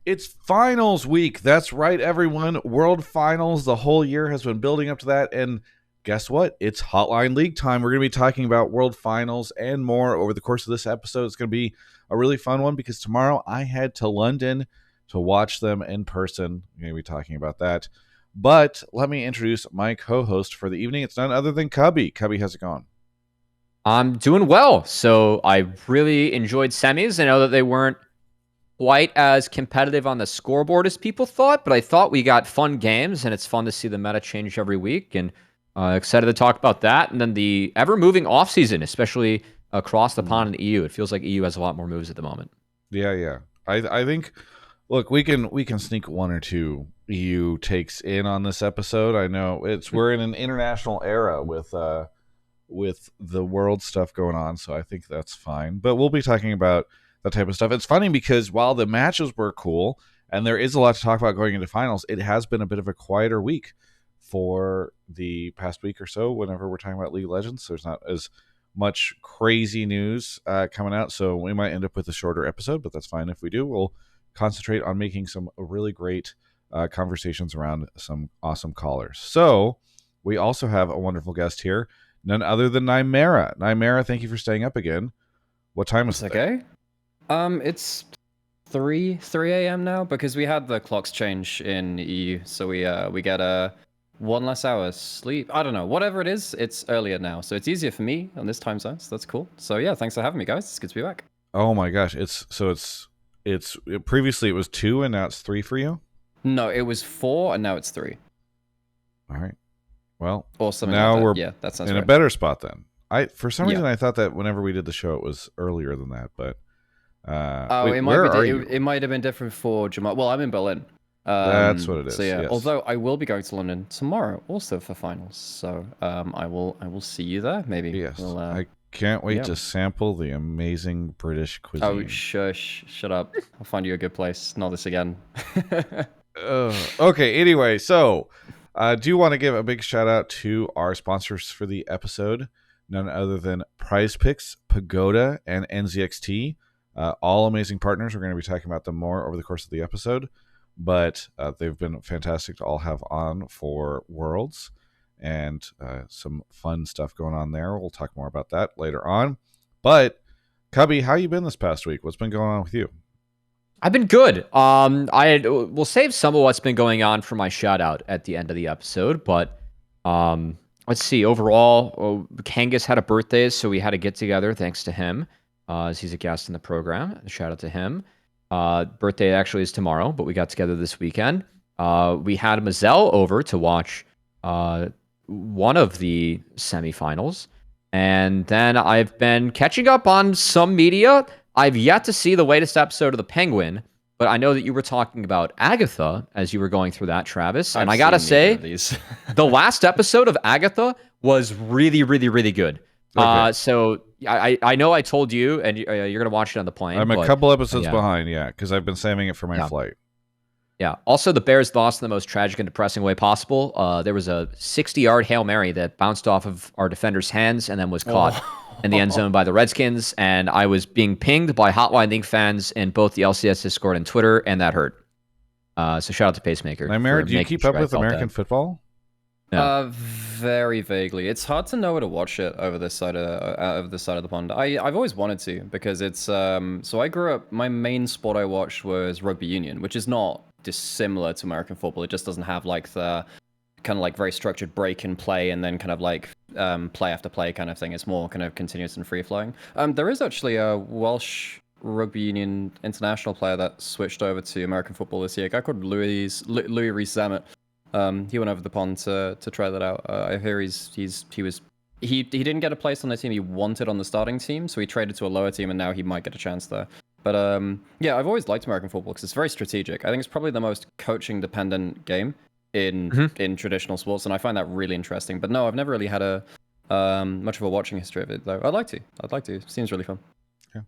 It's finals week. That's right, everyone. World Finals. The whole year has been building up to that. And guess what? It's Hotline League time. We're going to be talking about World Finals and more over the course of this episode. It's going to be a really fun one because tomorrow I head to London to watch them in person. We're going to be talking about that. But let me introduce my co-host for the evening. It's none other than Cubby. Cubby, how's it going? I'm doing well. So I really enjoyed semis. I know that they weren't quite as competitive on the scoreboard as people thought, but I thought we got fun games, and it's fun to see the meta change every week. And excited to talk about that. And then the ever-moving off-season, especially across the pond in EU. It feels like EU has a lot more moves at the moment. Yeah. I think, look, we can sneak one or two EU takes in on this episode. I know we're in an international era with the world stuff going on, so I think that's fine. But we'll be talking about that type of stuff. It's funny because while the matches were cool and there is a lot to talk about going into finals, it has been a bit of a quieter week for the past week or so. Whenever we're talking about League of Legends, there's not as much crazy news coming out, so we might end up with a shorter episode, but that's fine. If we do, we'll concentrate on making some really great conversations around some awesome callers. So we also have a wonderful guest here, none other than Nymaera. Nymaera, thank you for staying up again. What time is it? Okay. It's 3 a.m. now because we had the clocks change in EU, so we get one less hour sleep. I don't know, whatever it is, it's earlier now, so it's easier for me on this time zone. So that's cool. So yeah, thanks for having me, guys. It's good to be back. Oh my gosh, it's previously it was 2 and now it's 3 for you? No, it was 4 and now it's 3. All right. Well, or something now like that. we're that sounds in right. a better spot then. For some reason I thought that whenever we did the show it was earlier than that, but it might have been different for Jamal. Well, I'm in Berlin. That's what it is. So yeah, yes. although I will be going to London tomorrow also for finals. So I will see you there maybe. Yes. I can't wait to sample the amazing British cuisine. Oh, shush. Shut up. I'll find you a good place. Not this again. Okay, anyway, so I do want to give a big shout out to our sponsors for the episode, none other than PrizePicks, Pagoda, and NZXT. All amazing partners. We're going to be talking about them more over the course of the episode, but they've been fantastic to all have on for Worlds, and some fun stuff going on there. We'll talk more about that later on. But Cubby, how you been this past week? What's been going on with you? I've been good. We'll save some of what's been going on for my shout out at the end of the episode, but let's see. Overall, Kangas had a birthday, so we had a get together thanks to him, as he's a guest in the program. Shout out to him. Birthday actually is tomorrow, but we got together this weekend. We had Mazel over to watch one of the semifinals, and then I've been catching up on some media. I've yet to see the latest episode of The Penguin, but I know that you were talking about Agatha as you were going through that, Travis. And I gotta say, the last episode of Agatha was really, really, really good. Okay. So I know I told you, and you're gonna watch it on the plane. I'm a couple episodes behind, because I've been saving it for my flight. Yeah. Also, the Bears lost in the most tragic and depressing way possible. There was a 60-yard Hail Mary that bounced off of our defender's hands and then was caught in the end zone by the Redskins. And I was being pinged by Hotline League fans in both the LCS Discord and Twitter, and that hurt. So shout out to Pacemaker. Nymaera, do you keep up with American football? Yeah. Very vaguely. It's hard to know where to watch it over this side of the pond. I've always wanted to because it's so I grew up. My main sport I watched was rugby union, which is not dissimilar to American football. It just doesn't have like the kind of like very structured break and play and then kind of like play after play kind of thing. It's more kind of continuous and free flowing. There is actually a Welsh rugby union international player that switched over to American football this year. A guy called Louis Rees-Zammit. He went over the pond to try that out. I hear he didn't get a place on the team he wanted on the starting team, so he traded to a lower team, and now he might get a chance there. But yeah, I've always liked American football because it's very strategic. I think it's probably the most coaching dependent game in traditional sports, and I find that really interesting. But no, I've never really had a much of a watching history of it, though. I'd like to. It seems really fun. Yeah.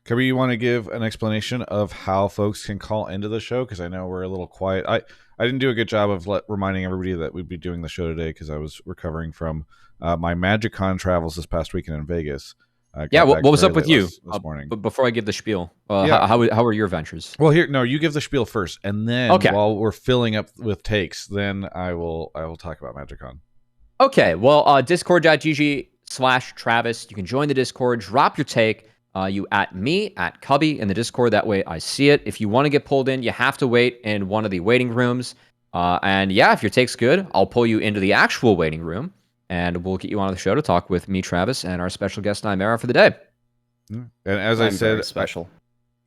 Kirby, you want to give an explanation of how folks can call into the show? Because I know we're a little quiet. I didn't do a good job of reminding everybody that we'd be doing the show today because I was recovering from my MagicCon travels this past weekend in Vegas. Yeah, got what back was very up with late you? this morning. But before I give the spiel, Yeah. how were your ventures? Well, here, no, you give the spiel first, and then Okay. while we're filling up with takes, then I will talk about MagicCon. Okay, well, discord.gg/Travis. You can join the Discord, drop your take. You at me, at Cubby in the Discord. That way I see it. If you want to get pulled in, you have to wait in one of the waiting rooms. And yeah, if your take's good, I'll pull you into the actual waiting room, and we'll get you on the show to talk with me, Travis, and our special guest, Nymaera, for the day. And as I'm I said, very special.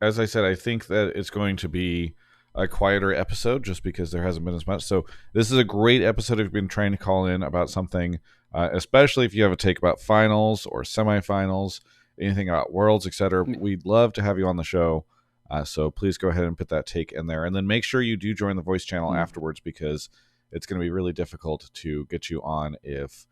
I think that it's going to be a quieter episode just because there hasn't been as much. So this is a great episode if you've been trying to call in about something, especially if you have a take about finals or semifinals, anything about worlds, etc. We'd love to have you on the show. So please go ahead and put that take in there. And then make sure you do join the voice channel afterwards, because it's going to be really difficult to get you on if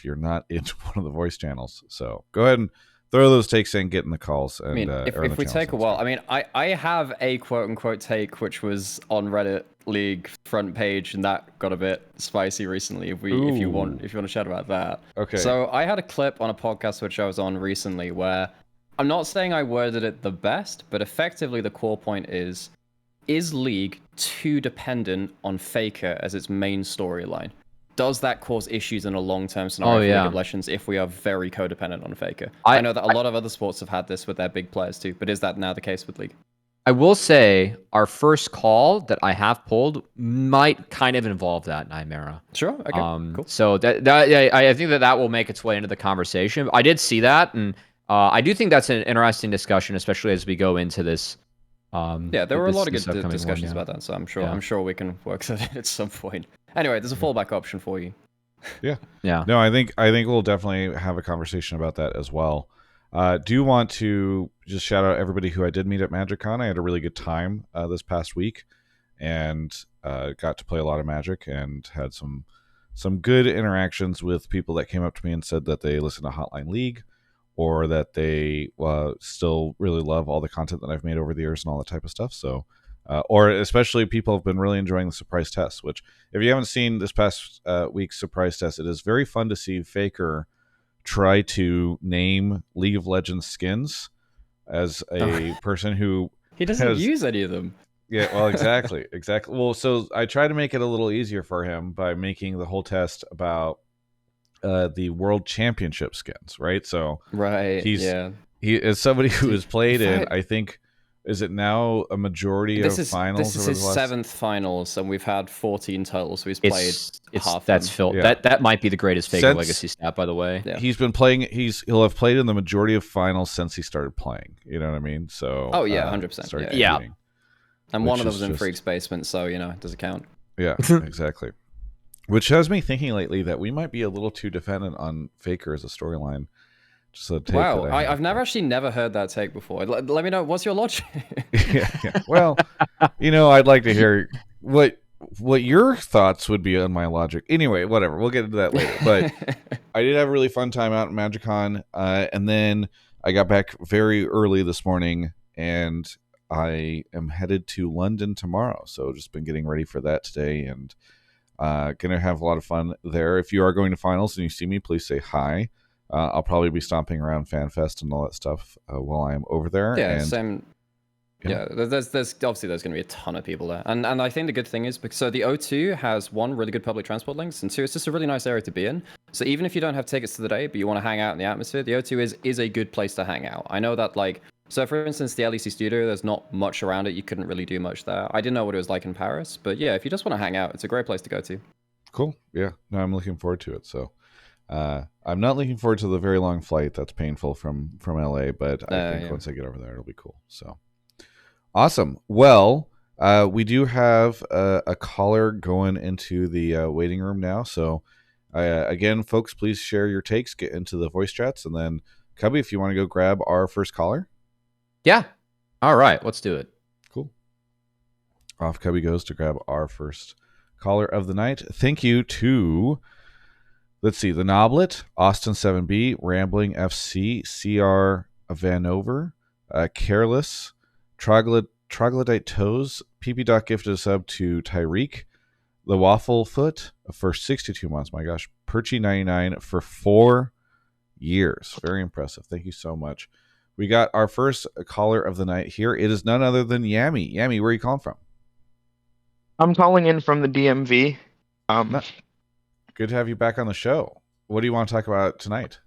you're not into one of the voice channels. So go ahead and throw those takes in, get in the calls. And, I mean, if we take a while, I mean, I have a quote unquote take which was on Reddit League front page, and that got a bit spicy recently. If you want to chat about that. Okay. So I had a clip on a podcast which I was on recently where I'm not saying I worded it the best, but effectively the core point is League too dependent on FAKER as its main storyline? Does that cause issues in a long-term scenario for League of Legends if we are very codependent on FAKER? I know that a lot of other sports have had this with their big players too, but is that now the case with League? I will say our first call that I have pulled might kind of involve that, Nymaera. Sure. Okay. Cool. So I think that will make its way into the conversation. I did see that, and I do think that's an interesting discussion, especially as we go into this. There were a lot of good discussions about that, so I'm sure we can work that in at some point. Anyway, there's a fallback option for you. Yeah. No, I think we'll definitely have a conversation about that as well. Do want to just shout out everybody who I did meet at MagicCon. I had a really good time this past week, and got to play a lot of Magic and had some good interactions with people that came up to me and said that they listen to Hotline League, or that they still really love all the content that I've made over the years and all that type of stuff. So, or especially people have been really enjoying the surprise test, which if you haven't seen this past week's surprise test, it is very fun to see FAKER try to name League of Legends skins as a person who he doesn't use any of them. Yeah, well, exactly. Well, so I try to make it a little easier for him by making the whole test about the World Championship skins, right? So he is somebody who has played in, I think, is it now a majority of finals? This is his 7th finals, and we've had 14 totals, so he's played half. That's Phil. Yeah. That might be the greatest FAKER legacy stat, by the way. Yeah. He's been playing. He'll have played in the majority of finals since he started playing. You know what I mean? So 100%. Yeah. And one of them was in Freak's basement, so does it count? Yeah, exactly. Which has me thinking lately that we might be a little too dependent on FAKER as a storyline. Wow, I've never heard that take before. Let me know, what's your logic? yeah. Well, I'd like to hear what your thoughts would be on my logic. Anyway, whatever, we'll get into that later. But I did have a really fun time out in MagicCon, and then I got back very early this morning, and I am headed to London tomorrow. So just been getting ready for that today, and gonna have a lot of fun there. If you are going to finals and you see me, please say hi. I'll probably be stomping around FanFest and all that stuff while I'm over there. Yeah, same. Yeah, there's obviously there's going to be a ton of people there, and I think the good thing is because the O2 has one, really good public transport links, and two, it's just a really nice area to be in. So even if you don't have tickets to the day, but you want to hang out in the atmosphere, the O2 is a good place to hang out. I know that so for instance, the LEC studio, there's not much around it. You couldn't really do much there. I didn't know what it was like in Paris, but yeah, if you just want to hang out, it's a great place to go to. Cool. Yeah. No, I'm looking forward to it. So. I'm not looking forward to the very long flight that's painful from LA, but I think once I get over there, it'll be cool. So awesome. Well, we do have a caller going into the waiting room now. So again, folks, please share your takes, get into the voice chats, and then Cubby, if you want to go grab our first caller. Yeah. All right, let's do it. Cool. Off Cubby goes to grab our first caller of the night. Thank you to... Let's see, the Noblet, Austin 7B, Rambling FC, CR Vanover, Careless, Troglodyte Toes, PP Doc gifted a sub to Tyreek, the Waffle Foot for 62 months, my gosh, Perchy 99 for 4 years. Very impressive. Thank you so much. We got our first caller of the night here. It is none other than Yami. Yami, where are you calling from? I'm calling in from the DMV. Good to have you back on the show. What do you want to talk about tonight?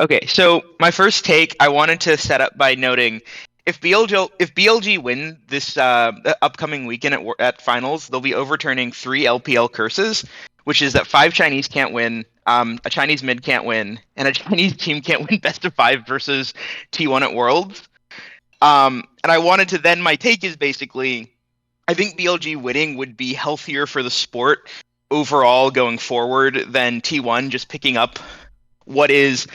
Okay, so my first take, I wanted to set up by noting if BLG win this upcoming weekend at finals, they'll be overturning 3 LPL curses, which is that 5 Chinese can't win, a Chinese mid can't win, and a Chinese team can't win best of 5 versus T1 at Worlds. And I wanted to then, my take is basically, I think BLG winning would be healthier for the sport overall going forward than T1 just picking up what is,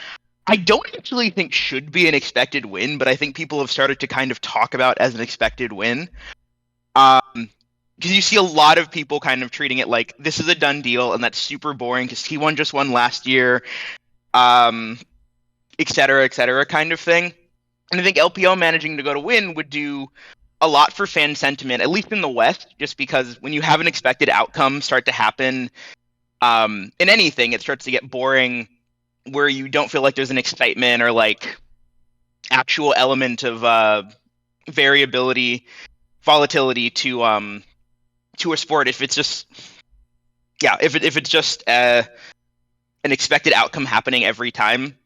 I don't actually think should be an expected win, but I think people have started to kind of talk about as an expected win. Because you see a lot of people kind of treating it like this is a done deal, and that's super boring because T1 just won last year, et cetera, kind of thing. And I think LPL managing to go to win would do a lot for fan sentiment, at least in the West, just because when you have an expected outcome start to happen in anything, it starts to get boring, where you don't feel like there's an excitement or like actual element of volatility to a sport. If it's just if it's just an expected outcome happening every time,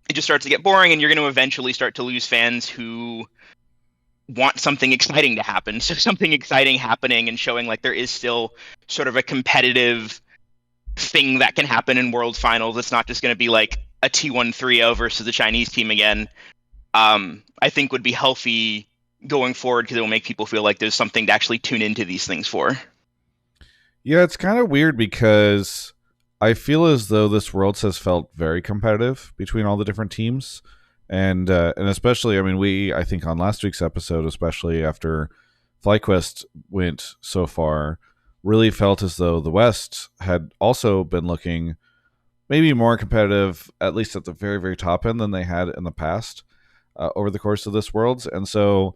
it just starts to get boring, and you're going to eventually start to lose fans who want something exciting to happen. So something exciting happening and showing like there is still sort of a competitive thing that can happen in World Finals. It's not just going to be like a T1 3-0 versus a Chinese team again. I think would be healthy going forward because it will make people feel like there's something to actually tune into these things for. Yeah, it's kind of weird because I feel as though this Worlds has felt very competitive between all the different teams. And especially, I mean, I think on last week's episode, especially after FlyQuest went so far, really felt as though the West had also been looking maybe more competitive, at least at the very, very top end than they had in the past over the course of this Worlds. And so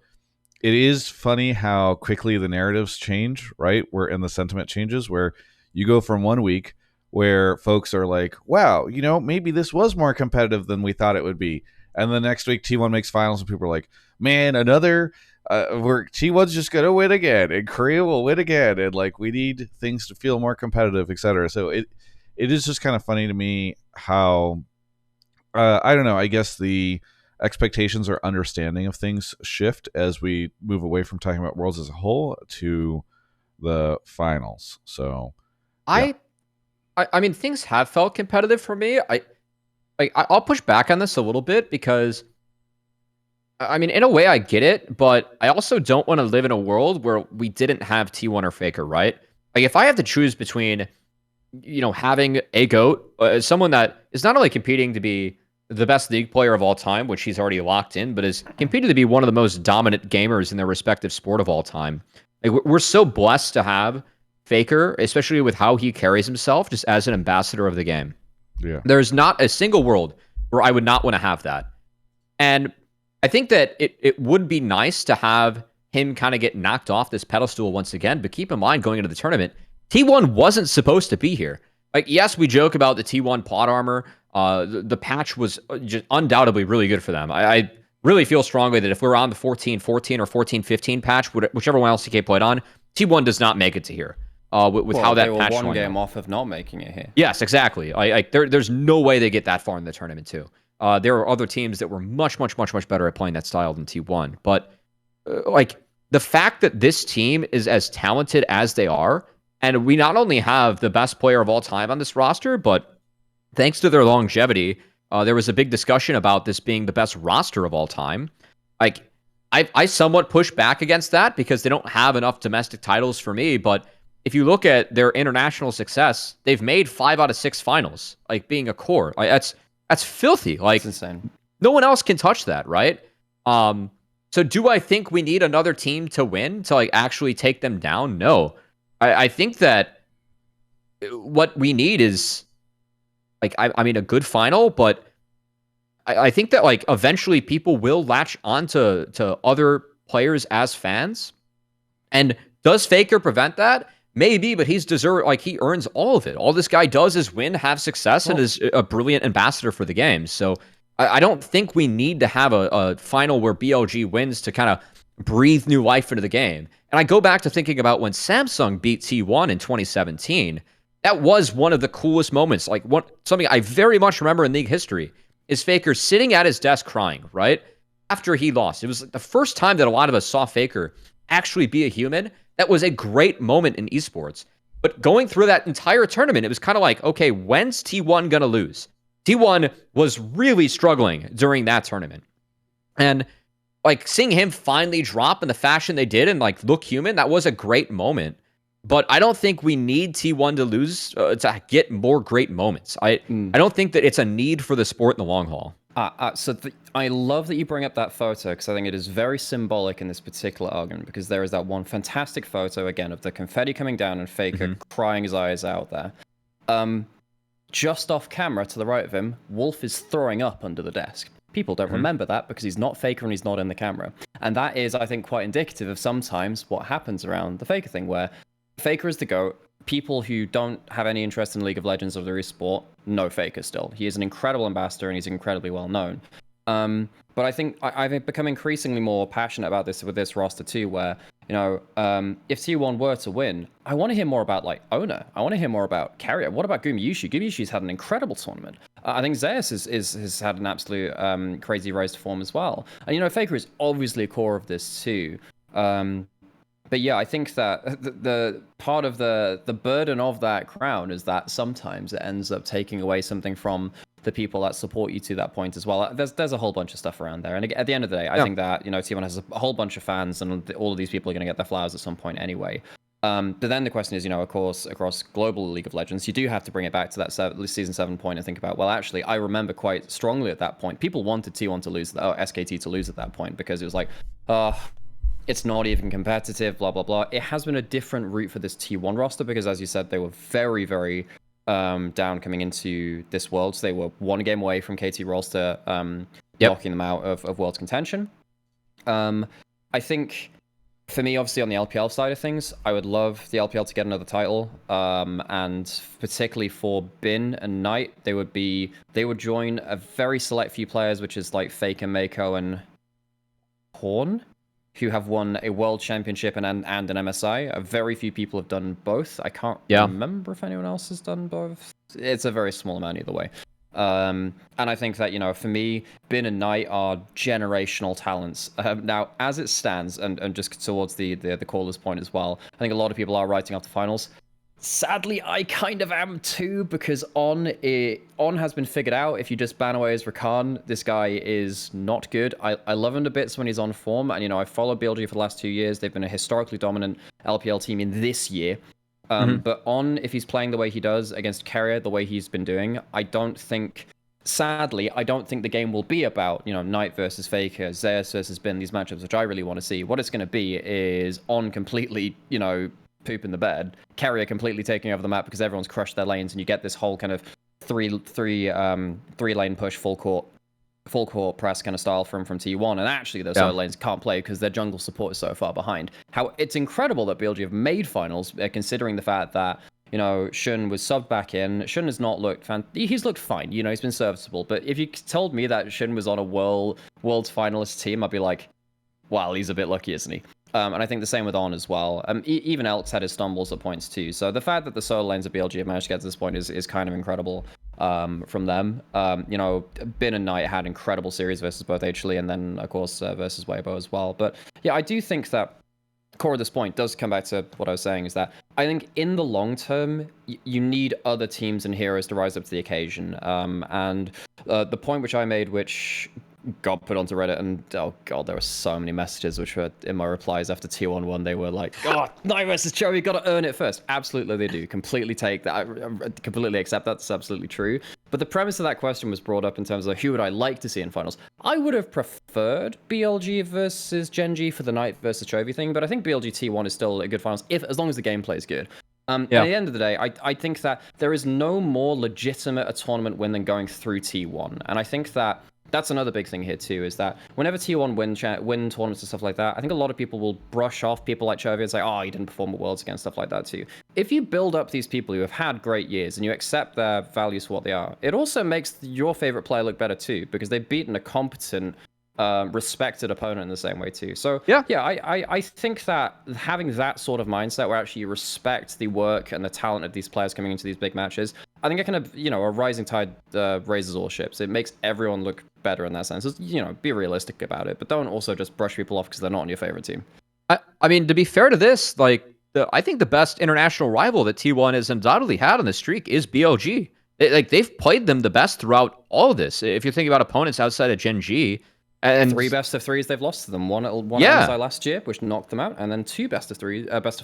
it is funny how quickly the narratives change, right? And the sentiment changes, where you go from one week where folks are like, wow, maybe this was more competitive than we thought it would be. And the next week, T1 makes finals, and people are like, man, another T1's just going to win again, and Korea will win again, and like we need things to feel more competitive, etc. So it is just kind of funny to me how, I don't know, I guess the expectations or understanding of things shift as we move away from talking about Worlds as a whole to the finals. So, yeah. I mean, things have felt competitive for me. I'll push back on this a little bit because, I mean, in a way I get it, but I also don't want to live in a world where we didn't have T1 or FAKER, right? Like, if I have to choose between, having a GOAT, someone that is not only competing to be the best league player of all time, which he's already locked in, but is competing to be one of the most dominant gamers in their respective sport of all time. Like, we're so blessed to have FAKER, especially with how he carries himself, just as an ambassador of the game. Yeah. There's not a single world where I would not want to have that. And I think that it would be nice to have him kind of get knocked off this pedestal once again. But keep in mind, going into the tournament, T1 wasn't supposed to be here. Like, yes, we joke about the T1 plot armor. The patch was just undoubtedly really good for them. I really feel strongly that if we're on the 14-14 or 14-15 patch, whichever one LCK played on, T1 does not make it to here. With how that patch one game off of not making it here. Yes, exactly. There's no way they get that far in the tournament too. There are other teams that were much better at playing that style than T1. But like the fact that this team is as talented as they are, and we not only have the best player of all time on this roster, but thanks to their longevity, there was a big discussion about this being the best roster of all time. Like I somewhat push back against that because they don't have enough domestic titles for me, but if you look at their international success, they've made 5 out of 6 finals, like being a core. Like, that's filthy. Like, that's insane. No one else can touch that, right? So do I think we need another team to win to like actually take them down? No. I think that what we need is like I mean a good final, but I think that like eventually people will latch onto other players as fans. And does FAKER prevent that? Maybe, but he earns all of it. All this guy does is win, have success, and is a brilliant ambassador for the game. So I don't think we need to have a final where BLG wins to kind of breathe new life into the game. And I go back to thinking about when Samsung beat T1 in 2017. That was one of the coolest moments. Like something I very much remember in league history is FAKER sitting at his desk crying, right? After he lost. It was like the first time that a lot of us saw FAKER actually be a human. That was a great moment in esports. But going through that entire tournament, it was kind of like, okay, when's T1 going to lose? T1 was really struggling during that tournament. And like seeing him finally drop in the fashion they did and like look human, that was a great moment. But I don't think we need T1 to lose to get more great moments. I don't think that it's a need for the sport in the long haul. I love that you bring up that photo because I think it is very symbolic in this particular argument because there is that one fantastic photo, again, of the confetti coming down and FAKER crying his eyes out there. Just off camera to the right of him, Wolf is throwing up under the desk. People don't remember that because he's not FAKER and he's not in the camera. And that is, I think, quite indicative of sometimes what happens around the FAKER thing, where FAKER is the GOAT. People who don't have any interest in League of Legends or the esport know FAKER still. He is an incredible ambassador and he's incredibly well known. But I think I've become increasingly more passionate about this with this roster too, where, you know, if T1 were to win, I want to hear more about, like, Owner. I want to hear more about Carrier. What about Gumayushi? Gumayushi's had an incredible tournament. I think Zeus has had an absolute crazy rise to form as well. And, you know, FAKER is obviously a core of this too. But yeah, I think that the part of the burden of that crown is that sometimes it ends up taking away something from the people that support you to that point as well. There's a whole bunch of stuff around there. And at the end of the day, I think that, you know, T1 has a whole bunch of fans and all of these people are going to get their flowers at some point anyway. But then the question is, you know, of course, across global League of Legends, you do have to bring it back to that Season 7 point and think about, well, actually, I remember quite strongly at that point, people wanted T1 to lose, SKT to lose at that point because it was like, it's not even competitive, blah, blah, blah. It has been a different route for this T1 roster because, as you said, they were very, very down coming into this world. So they were one game away from KT roster knocking them out of world contention. I think, for me, obviously, on the LPL side of things, I would love the LPL to get another title. And particularly for Bin and Knight, they would join a very select few players, which is like FAKER, Mako, and Horn, who have won a world championship and an MSI. Very few people have done both. I can't remember if anyone else has done both. It's a very small amount either way. And I think that, you know, for me, Bin and Knight are generational talents. Now, as it stands, and just towards the caller's point as well, I think a lot of people are writing off the finals. Sadly, I kind of am too, because On has been figured out. If you just ban away his Rakan, this guy is not good. I love him to bits when he's on form, and, you know, I've followed BLG for the last 2 years. They've been a historically dominant LPL team in this year. But On, if he's playing the way he does against Carrier, the way he's been doing, sadly, I don't think the game will be about, you know, Knight versus FAKER, Zeus versus Bin, these matchups, which I really want to see. What it's going to be is On completely, you know, poop in the bed, Carrier completely taking over the map because everyone's crushed their lanes, and you get this whole kind of three lane push, full court press kind of style from T1, and actually those solo lanes can't play because their jungle support is so far behind. How it's incredible that BLG have made finals, considering the fact that, you know, Shun was subbed back in. Shun has not looked he's looked fine, you know, he's been serviceable, but if you told me that Shun was on a world's finalist team, I'd be like, well, he's a bit lucky, isn't he? And I think the same with On as well. Even Elks had his stumbles at points too. So the fact that the solo lanes of BLG have managed to get to this point is kind of incredible from them. You know, Bin and Knight had incredible series versus both HLE and then, of course, versus Weibo as well. But yeah, I do think that core of this point does come back to what I was saying, is that I think in the long term, you need other teams and heroes to rise up to the occasion. And the point which I made, which got put onto Reddit, and oh god, there were so many messages which were in my replies after T1 won. They were like, "Oh, Knight versus Joe, you got to earn it first." Absolutely, they do. Completely take that. I completely accept that. That's absolutely true. But the premise of that question was brought up in terms of who would I like to see in finals. I would have preferred BLG versus Gen.G for the Knight versus Chovy thing, but I think BLG T1 is still a good finals as long as the gameplay is good. At the end of the day, I think that there is no more legitimate a tournament win than going through T1, and I think that that's another big thing here too, is that whenever T1 win tournaments and stuff like that, I think a lot of people will brush off people like Chovy and say, oh, he didn't perform at Worlds again, stuff like that too. If you build up these people who have had great years and you accept their values for what they are, it also makes your favorite player look better too, because they've beaten a competent, respected opponent in the same way too. So I think that having that sort of mindset where actually you respect the work and the talent of these players coming into these big matches, I think it kind of, a rising tide raises all ships. It makes everyone look better in that sense. It's, be realistic about it, but don't also just brush people off because they're not on your favorite team. I mean, to be fair to this, like, I think the best international rival that T1 has undoubtedly had on the streak is BLG. They've played them the best throughout all of this. If you're thinking about opponents outside of Gen G, and 3 best of 3s they've lost to them. One at MSI last year, which knocked them out, and then 2 best of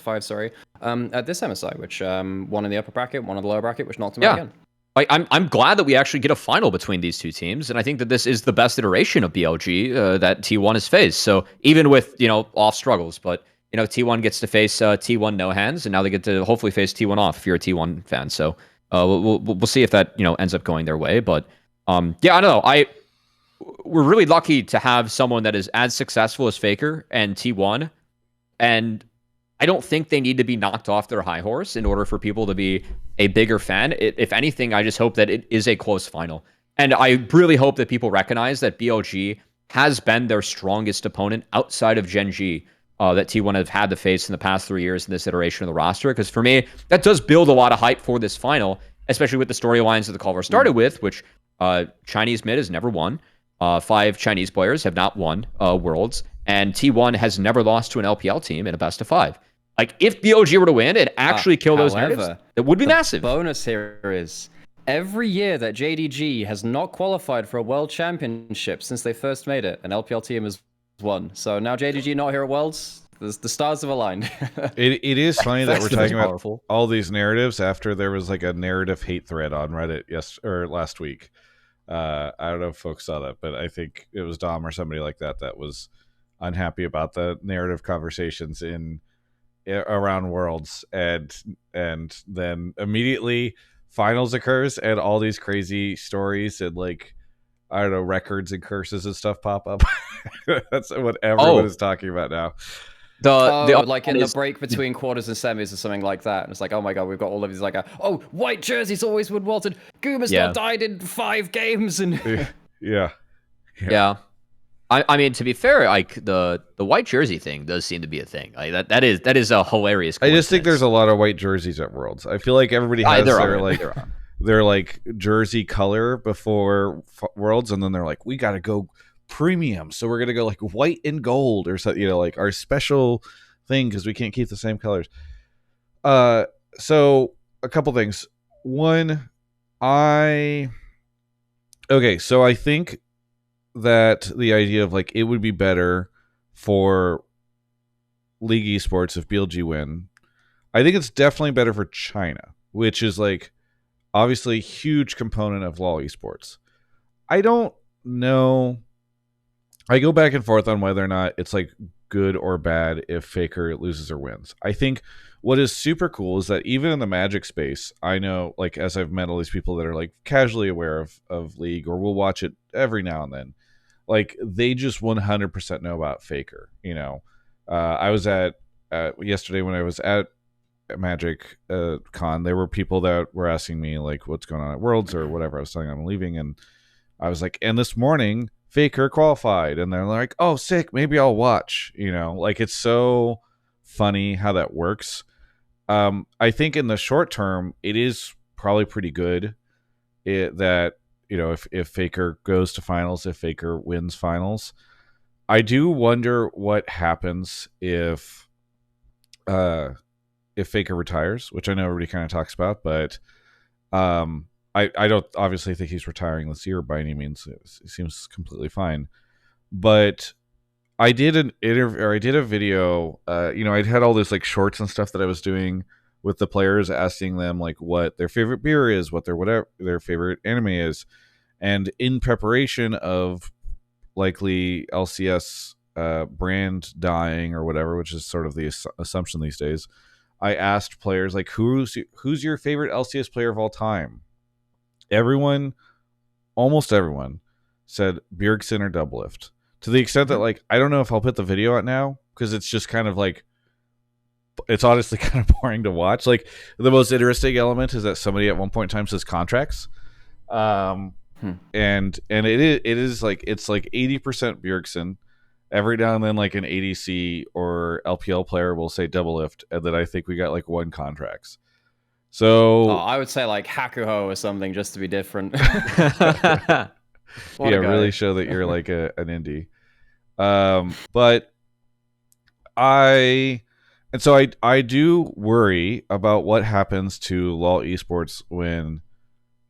5, sorry, at this MSI, which one in the upper bracket, one in the lower bracket, which knocked them out again. Like, I'm glad that we actually get a final between these two teams, and I think that this is the best iteration of BLG that T1 has faced. So even with off struggles, but T1 gets to face T1 no hands, and now they get to hopefully face T1 off if you're a T1 fan. So we'll see if that ends up going their way. But I don't know. We're really lucky to have someone that is as successful as FAKER and T1, and I don't think they need to be knocked off their high horse in order for people to be a bigger fan. If anything, I just hope that it is a close final. And I really hope that people recognize that BLG has been their strongest opponent outside of Gen G that T1 have had to face in the past 3 years in this iteration of the roster. Because for me, that does build a lot of hype for this final, especially with the storylines that the Culver started with, which Chinese mid has never won. 5 Chinese players have not won Worlds, and T1 has never lost to an LPL team in a best of 5. Like, if BLG were to win and actually kill those narratives, it would be massive. Bonus here is every year that JDG has not qualified for a World Championship since they first made it, an LPL team has won. So now JDG not here at Worlds, the stars have aligned. It is funny that we're talking about all these narratives after there was like a narrative hate thread on Reddit last week. I don't know if folks saw that, but I think it was Dom or somebody like that was unhappy about the narrative conversations around Worlds, and then immediately finals occurs and all these crazy stories and like, I don't know, records and curses and stuff pop up. That's what everyone is talking about now. Like in the break between quarters and semis or something like that. And it's like, oh my god, we've got all of these like, white jerseys always win Worlds, and Goomer's not died in 5 games. And yeah. I mean, to be fair, like the white jersey thing does seem to be a thing. Like that is a hilarious coincidence. I just think there's a lot of white jerseys at Worlds. I feel like everybody has their like jersey color before Worlds, and then they're like, we got to go premium, so we're gonna go like white and gold or something, like our special thing because we can't keep the same colors. So a couple things. One, I think that the idea of like it would be better for League eSports if BLG win. I think it's definitely better for China, which is like obviously a huge component of LoL eSports. I don't know. I go back and forth on whether or not it's like good or bad if FAKER loses or wins. I think what is super cool is that even in the Magic space, I know, like, as I've met all these people that are like casually aware of League or will watch it every now and then, like they just 100% know about FAKER. I was at yesterday when I was at Magic Con, there were people that were asking me like what's going on at Worlds or whatever. I was telling them I'm leaving, and I was like, and this morning FAKER qualified, and they're like, oh sick, maybe I'll watch. Like it's so funny how that works. I think in the short term it is probably pretty good that if FAKER goes to finals, if FAKER wins finals. I do wonder what happens if FAKER retires, which I know everybody kind of talks about, but I don't obviously think he's retiring this year by any means. It seems completely fine. But I did a video, I'd had all this like shorts and stuff that I was doing with the players, asking them like what their favorite beer is, what their favorite anime is. And in preparation of likely LCS brand dying or whatever, which is sort of the assumption these days, I asked players like, who's your favorite LCS player of all time? Almost everyone said Bjergsen or Doublelift. To the extent that like I don't know if I'll put the video out now because it's just kind of like it's honestly kind of boring to watch. Like the most interesting element is that somebody at one point in time says contracts. And it is like it's like 80% Bjergsen. Every now and then like an ADC or LPL player will say Doublelift, and then I think we got like one contracts. So I would say like Hakuho or something just to be different. yeah, really show that you're like an indie. But I do worry about what happens to LoL esports when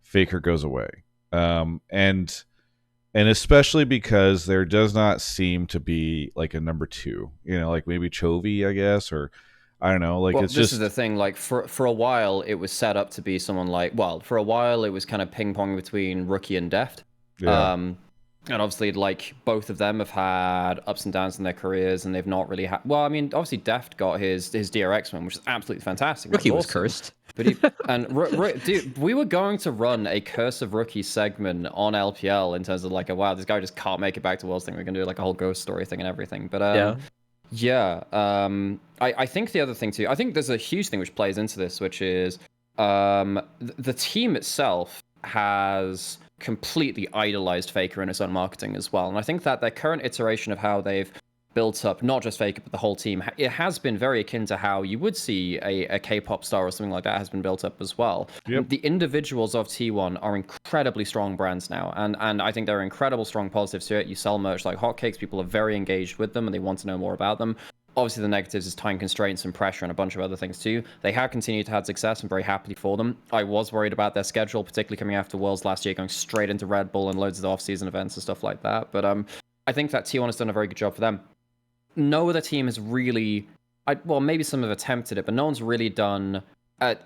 Faker goes away. And especially because there does not seem to be like a number 2, you know, like maybe Chovy, I guess, or I don't know. Like well, it's this just is the thing. Like for a while, it was set up to be someone like. Well, for a while, it was kind of ping pong between Rookie and Deft. Yeah. And obviously, like both of them have had ups and downs in their careers, and they've not really had. Well, I mean, obviously, Deft got his DRX win, which is absolutely fantastic. Rookie was awesome. cursed. But dude, we were going to run a Curse of Rookie segment on LPL in terms of like, wow, this guy just can't make it back to Worlds thing. We're gonna do like a whole ghost story thing and everything. But I think the other thing too, I think there's a huge thing which plays into this, which is the team itself has completely idolized Faker in its own marketing as well. And I think that their current iteration of how they've built up not just Faker but the whole team, it has been very akin to how you would see a K-pop star or something like that has been built up as well. Yep. The individuals of T1 are incredibly strong brands now, and I think there are incredible strong positives to it. You sell merch like hotcakes, people are very engaged with them and they want to know more about them. Obviously, the negatives is time constraints and pressure and a bunch of other things too. They have continued to have success. I'm very happy for them. I was worried about their schedule, particularly coming after Worlds last year, going straight into Red Bull and loads of off-season events and stuff like that. But I think that T1 has done a very good job for them. No other team has really, well, maybe some have attempted it, but no one's really done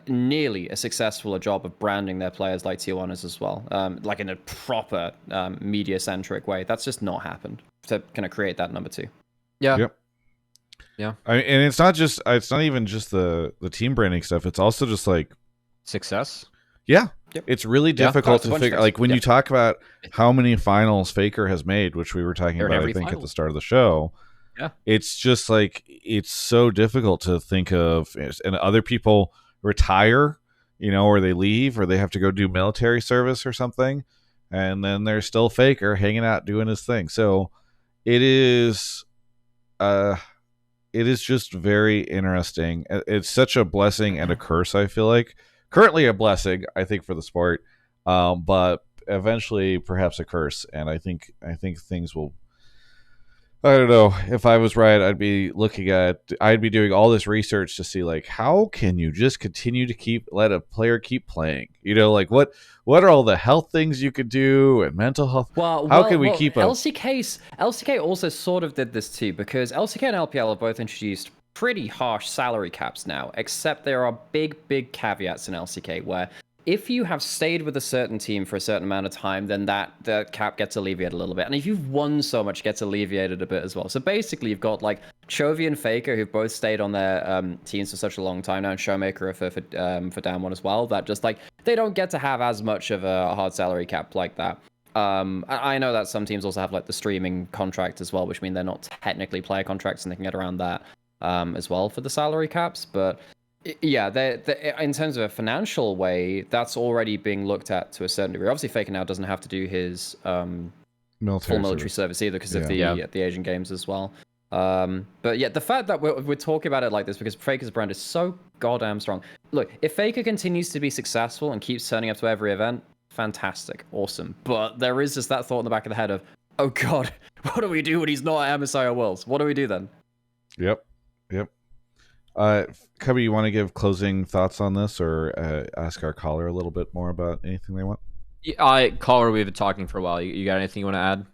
nearly as successful a job of branding their players like T1 is as well, like in a proper media-centric way. That's just not happened to kind of create that number 2. Yeah. Yep. Yeah. I mean, and it's not even just the team branding stuff. It's also just like Success. yeah. Yep. It's really difficult to figure. Like when you talk about how many finals Faker has made, which we were talking about, I think, at the start of the show. Yeah. It's just like it's so difficult to think of, and other people retire, you know, or they leave, or they have to go do military service or something, and then there's still Faker hanging out doing his thing. So it is just very interesting. It's such a blessing and a curse, I feel like. Currently a blessing, I think, for the sport, but eventually perhaps a curse. And I think things will. I don't know. If I was Riot, I'd be doing all this research to see like how can you just continue to let a player keep playing? You know, like what are all the health things you could do and mental health? How can we keep LCK also sort of did this too, because LCK and LPL have both introduced pretty harsh salary caps now, except there are big caveats in LCK where if you have stayed with a certain team for a certain amount of time, then the cap gets alleviated a little bit. And if you've won so much, it gets alleviated a bit as well. So basically, you've got like Chovy and Faker, who've both stayed on their teams for such a long time now, and Showmaker for Down One as well, that just like they don't get to have as much of a hard salary cap like that. I know that some teams also have like the streaming contract as well, which mean they're not technically player contracts and they can get around that as well for the salary caps. But yeah, in terms of a financial way, that's already being looked at to a certain degree. Obviously, Faker now doesn't have to do his full military service either because of the Asian Games as well. But yeah, the fact that we're talking about it like this because Faker's brand is so goddamn strong. Look, if Faker continues to be successful and keeps turning up to every event, fantastic, awesome. But there is just that thought in the back of the head of, oh god, what do we do when he's not at MSI or Worlds? What do we do then? Yep. Cubby, you want to give closing thoughts on this, or ask our caller a little bit more about anything they want? Yeah, caller, we've been talking for a while. You got anything you want to add?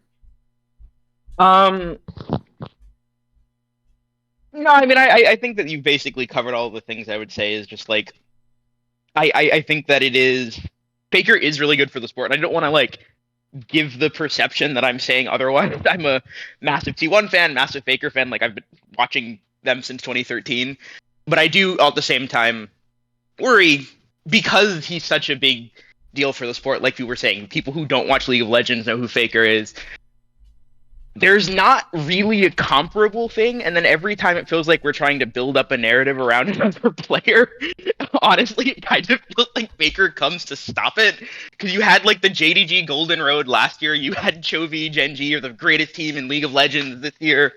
No, I mean, I think that you've basically covered all the things I would say is just like, I think that Faker is really good for the sport. And I don't want to like give the perception that I'm saying otherwise. I'm a massive T1 fan, massive Faker fan. Like I've been watching them since 2013, but I do at the same time worry because he's such a big deal for the sport. Like we were saying, people who don't watch League of Legends know who Faker is. There's not really a comparable thing, and then every time it feels like we're trying to build up a narrative around another player, honestly, it kind of feels like Faker comes to stop it. Because you had like the JDG Golden Road last year, you had Chovy, Genji, are the greatest team in League of Legends this year,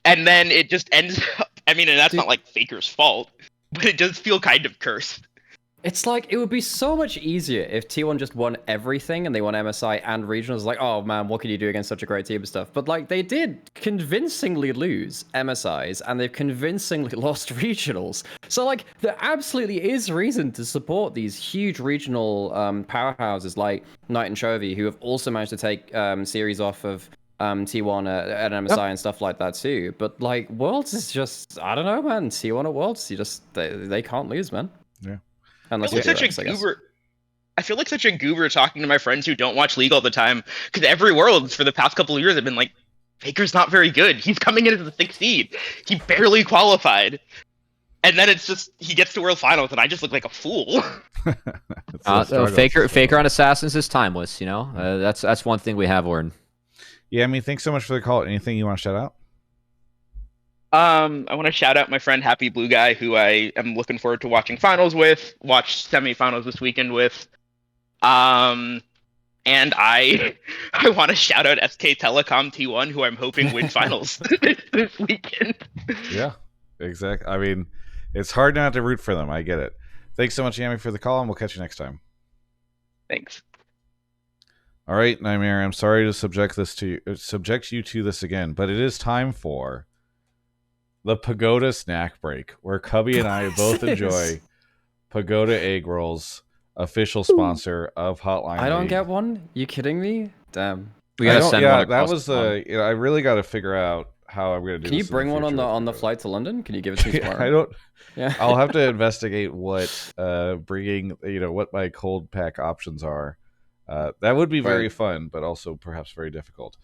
and then it just ends up, I mean, and that's not like Faker's fault, but it does feel kind of cursed. It's like, it would be so much easier if T1 just won everything and they won MSI and regionals. Like, oh man, what can you do against such a great team and stuff? But like, they did convincingly lose MSIs and they've convincingly lost regionals. So like, there absolutely is reason to support these huge regional powerhouses like Knight and Chovy, who have also managed to take series off of T1 at MSI and stuff like that too. But like, Worlds is just, I don't know, man. T1 at Worlds, they can't lose, man. Yeah. Unless I feel like such a goober talking to my friends who don't watch League all the time, because every Worlds for the past couple of years have been like, Faker's not very good. He's coming in as a 6th seed. He barely qualified. And then it's just, he gets to World Finals and I just look like a fool. Faker on Assassins is timeless, you know? That's one thing we have, Orin. Yeah, I mean, thanks so much for the call. Anything you want to shout out? I want to shout out my friend Happy Blue Guy, who I am looking forward to watching finals with, watch semifinals this weekend with. And I want to shout out SK Telecom T1, who I'm hoping win finals this weekend. Yeah, exactly. I mean, it's hard not to root for them. I get it. Thanks so much, Yami, for the call, and we'll catch you next time. Thanks. All right, Nymaera, I'm sorry to subject you to this again, but it is time for the Pagoda snack break, where Cubby and I both enjoy Pagoda egg rolls, official sponsor of Hotline. I don't get one. You kidding me? Damn. We gotta send one. That was I really got to figure out how I'm gonna do. Can you bring one on the flight to London? Can you give it to me tomorrow? I don't. Yeah. I'll have to investigate what bringing what my cold pack options are. That would be very fun, but also perhaps very difficult.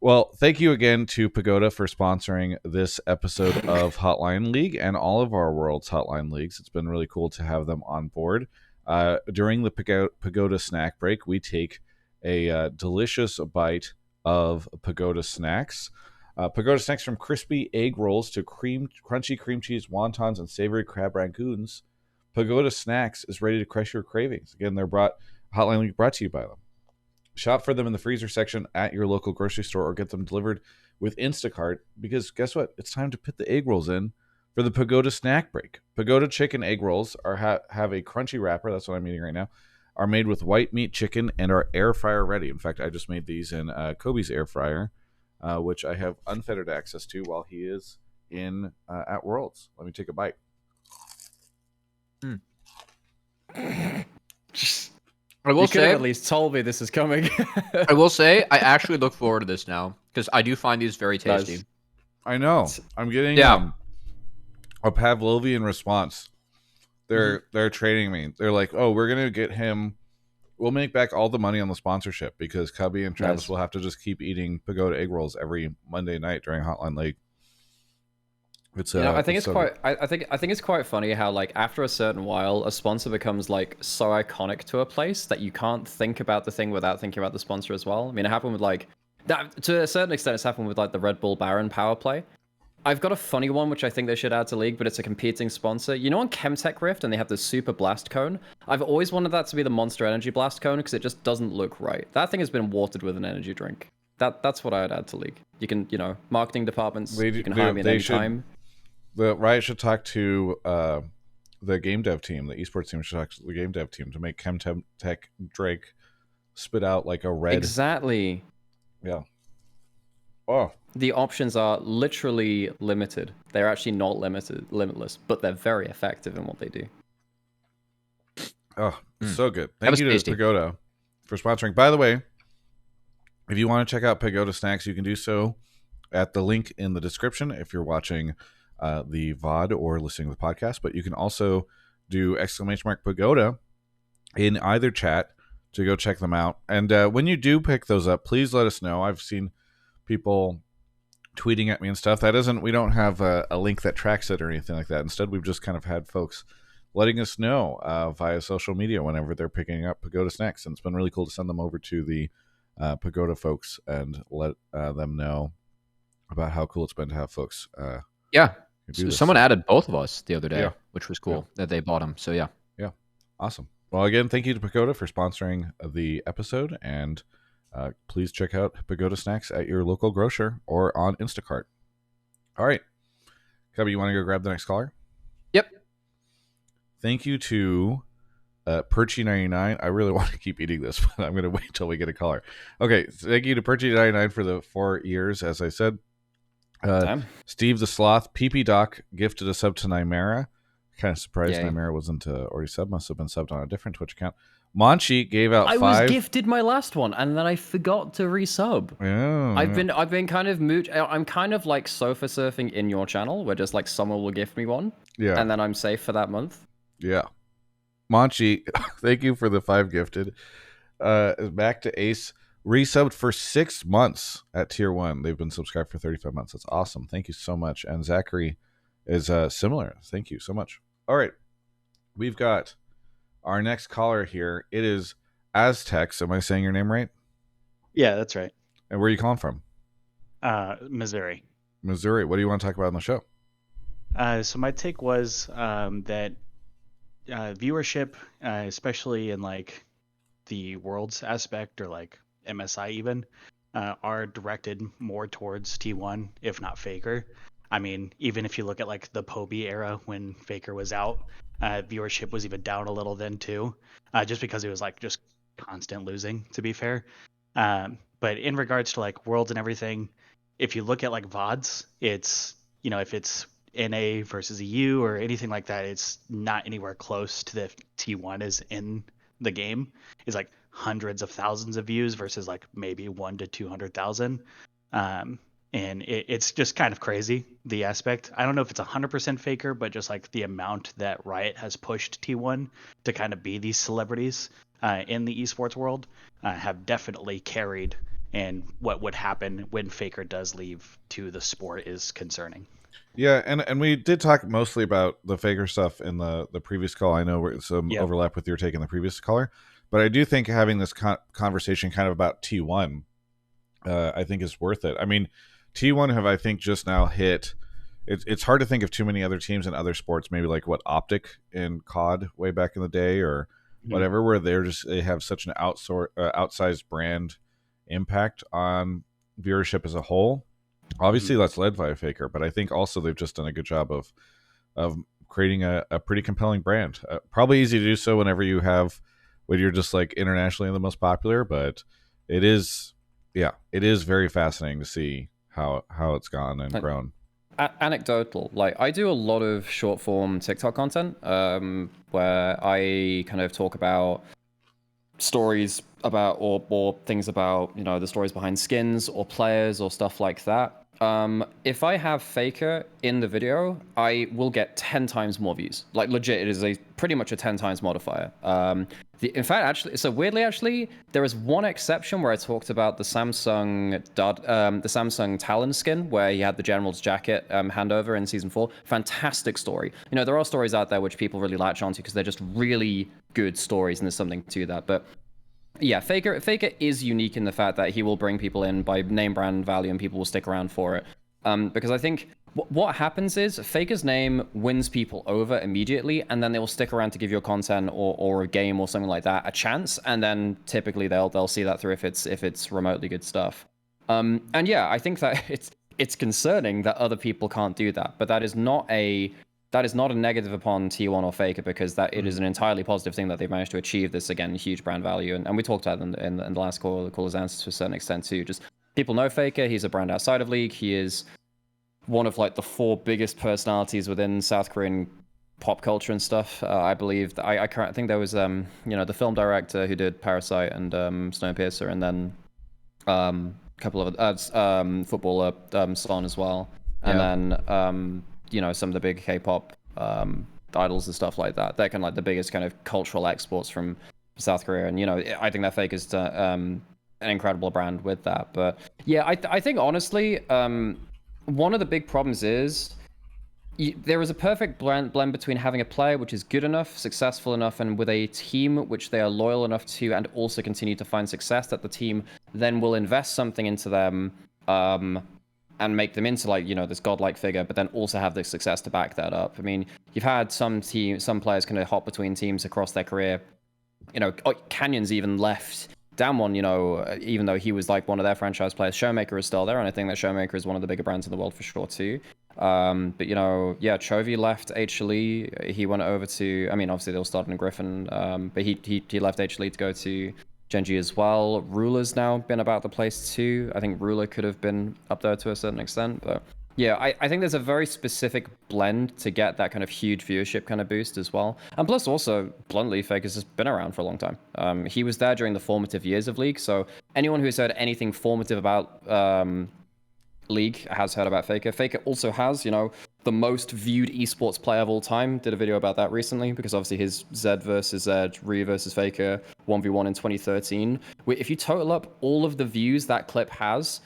Well, thank you again to Pagoda for sponsoring this episode of Hotline League and all of our World's Hotline Leagues. It's been really cool to have them on board. During the Pagoda snack break, we take a delicious bite of Pagoda snacks. Pagoda snacks, from crispy egg rolls to crunchy cream cheese wontons and savory crab rangoons. Pagoda snacks is ready to crush your cravings. Again, Hotline League brought to you by them. Shop for them in the freezer section at your local grocery store or get them delivered with Instacart, because guess what? It's time to put the egg rolls in for the Pagoda snack break. Pagoda chicken egg rolls have a crunchy wrapper. That's what I'm eating right now. Are made with white meat chicken and are air fryer ready. In fact, I just made these in Kobe's air fryer, which I have unfettered access to while he is in at Worlds. Let me take a bite. I will say, at least told me this is coming. I will say, I actually look forward to this now, because I do find these very tasty. I know. I'm getting a Pavlovian response. They're training me. They're like, oh, we're gonna get him. We'll make back all the money on the sponsorship, because Cubby and Travis will have to just keep eating Pagoda egg rolls every Monday night during Hotline League. It's I think it's quite funny how, like, after a certain while, a sponsor becomes like so iconic to a place that you can't think about the thing without thinking about the sponsor as well. I mean, it happened with like that to a certain extent. It's happened with like the Red Bull Baron power play. I've got a funny one which I think they should add to League, but it's a competing sponsor. You know, on Chemtech Rift, and they have the Super Blast Cone. I've always wanted that to be the Monster Energy Blast Cone, because it just doesn't look right. That thing has been watered with an energy drink. That's what I'd add to League. You can, marketing departments. You can hire me at any time. The Riot should talk to the game dev team. The eSports team should talk to the game dev team to make Chemtech Drake spit out like a red. Exactly. Yeah. Oh. The options are literally limited. They're actually not limitless, but they're very effective in what they do. Oh, so good. Thank you to Pagoda for sponsoring. By the way, if you want to check out Pagoda Snacks, you can do so at the link in the description if you're watching the VOD or listening to the podcast. But you can also do !Pagoda in either chat to go check them out. And when you do pick those up, please let us know. I've seen people tweeting at me and stuff. We don't have a link that tracks it or anything like that. Instead, we've just kind of had folks letting us know via social media whenever they're picking up Pagoda snacks. And it's been really cool to send them over to the Pagoda folks and let them know about how cool it's been to have folks. Yeah. Do this. Someone added both of us the other day, Yeah. which was cool that they bought them. So yeah. Yeah. Awesome. Well, again, thank you to Pagoda for sponsoring the episode, and please check out Pagoda snacks at your local grocer or on Instacart. All right. Cubby, you want to go grab the next caller? Yep. Thank you to Perchy99. I really want to keep eating this, but I'm going to wait till we get a caller. Okay. Thank you to Perchy99 for the 4 years, as I said. Steve the Sloth, PP Doc gifted a sub to Nymaera. Kind of surprised Nymaera wasn't already sub. Must have been subbed on a different Twitch account. Monchi gave out 5. I was gifted my last one, and then I forgot to resub. I've been kind of I'm kind of like sofa surfing in your channel, where just like someone will gift me one, and then I'm safe for that month. Yeah, Monchi, thank you for the 5 gifted. Back to Ace, resubbed for 6 months at tier 1. They've been subscribed for 35 months. That's awesome. Thank you so much. And Zachary is similar. Thank you so much. All right, we've got our next caller here. It is Aztecz. Am I saying your name right? Yeah, that's right. And where are you calling from? Missouri. Missouri. What do you want to talk about on the show? So my take was that viewership, especially in like the Worlds aspect or like MSI even, are directed more towards T1, if not FAKER. I mean, even if you look at like the Poby era when FAKER was out, viewership was even down a little then too, just because it was like just constant losing, to be fair. But in regards to like Worlds and everything, if you look at like VODs, it's, you know, if it's NA versus EU or anything like that, it's not anywhere close to the T1 is in the game. It's like hundreds of thousands of views versus like maybe 1 to 200,000. And it's just kind of crazy, the aspect. I don't know if it's 100% FAKER, but just like the amount that Riot has pushed T1 to kind of be these celebrities in the esports world have definitely carried. And what would happen when FAKER does leave to the sport is concerning. Yeah, and we did talk mostly about the FAKER stuff in the previous call. I know where some overlap with your take in the previous caller, but I do think having this conversation kind of about T1, I think is worth it. I mean, T1 have, I think, just now hit. It's hard to think of too many other teams in other sports, maybe like what Optic in COD way back in the day or whatever, where they have such an outsized brand impact on viewership as a whole. Obviously, that's led by FAKER, but I think also they've just done a good job of creating a pretty compelling brand. Probably easy to do so when you're just like internationally the most popular, but it is very fascinating to see how it's gone and grown. Anecdotal, like I do a lot of short form TikTok content where I kind of talk about stories about or things about, you know, the stories behind skins or players or stuff like that. If I have FAKER in the video, I will get 10 times more views. Like legit, it is pretty much a 10 times modifier. In fact, actually, so weirdly, actually, there is one exception where I talked about the Samsung Talon skin, where he had the General's jacket handover in Season 4. Fantastic story. You know, there are stories out there which people really latch onto because they're just really good stories, and there's something to that. But yeah, FAKER is unique in the fact that he will bring people in by name brand value, and people will stick around for it. Because I think what happens is FAKER's name wins people over immediately, and then they will stick around to give your content or a game or something like that a chance, and then typically they'll see that through if it's remotely good stuff. And yeah, I think that it's concerning that other people can't do that, but that is not a negative upon T1 or FAKER, because that it is an entirely positive thing that they've managed to achieve this, again, huge brand value. And we talked about it in the last call, the caller's answer to a certain extent too. Just people know FAKER. He's a brand outside of League. He is one of like the 4 biggest personalities within South Korean pop culture and stuff. I believe I think there was you know, the film director who did Parasite and Snowpiercer, and then a couple of footballer Son as well, and then you know, some of the big K-pop idols and stuff like that. They're kind of like the biggest kind of cultural exports from South Korea, and you know, I think that FAKER is an incredible brand with that. But yeah, I think honestly, one of the big problems is there is a perfect blend between having a player which is good enough, successful enough, and with a team which they are loyal enough to and also continue to find success, that the team then will invest something into them and make them into, like, this godlike figure, but then also have the success to back that up. I mean, you've had some players kind of hop between teams across their career. Canyon's even left Damwon, even though he was like one of their franchise players. Showmaker is still there, and I think that Showmaker is one of the bigger brands in the world for sure too. But Chovy left HLE. He went over to, I mean, obviously they all started in Griffin, but he left HLE to go to Genji as well. Ruler's now been about the place too. I think Ruler could have been up there to a certain extent, but yeah, I think there's a very specific blend to get that kind of huge viewership kind of boost as well. And plus also, bluntly, FAKER's just been around for a long time. He was there during the formative years of League, so anyone who's heard anything formative about League has heard about FAKER. FAKER also has, the most viewed esports player of all time. Did a video about that recently, because obviously his Zed versus Zed, Ryu versus FAKER 1v1 in 2013. If you total up all of the views that clip has,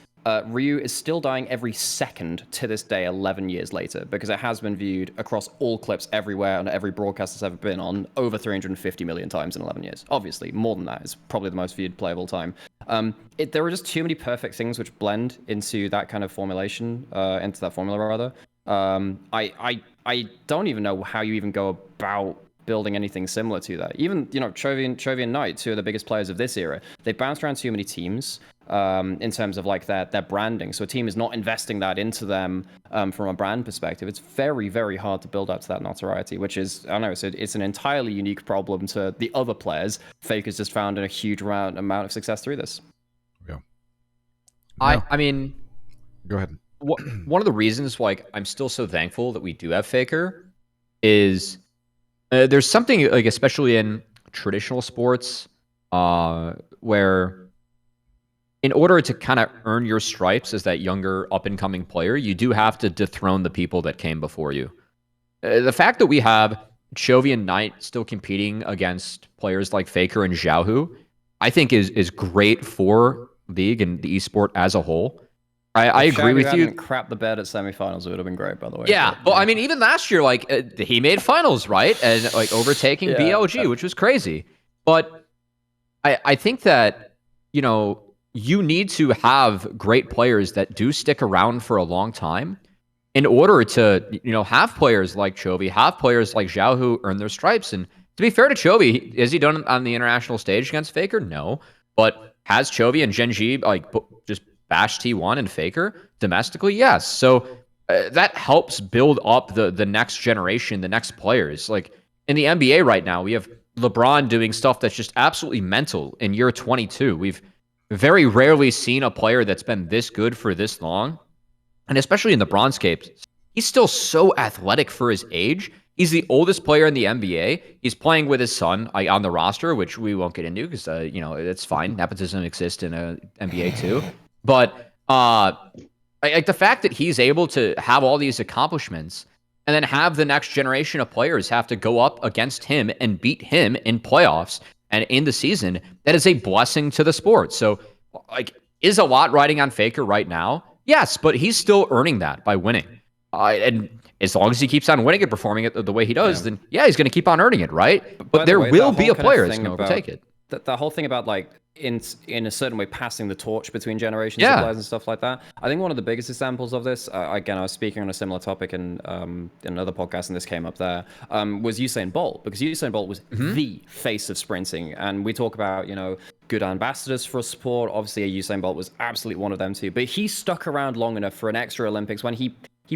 Ryu is still dying every second to this day, 11 years later, because it has been viewed across all clips everywhere on every broadcast it's ever been on over 350 million times in 11 years. Obviously, more than that. It's probably the most viewed play of all time. There are just too many perfect things which blend into that kind of formulation, into that formula rather. I don't even know how you even go about building anything similar to that. Even, Chovy and Knight, two of the biggest players of this era, they bounced around too many teams in terms of like their branding. So a team is not investing that into them from a brand perspective. It's very, very hard to build up to that notoriety, which is, I don't know, so it's an entirely unique problem to the other players. FAKER's just found a huge amount of success through this. Yeah. I mean, go ahead. One of the reasons why I'm still so thankful that we do have FAKER is there's something, like, especially in traditional sports, where in order to kind of earn your stripes as that younger up-and-coming player, you do have to dethrone the people that came before you. The fact that we have Chovy and Knight still competing against players like FAKER and Xiaohu, I think is great for League and the esport as a whole. I agree with you. Crap the bed at semifinals, it would have been great, by the way. Yeah, but I mean, even last year, like, he made finals, right? And like overtaking BLG, which was crazy. But I think that, you need to have great players that do stick around for a long time in order to, have players like Chovy, have players like Xiao who earn their stripes. And to be fair to Chovy, has he done it on the international stage against FAKER? No. But has Chovy and Genji just bash T1 and FAKER domestically? Yes. So that helps build up the next generation, the next players. Like in the NBA right now, we have LeBron doing stuff that's just absolutely mental in year 22. We've very rarely seen a player that's been this good for this long. And especially in the Bronzescapes, he's still so athletic for his age. He's the oldest player in the NBA. He's playing with his son on the roster, which we won't get into because, it's fine. Nepotism exists in a NBA too. But like the fact that he's able to have all these accomplishments and then have the next generation of players have to go up against him and beat him in playoffs and in the season, that is a blessing to the sport. So, is a lot riding on FAKER right now? Yes, but he's still earning that by winning. And as long as he keeps on winning and performing it the way he does, then he's going to keep on earning it, right? But there will be a player that's going to overtake it. The whole thing about, like, in a certain way passing the torch between generations of players and stuff like that. I think one of the biggest examples of this, again, I was speaking on a similar topic in another podcast, and this came up there, was Usain Bolt, because Usain Bolt was the face of sprinting. And we talk about, good ambassadors for a sport. Obviously, Usain Bolt was absolutely one of them too. But he stuck around long enough for an extra Olympics when he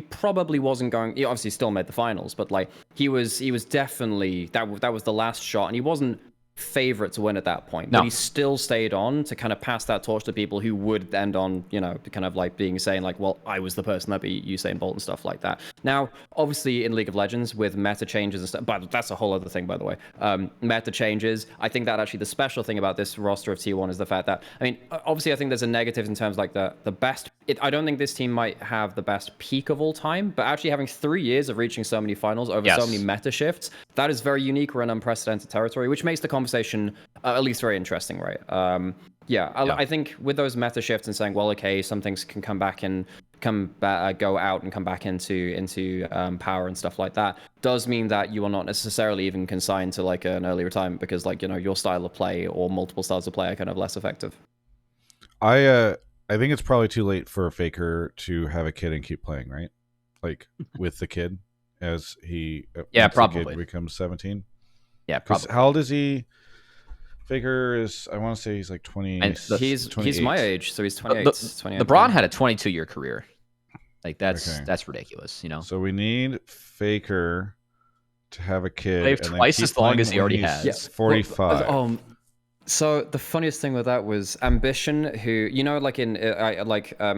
probably wasn't going. He obviously still made the finals, but like he was definitely that was the last shot, and he wasn't favorite to win at that point, but he still stayed on to kind of pass that torch to people who would end on, kind of like saying like, well, I was the person that beat Usain Bolt and stuff like that. Now, obviously in League of Legends with meta changes and stuff, but that's a whole other thing, by the way. Meta changes. I think that actually the special thing about this roster of T1 is the fact that, I mean, obviously I think there's a negative in terms like the best. I don't think this team might have the best peak of all time, but actually having 3 years of reaching so many finals over so many meta shifts, that is very unique or an unprecedented territory, which makes the conversation at least very interesting, right? I think with those meta shifts and saying, well, okay, some things can come back in go out and come back into power and stuff like that, does mean that you are not necessarily even consigned to like an early retirement, because like, you know, your style of play or multiple styles of play are kind of less effective. I think it's probably too late for Faker to have a kid and keep playing, right? Like with the kid as he probably the kid becomes 17. Yeah, probably. How old is he? Faker is, I want to say he's like 20. And he's my age, so he's 28. LeBron had a 22-year career. Like that's ridiculous, you know. So we need Faker to have a kid. Play twice as long as he already has. Yeah, 45. So the funniest thing with that was Ambition, who, you know, like in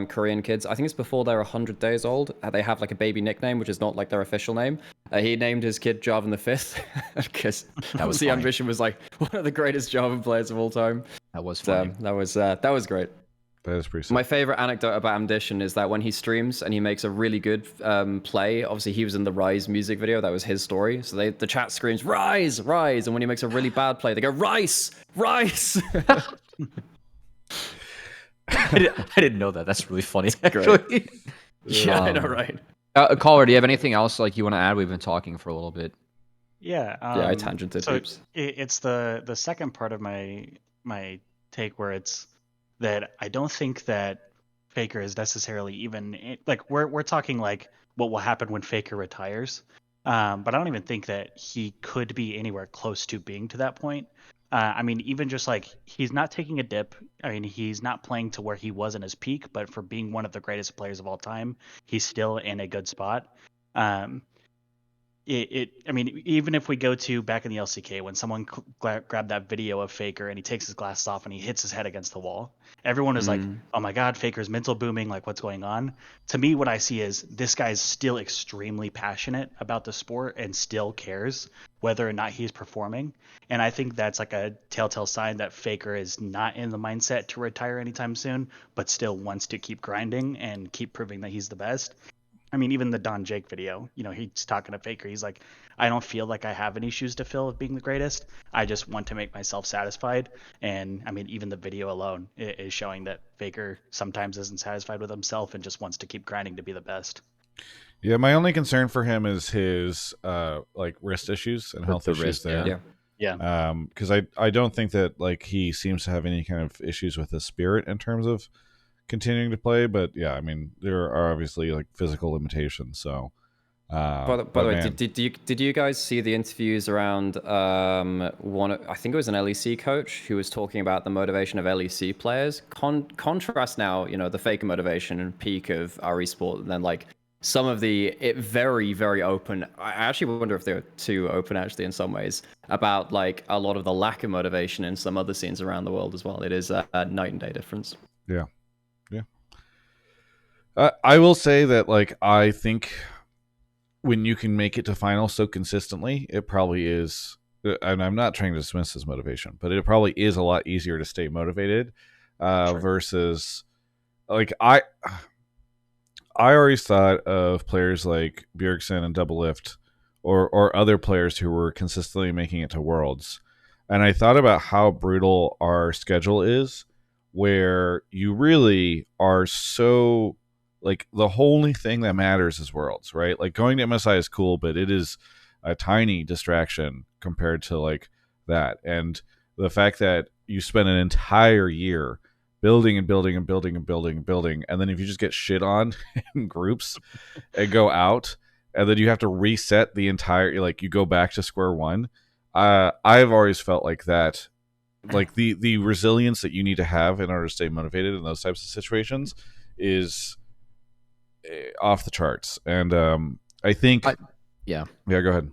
Korean kids, I think it's before they're 100 days old, they have like a baby nickname, which is not like their official name. He named his kid Jarvan the Fifth because that was the Ambition was like one of the greatest Jarvan players of all time. That was funny. That was great. That is pretty sick. My favorite anecdote about Ambition is that when he streams and he makes a really good play, obviously he was in the Rise music video, that was his story. So the chat screams, "Rise, Rise," and when he makes a really bad play, they go, "Rice, Rice." I didn't know that. That's really funny, actually. Yeah, I know, right? Caller, do you have anything else like you want to add? We've been talking for a little bit. Yeah. I tangented. So it's the second part of my take, where it's that I don't think that Faker is necessarily even like we're talking like what will happen when Faker retires, but I don't even think that he could be anywhere close to being to that point. I mean, even just like he's not taking a dip. I mean, he's not playing to where he was in his peak, but for being one of the greatest players of all time, he's still in a good spot. I mean, even if we go to back in the LCK, when someone grabbed that video of Faker and he takes his glasses off and he hits his head against the wall, everyone was like, "Oh my God, Faker's mental booming. Like, what's going on?" To me, what I see is this guy's still extremely passionate about the sport and still cares whether or not he's performing. And I think that's like a telltale sign that Faker is not in the mindset to retire anytime soon, but still wants to keep grinding and keep proving that he's the best. I mean, even the Don Jake video, you know, he's talking to Faker. He's like, "I don't feel like I have any shoes to fill of being the greatest. I just want to make myself satisfied." And I mean, even the video alone is showing that Faker sometimes isn't satisfied with himself and just wants to keep grinding to be the best. Yeah, my only concern for him is his like wrist issues and health issues there. Yeah. Because I don't think that like he seems to have any kind of issues with his spirit in terms of continuing to play, but yeah, I mean there are obviously like physical limitations. So, by the way, did you guys see the interviews around I think it was an LEC coach who was talking about the motivation of LEC players? Contrast now, you know, the Faker motivation and peak of our esport, and then like some of the very, very open. I actually wonder if they're too open, actually, in some ways, about like a lot of the lack of motivation in some other scenes around the world as well. It is a night and day difference. Yeah. I will say that, like, I think when you can make it to finals so consistently, it probably is, and I'm not trying to dismiss his motivation, but it probably is a lot easier to stay motivated versus, like, I always thought of players like Bjergsen and Doublelift or other players who were consistently making it to Worlds, and I thought about how brutal our schedule is, where you really are so... like the only thing that matters is Worlds, right? Like going to MSI is cool, but it is a tiny distraction compared to like that. And the fact that you spend an entire year building and building and building and building and building, and then if you just get shit on in groups and go out, and then you have to reset the entire, like you go back to square one. I've always felt like that, like the resilience that you need to have in order to stay motivated in those types of situations is off the charts. And I think go ahead.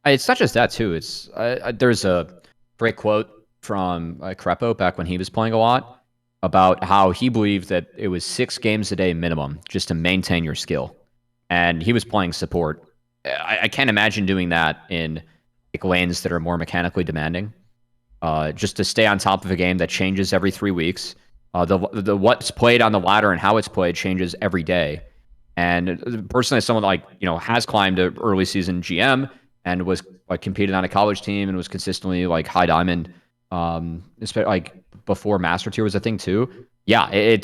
It's not just that too. It's there's a great quote from Crepo back when he was playing a lot about how he believed that it was 6 games a day minimum just to maintain your skill, and he was playing support. I can't imagine doing that in like lanes that are more mechanically demanding, just to stay on top of a game that changes every 3 weeks. The what's played on the ladder and how it's played changes every day. And personally, as someone like, you know, has climbed an early season GM and was like competed on a college team and was consistently like high diamond like before Master Tier was a thing too. Yeah, it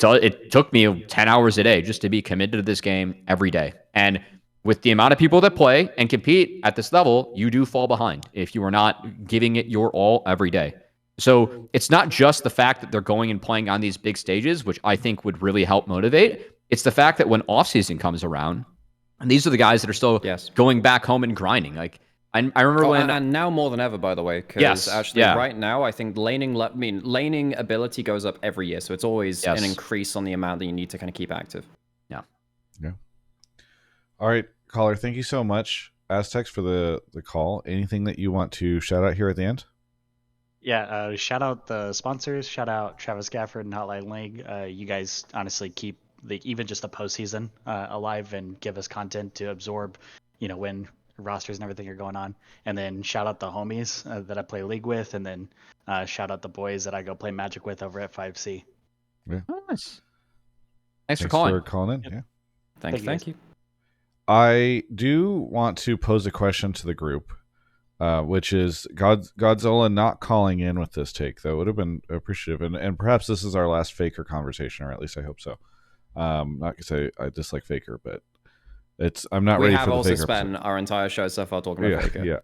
took me 10 hours a day just to be committed to this game every day. And with the amount of people that play and compete at this level, you do fall behind if you are not giving it your all every day. So it's not just the fact that they're going and playing on these big stages, which I think would really help motivate. It's the fact that when off season comes around, and these are the guys that are still going back home and grinding. Like I remember when, and now more than ever, by the way, because actually right now I think laning ability goes up every year, so it's always an increase on the amount that you need to kind of keep active. Yeah. All right, caller, thank you so much, Aztecz, for the call. Anything that you want to shout out here at the end? Yeah, shout out the sponsors. Shout out Travis Gafford and Hotline League. You guys honestly keep even just the postseason alive and give us content to absorb, when rosters and everything are going on. And then shout out the homies that I play League with, and then shout out the boys that I go play Magic with over at 5C. Yeah. Nice. Thanks for calling. In. Yep. Yeah. Thank you. I do want to pose a question to the group, which is Godzilla not calling in with this take, though, would have been appreciative. And perhaps this is our last Faker conversation, or at least I hope so. Not to say I dislike Faker, but I'm not ready for the Faker. We have also spent our entire show so far talking about Faker. Yeah.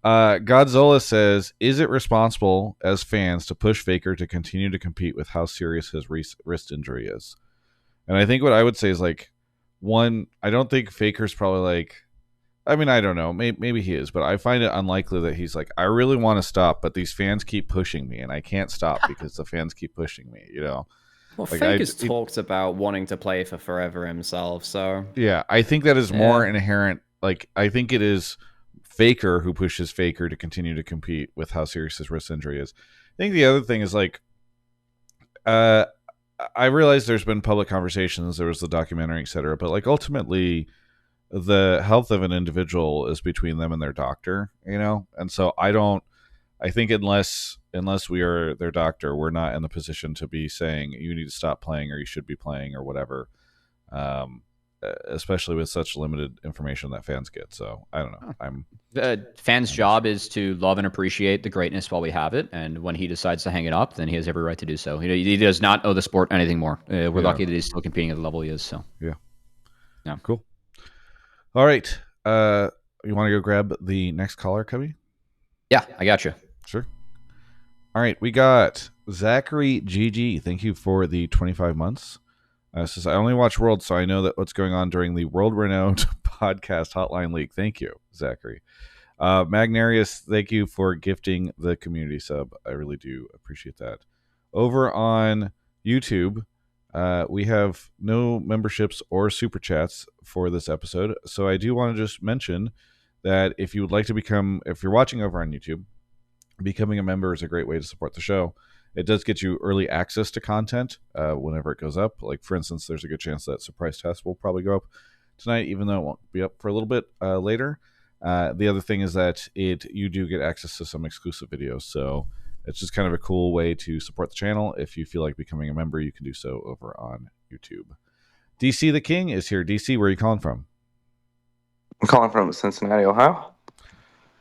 Godzilla says, is it responsible as fans to push Faker to continue to compete with how serious his wrist injury is? And I think what I would say is, like, one, I don't think Faker's probably like, I mean, I don't know, maybe he is, but I find it unlikely that he's like, I really want to stop, but these fans keep pushing me and I can't stop because the fans keep pushing me, Well, like, Faker's talked about wanting to play for forever himself, so yeah, I think that is more inherent. Like, I think it is Faker who pushes Faker to continue to compete with how serious his wrist injury is. I think the other thing is, like, I realize there's been public conversations, there was the documentary, etc., but, like, ultimately the health of an individual is between them and their doctor, and so I think unless we are their doctor, we're not in the position to be saying you need to stop playing or you should be playing or whatever, especially with such limited information that fans get. So I don't know. Fans' job is to love and appreciate the greatness while we have it, and when he decides to hang it up, then he has every right to do so. He does not owe the sport anything more. We're lucky that he's still competing at the level he is. So yeah, cool. All right, you want to go grab the next caller, Cubby? Yeah, I got you. Sure. All right, we got Zachary GG. Thank you for the 25 months. Says, I only watch World, so I know that what's going on during the world-renowned podcast Hotline League. Thank you, Zachary. Magnarius, thank you for gifting the community sub. I really do appreciate that. Over on YouTube, we have no memberships or super chats for this episode, so I do want to just mention that if you would like to if you're watching over on YouTube, becoming a member is a great way to support the show. It does get you early access to content whenever it goes up. Like, for instance, there's a good chance that Surprise Test will probably go up tonight, even though it won't be up for a little bit later. The other thing is that you do get access to some exclusive videos, so it's just kind of a cool way to support the channel. If you feel like becoming a member, you can do so over on YouTube. DC the King is here. DC, where are you calling from? I'm calling from Cincinnati, Ohio.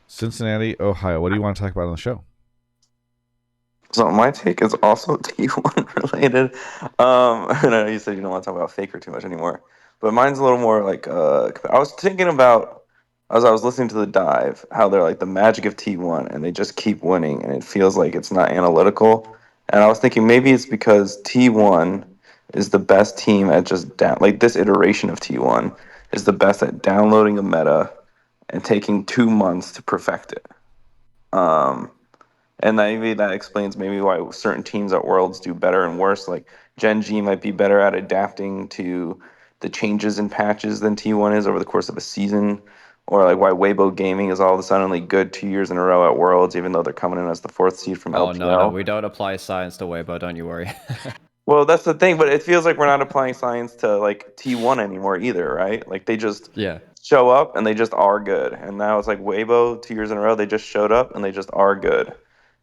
Cincinnati, Ohio. What do you want to talk about on the show? So my take is also T1 related. I know you said you don't want to talk about Faker too much anymore, but mine's a little more like I was thinking about, as I was listening to the dive, how they're like the magic of T1 and they just keep winning and it feels like it's not analytical. And I was thinking maybe it's because T1 is the best team at just like this iteration of T1 is the best at downloading a meta and taking 2 months to perfect it. And maybe that explains maybe why certain teams at Worlds do better and worse. Like Gen G might be better at adapting to the changes in patches than T1 is over the course of a season. Or like why Weibo Gaming is all of a sudden good 2 years in a row at Worlds, even though they're coming in as the 4th seed from LPL. No, we don't apply science to Weibo, don't you worry. Well, that's the thing, but it feels like we're not applying science to like T1 anymore either, right? Like they just show up and they just are good. And now it's like Weibo 2 years in a row, they just showed up and they just are good.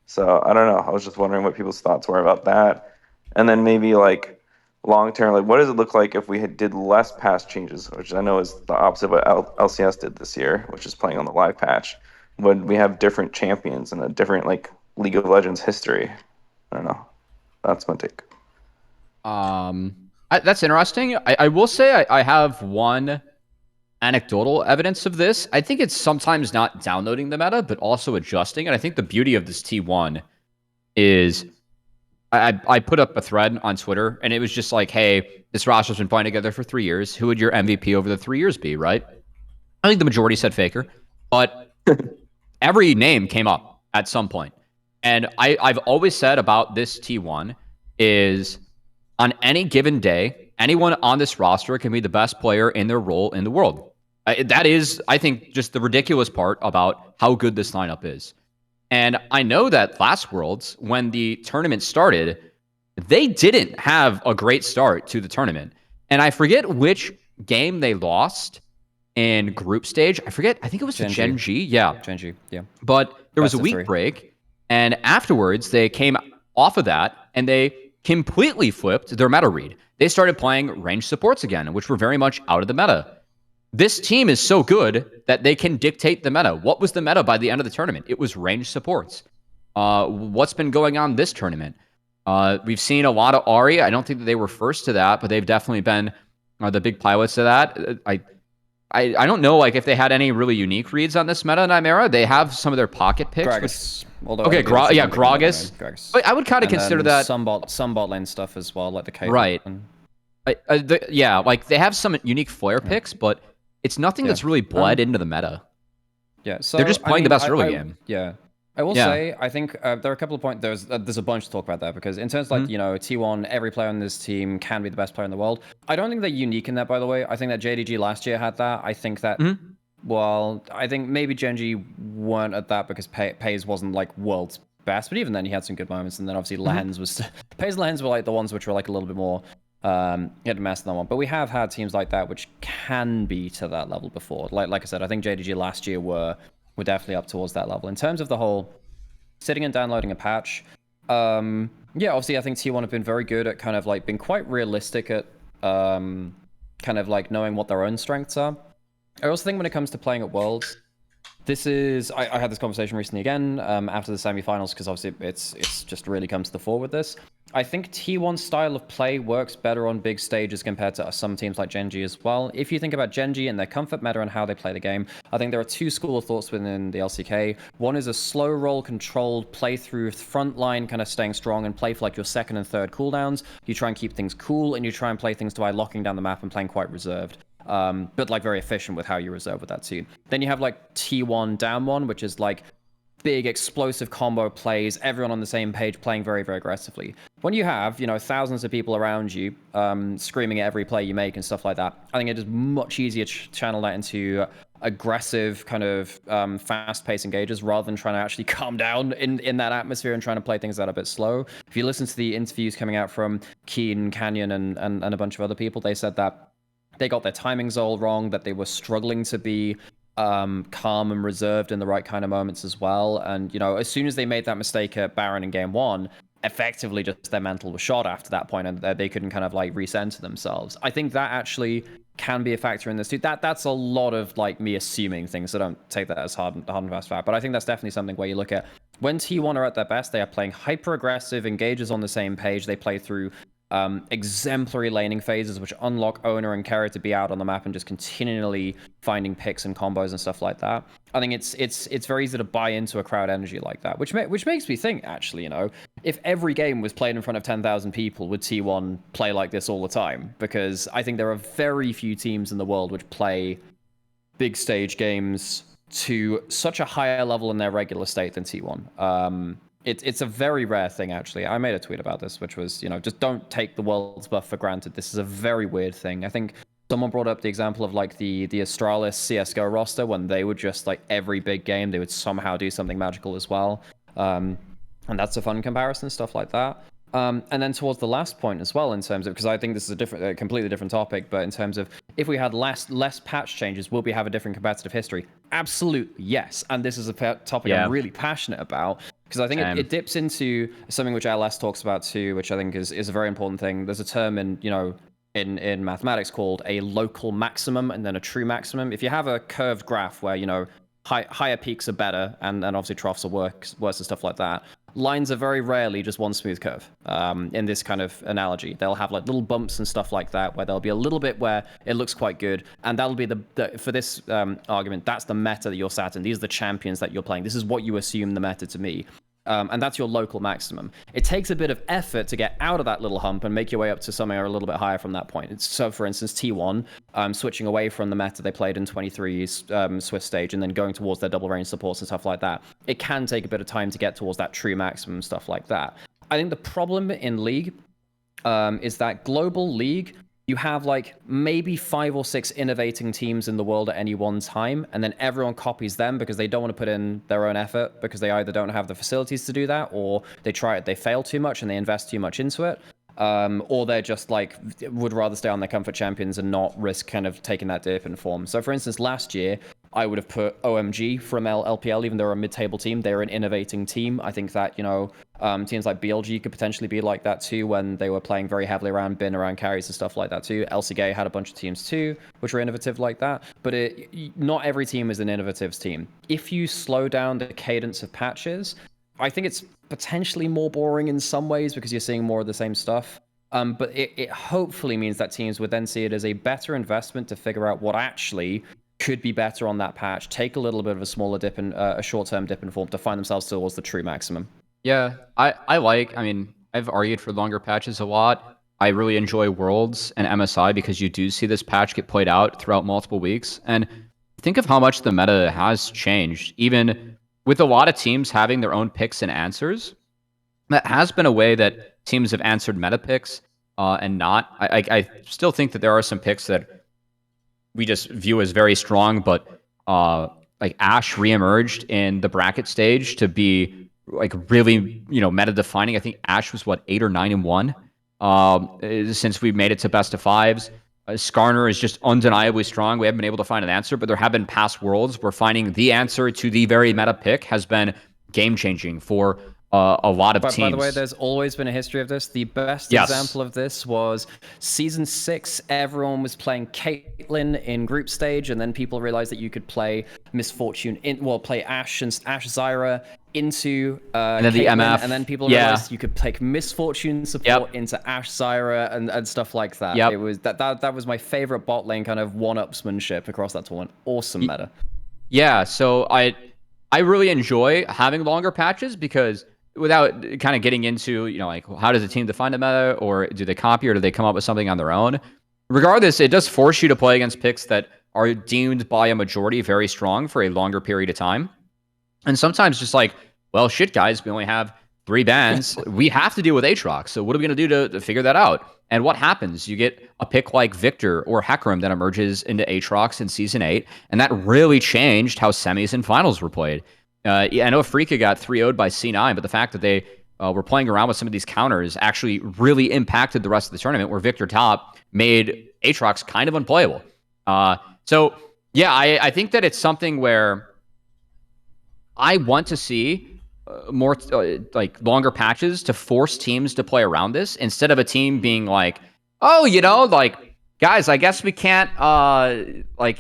So I don't know. I was just wondering what people's thoughts were about that. And then maybe like long term, like what does it look like if we did less patch changes, which I know is the opposite of what LCS did this year, which is playing on the live patch. Would we have different champions and a different like League of Legends history. I don't know. That's my take. That's interesting. I will say I have one anecdotal evidence of this. I think it's sometimes not downloading the meta, but also adjusting. And I think the beauty of this T1 is I put up a thread on Twitter, and it was just like, hey, this roster's been playing together for 3 years. Who would your MVP over the 3 years be, right? I think the majority said Faker, but every name came up at some point. And I've always said about this T1 is on any given day, anyone on this roster can be the best player in their role in the world. That is, I think, just the ridiculous part about how good this lineup is. And I know that last Worlds, when the tournament started, they didn't have a great start to the tournament. And I forget which game they lost in group stage. I forget. I think it was to Gen G. Yeah. Gen G, yeah. But there was a Best of week 3. break. And afterwards, they came off of that and they completely flipped their meta read. They started playing ranged supports again, which were very much out of the meta. This team is so good that they can dictate the meta. What was the meta by the end of the tournament? It was ranged supports. What's been going on this tournament? We've seen a lot of Ahri. I don't think that they were first to that, but they've definitely been the big pilots to that. I don't know like if they had any really unique reads on this meta, Nymaera. They have some of their pocket picks. Gragas. Okay, Gragas. Gragas. But I would kind of consider that some bot lane stuff as well, like the K. Right. Yeah, like they have some unique flare picks, but it's nothing that's really bled into the meta. Yeah, so they're just playing the best early game. Yeah, I will say, I think there are a couple of points. There's a bunch to talk about there because in terms of like T1, every player on this team can be the best player in the world. I don't think they're unique in that, by the way. I think that JDG last year had that. I think that well, I think maybe Gen G weren't at that because Pays wasn't like world's best, but even then he had some good moments. And then obviously Lens was Pays and Lens were like the ones which were like a little bit more hit and miss than that one. But we have had teams like that which can be to that level before. Like I said, I think JDG last year were definitely up towards that level. In terms of the whole sitting and downloading a patch, yeah, obviously I think T1 have been very good at kind of like being quite realistic at kind of like knowing what their own strengths are. I also think when it comes to playing at Worlds, this is I had this conversation recently again after the semifinals because obviously it's just really come to the fore with this. I think T1's style of play works better on big stages compared to some teams like Gen G as well. If you think about Gen G and their comfort meta and how they play the game, I think there are two school of thoughts within the LCK. One is a slow roll controlled play through front line, kind of staying strong and play for like your second and third cooldowns. You try and keep things cool and you try and play things by locking down the map and playing quite reserved. But like very efficient with how you reserve with that too. Then you have like T1 down one, which is like big explosive combo plays, everyone on the same page playing very, very aggressively. When you have, thousands of people around you screaming at every play you make and stuff like that, I think it is much easier to channel that into aggressive kind of fast-paced engages rather than trying to actually calm down in that atmosphere and trying to play things that are a bit slow. If you listen to the interviews coming out from Keen, Canyon, and a bunch of other people, they said that they got their timings all wrong, that they were struggling to be calm and reserved in the right kind of moments as well. And, as soon as they made that mistake at Baron in game one, effectively just their mental was shot after that point and they couldn't kind of like recenter themselves. I think that actually can be a factor in this too. That's a lot of like me assuming things, so don't take that as hard and fast fact. But I think that's definitely something where you look at when T1 are at their best, they are playing hyper aggressive, engages on the same page, they play through exemplary laning phases which unlock owner and carry to be out on the map and just continually finding picks and combos and stuff like that. I think it's very easy to buy into a crowd energy like that, which makes me think actually, if every game was played in front of 10,000 people, would T1 play like this all the time? Because I think there are very few teams in the world which play big stage games to such a higher level in their regular state than T1. It's a very rare thing, actually. I made a tweet about this, which was, just don't take the world's buff for granted. This is a very weird thing. I think someone brought up the example of like the Astralis CSGO roster when they would just like every big game, they would somehow do something magical as well. And that's a fun comparison, stuff like that. And then towards the last point as well, in terms of, because I think this is a completely different topic, but in terms of if we had less patch changes, will we have a different competitive history? Absolutely, yes. And this is a topic I'm really passionate about, because I think it dips into something which LS talks about too, which I think is a very important thing. There's a term in mathematics called a local maximum and then a true maximum. If you have a curved graph where, higher peaks are better and obviously troughs are worse and stuff like that, lines are very rarely just one smooth curve. In this kind of analogy, they'll have like little bumps and stuff like that, where there'll be a little bit where it looks quite good, and that'll be for this argument, that's the meta that you're sat in. These are the champions that you're playing. This is what you assume the meta to be. And that's your local maximum. It takes a bit of effort to get out of that little hump and make your way up to somewhere a little bit higher from that point. So, for instance, T1, switching away from the meta they played in 23's Swift stage and then going towards their double range supports and stuff like that. It can take a bit of time to get towards that true maximum, stuff like that. I think the problem in League is that global League, you have like maybe 5 or 6 innovating teams in the world at any one time, and then everyone copies them because they don't want to put in their own effort, because they either don't have the facilities to do that, or they try it, they fail too much and they invest too much into it, or they're just like would rather stay on their comfort champions and not risk kind of taking that dip in form. So for instance, last year I would have put OMG from LPL, even though they're a mid-table team. They're an innovating team. I think that, you know, teams like BLG could potentially be like that too when they were playing very heavily around bin, around carries and stuff like that too. LCG had a bunch of teams too, which were innovative like that. But not every team is an innovative team. If you slow down the cadence of patches, I think it's potentially more boring in some ways because you're seeing more of the same stuff. But it hopefully means that teams would then see it as a better investment to figure out what actually could be better on that patch, take a little bit of a smaller dip in a short-term dip in form to find themselves towards the true maximum. Yeah, I mean, I've argued for longer patches a lot. I really enjoy Worlds and MSI because you do see this patch get played out throughout multiple weeks. And think of how much the meta has changed. Even with a lot of teams having their own picks and answers, that has been a way that teams have answered meta picks and not. I still think that there are some picks that we just view as very strong, but like Ashe reemerged in the bracket stage to be like really, you know, meta defining. I think Ashe was 8 or 9-1 since we made it to best of 5s. Skarner is just undeniably strong. We haven't been able to find an answer, but there have been past worlds where finding the answer to the very meta pick has been game changing for a lot of teams. By the way, there's always been a history of this. The best example of this was Season 6. Everyone was playing Caitlyn in group stage, and then people realized that you could play Misfortune, play Ashe and Ashe Zyra into and then Caitlyn, the MF. and then people realized you could take Misfortune support into Ashe Zyra and stuff like that. It was that was my favorite bot lane kind of one-upsmanship across that tournament. Awesome meta. Yeah, so I really enjoy having longer patches because without kind of getting into, you know, like how does a team define a meta, or do they copy, or do they come up with something on their own? Regardless, it does force you to play against picks that are deemed by a majority very strong for a longer period of time. And sometimes just like, well, shit, guys, we only have 3 bans. We have to deal with Aatrox. So what are we going to do to figure that out? And what happens? You get a pick like Victor or Hecarim that emerges into Aatrox in Season 8, and that really changed how semis and finals were played. I know Freaka got 3-0'd by C9, but the fact that they were playing around with some of these counters actually really impacted the rest of the tournament, where Victor top made Aatrox kind of unplayable. So, yeah, I think that it's something where I want to see more like longer patches to force teams to play around this, instead of a team being like, oh, you know, like, guys, I guess we can't, like,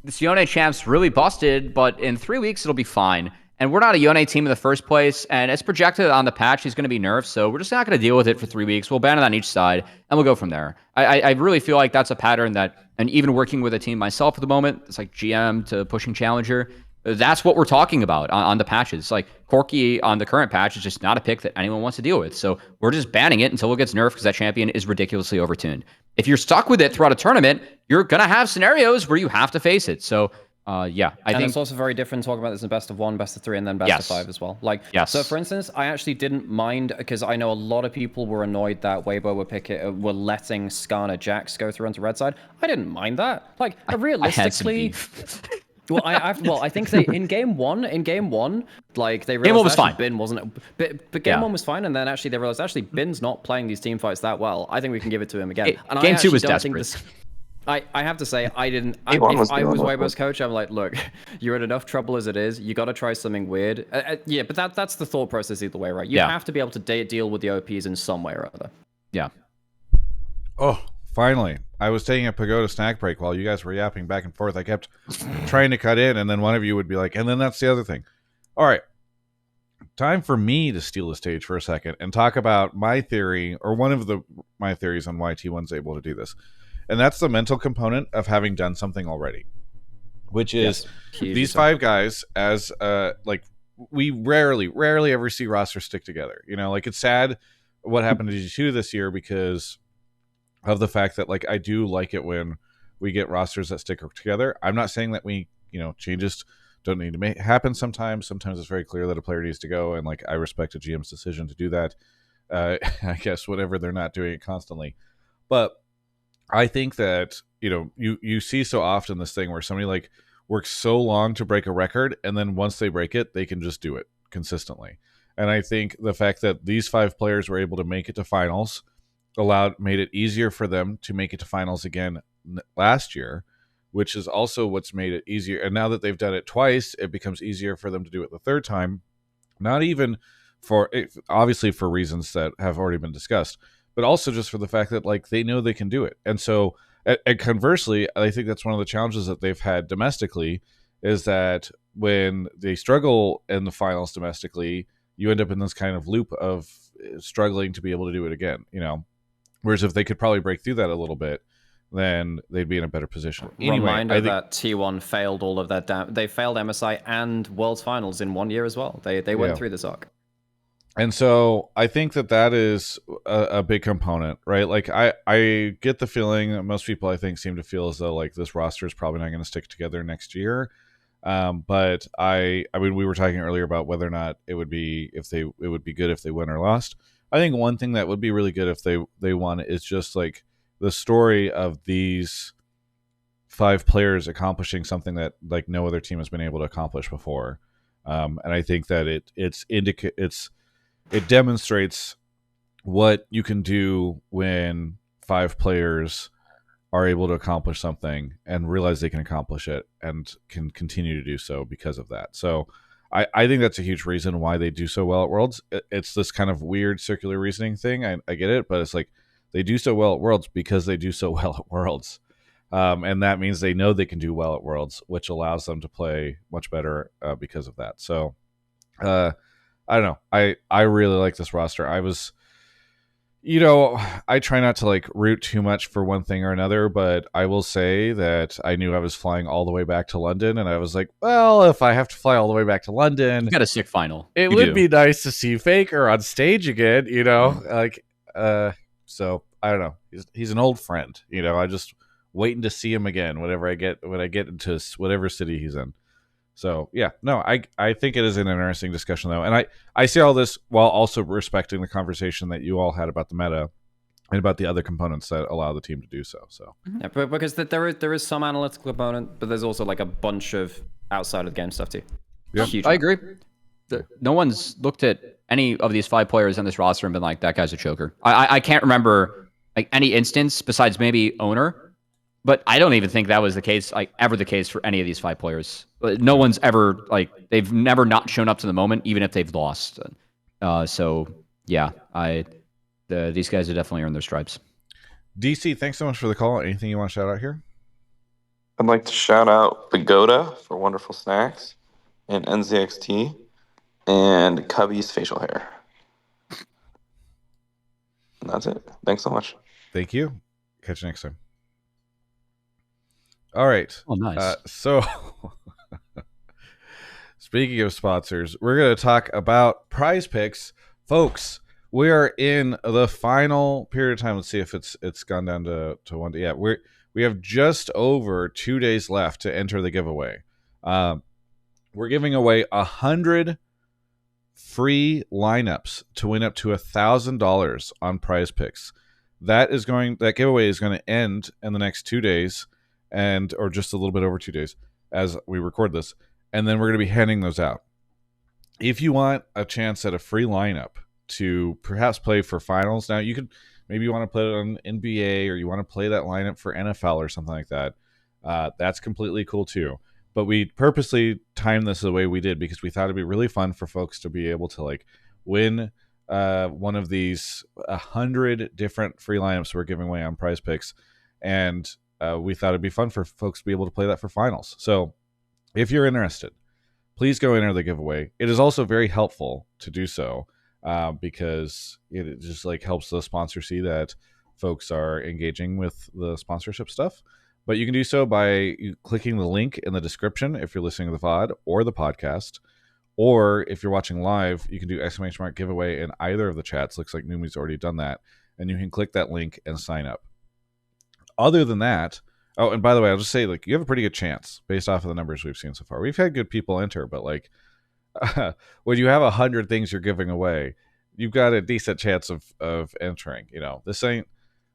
this Yone champ's really busted, but in 3 weeks it'll be fine. And we're not a Yone team in the first place, and it's projected on the patch he's going to be nerfed, so we're just not going to deal with it for 3 weeks. We'll ban it on each side, and we'll go from there. I really feel like that's a pattern that, and even working with a team myself at the moment, it's like GM to pushing Challenger, that's what we're talking about on the patches. Like, Corki on the current patch is just not a pick that anyone wants to deal with, so we're just banning it until it gets nerfed because that champion is ridiculously overtuned. If you're stuck with it throughout a tournament, you're going to have scenarios where you have to face it. So, yeah, I think it's also very different talking about this in best of 1, best of 3, and then best of 5 as well. Like, so for instance, I actually didn't mind, because I know a lot of people were annoyed that Weibo were letting Skarner Jax go through onto red side. I didn't mind that. Like, realistically, I think they in game one, like they realized game 1 was fine. Bin wasn't, but game 1 was fine, and then actually they realized actually Bin's not playing these team fights that well. I think we can give it to him again. And game 2 was desperate. I have to say, I didn't. If I was Weibo's coach, I'm like, look, you're in enough trouble as it is. You got to try something weird. Yeah, but that's the thought process either way, right? You have to be able to deal with the OPs in some way or other. Yeah. Oh, finally. I was taking a Pagoda snack break while you guys were yapping back and forth. I kept trying to cut in, and then one of you would be like, and then that's the other thing. All right. time for me to steal the stage for a second and talk about my theory, or one of my theories on why T1's able to do this. And that's the mental component of having done something already, which is these 5 guys, as like, we rarely ever see rosters stick together. You know, like, it's sad what happened to G2 this year because of the fact that, like, I do like it when we get rosters that stick together. I'm not saying that changes don't need to happen sometimes. Sometimes it's very clear that a player needs to go, and, like, I respect a GM's decision to do that. I guess whatever, they're not doing it constantly. But I think that, you see so often this thing where somebody, like, works so long to break a record, and then once they break it, they can just do it consistently. And I think the fact that these 5 players were able to make it to finals made it easier for them to make it to finals again last year, which is also what's made it easier. And now that they've done it twice, it becomes easier for them to do it the third time. Not even obviously for reasons that have already been discussed, but also just for the fact that, like, they know they can do it. And so, and conversely, I think that's one of the challenges that they've had domestically, is that when they struggle in the finals domestically, you end up in this kind of loop of struggling to be able to do it again, Whereas if they could probably break through that a little bit, then they'd be in a better position. Anyway, Reminder that T1 failed all of that. They failed MSI and Worlds Finals in 1 year as well. They went through this arc. And so I think that is a big component, right? Like, I get the feeling that most people, I think, seem to feel as though, like, this roster is probably not going to stick together next year. But I mean, we were talking earlier about whether or not it would be good if they win or lost. I think one thing that would be really good if they won is just, like, the story of these 5 players accomplishing something that, like, no other team has been able to accomplish before. And I think that it demonstrates what you can do when 5 players are able to accomplish something and realize they can accomplish it and can continue to do so because of that. So I think that's a huge reason why they do so well at Worlds. It's this kind of weird circular reasoning thing. I get it, but it's like, they do so well at Worlds because they do so well at Worlds. And that means they know they can do well at Worlds, which allows them to play much better because of that. So I don't know. I really like this roster. I try not to, like, root too much for one thing or another, but I will say that I knew I was flying all the way back to London, and I was like, well, if I have to fly all the way back to London, You got a sick final. it would be nice to see Faker on stage again, like, so I don't know. He's an old friend, I just waiting to see him again when I get into whatever city he's in. So yeah, no, I think it is an interesting discussion though, and I say all this while also respecting the conversation that you all had about the meta and about the other components that allow the team to do so. So yeah, but because there is some analytical component, but there's also, like, a bunch of outside of the game stuff too. Yeah, I agree. No one's looked at any of these 5 players on this roster and been like, that guy's a choker. I can't remember, like, any instance besides maybe Owner. But I don't even think that was the case, like, ever the case for any of these 5 players. No one's ever, like, they've never not shown up to the moment, even if they've lost. So yeah, these guys have definitely earned their stripes. DC, thanks so much for the call. Anything you want to shout out here? I'd like to shout out Pagoda for wonderful snacks, and NZXT, and Cubby's facial hair. And that's it. Thanks so much. Thank you. Catch you next time. All right. Oh, nice. So, speaking of sponsors, we're going to talk about PrizePicks, folks. We are in the final period of time. Let's see if it's gone down to 1 day. Yeah, we have just over 2 days left to enter the giveaway. We're giving away 100 free lineups to win up to $1,000 on PrizePicks. That giveaway is going to end in the next 2 days. Or just a little bit over 2 days as we record this. And then we're going to be handing those out. If you want a chance at a free lineup to perhaps play for finals, now maybe you want to play it on NBA, or you want to play that lineup for NFL or something like that. That's completely cool too. But we purposely timed this the way we did because we thought it'd be really fun for folks to be able to, like, win one of these 100 different free lineups we're giving away on PrizePicks. And we thought it'd be fun for folks to be able to play that for finals. So if you're interested, please go enter the giveaway. It is also very helpful to do so because it just like helps the sponsor see that folks are engaging with the sponsorship stuff. But you can do so by clicking the link in the description if you're listening to the VOD or the podcast. Or if you're watching live, you can do !! giveaway in either of the chats. Looks like Numii's already done that. And you can click that link and sign up. Other than that, oh, and by the way, I'll just say, like, you have a pretty good chance based off of the numbers we've seen so far. We've had good people enter, but like when you have 100 things you're giving away, you've got a decent chance of entering. You know,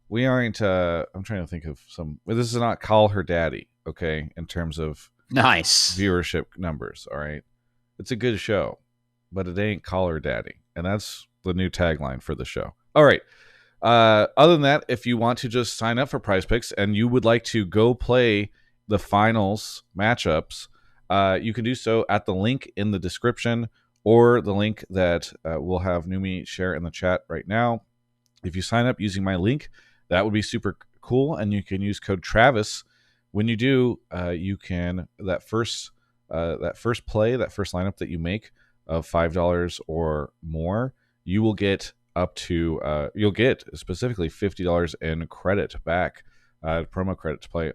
we aren't. I'm trying to think of some. Well, this is not Call Her Daddy, okay? In terms of Nice viewership numbers, all right. It's a good show, but it ain't Call Her Daddy, and that's the new tagline for the show. All right. Other than that, if you want to just sign up for PrizePicks and you would like to go play the finals matchups, you can do so at the link in the description or the link that we'll have Numiii share in the chat right now. If you sign up using my link, that would be super cool, and you can use code Travis. When you do, you can that first lineup that you make of $5 or more, you will get up to you'll get specifically $50 in credit back, promo credit to play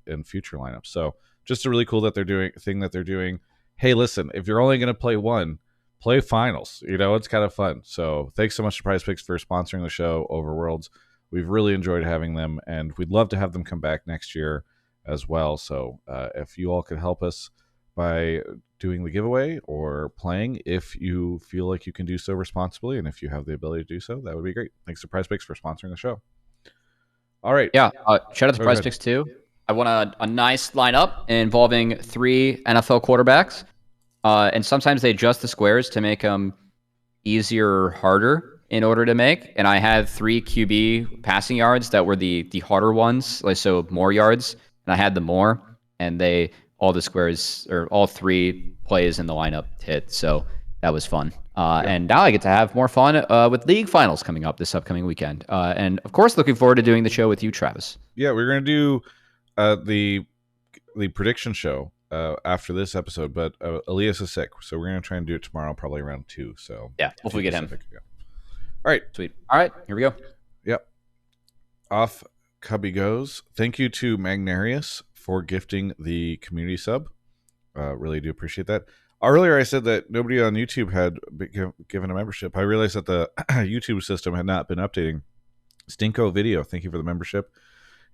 in future lineups. So just a really cool that they're doing. Hey, listen, if you're only going to play one, play finals. You know, it's kind of fun. So thanks so much to PrizePicks for sponsoring the show over Worlds. We've really enjoyed having them, and we'd love to have them come back next year as well. So if you all could help us by doing the giveaway or playing, if you feel like you can do so responsibly and if you have the ability to do so, that would be great. Thanks to PrizePicks for sponsoring the show. All right. Yeah, shout out to PrizePicks too. I want a nice lineup involving 3 NFL quarterbacks, and sometimes they adjust the squares to make them easier or harder in order to make. And I had 3 QB passing yards that were the harder ones, like so more yards, and I had the more, and all the squares or all 3 plays in the lineup hit. So that was fun. And now I get to have more fun with league finals coming up this upcoming weekend. And of course, looking forward to doing the show with you, Travis. Yeah, we're going to do the prediction show after this episode, but Elias is sick. So we're going to try and do it tomorrow, probably around 2. So yeah, hopefully get him. Yeah. All right. Sweet. All right, here we go. Yep. Off Cubby goes. Thank you to Magnarius for gifting the community sub. Really do appreciate that. Earlier I said that nobody on YouTube had given a membership. I realized that the YouTube system had not been updating. Stinko Video, thank you for the membership.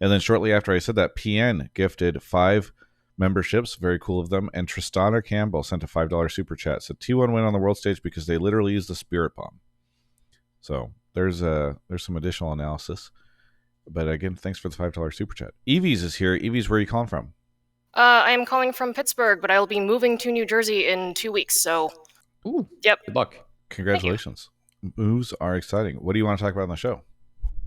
And then shortly after I said that, PN gifted 5 memberships. Very cool of them. And Tristana Campbell sent a $5 super chat. So T1 win on the world stage because they literally used the Spirit Bomb. So there's some additional analysis. But again, thanks for the $5 super chat. Evies is here. Evies, where are you calling from? I'm calling from Pittsburgh, but I'll be moving to New Jersey in 2 weeks, so... Ooh, yep. Good luck. Congratulations. Moves are exciting. What do you want to talk about on the show?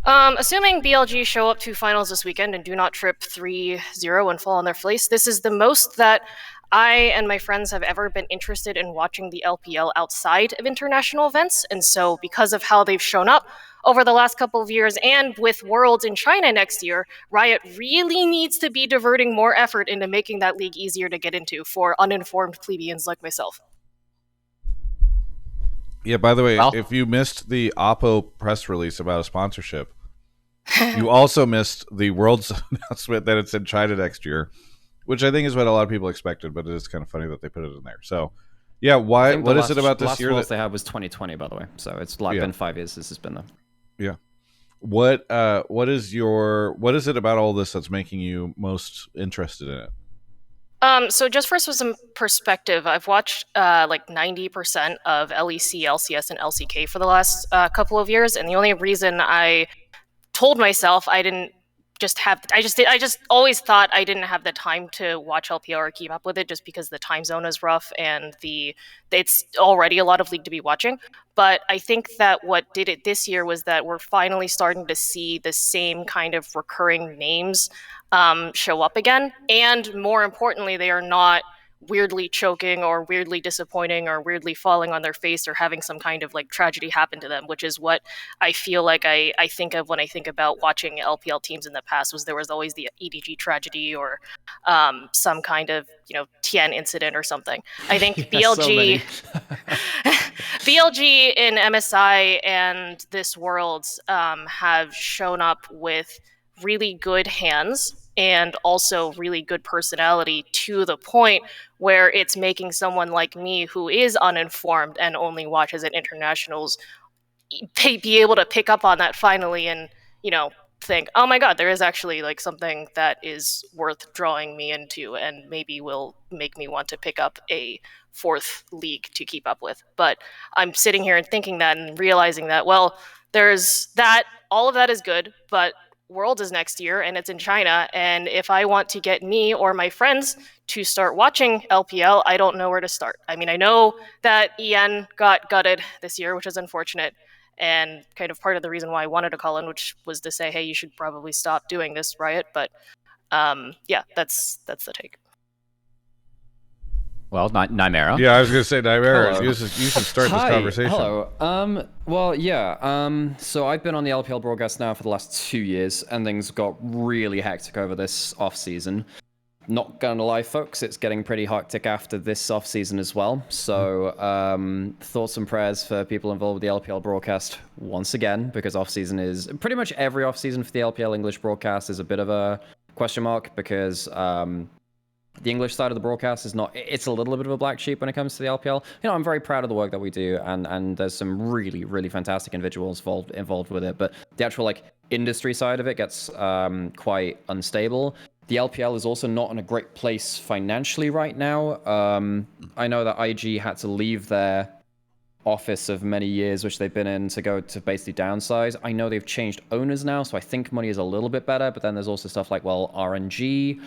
Assuming BLG show up to finals this weekend and do not trip 3-0 and fall on their face, this is the most that I and my friends have ever been interested in watching the LPL outside of international events, and so because of how they've shown up over the last couple of years, and with Worlds in China next year, Riot really needs to be diverting more effort into making that league easier to get into for uninformed plebeians like myself. Yeah, by the way, if you missed the Oppo press release about a sponsorship, you also missed the World's announcement that it's in China next year, which I think is what a lot of people expected, but it is kind of funny that they put it in there. So, yeah, what is it about this year? The last they had was 2020, by the way. So it's been 5 years since it's been there. Yeah. What is it about all this that's making you most interested in it? So just for some perspective, I've watched like 90% of LEC, LCS, and LCK for the last couple of years, and the only reason I told myself I just always thought I didn't have the time to watch LPL or keep up with it just because the time zone is rough and it's already a lot of league to be watching. But I think that what did it this year was that we're finally starting to see the same kind of recurring names show up again. And more importantly, they are not weirdly choking or weirdly disappointing or weirdly falling on their face or having some kind of like tragedy happen to them, which is what I feel like I think of when I think about watching LPL teams in the past. Was there was always the EDG tragedy or some kind of Tien incident or something. I think BLG BLG in MSI and this world have shown up with really good hands and also really good personality, to the point where it's making someone like me who is uninformed and only watches at internationals be able to pick up on that finally and think, oh my god, there is actually like something that is worth drawing me into and maybe will make me want to pick up a fourth league to keep up with. But I'm sitting here and thinking that and realizing that, well, there's that, all of that is good, but Worlds is next year and it's in China, and if I want to get me or my friends to start watching LPL, I don't know where to start. I mean, I know that EN got gutted this year, which is unfortunate, and kind of part of the reason why I wanted to call in, which was to say, hey, you should probably stop doing this, Riot. But yeah, that's the take. Well, Nymaera. Yeah, I was going to say, Nymaera, Hello. you should start this conversation. Hello. Well, yeah. So I've been on the LPL broadcast now for the last 2 years, and things got really hectic over this off-season. Not gonna lie, folks, it's getting pretty hectic after this off-season as well. So, thoughts and prayers for people involved with the LPL broadcast once again, because off-season is pretty much every off-season for the LPL English broadcast is a bit of a question mark, because the English side of the broadcast is not, it's a little bit of a black sheep when it comes to the LPL. I'm very proud of the work that we do, and there's some really, really fantastic individuals involved with it, but the actual like industry side of it gets quite unstable. The LPL is also not in a great place financially right now. I know that IG had to leave their office of many years, which they've been in, to go to basically downsize. I know they've changed owners now, so I think money is a little bit better, but then there's also stuff like, well, RNG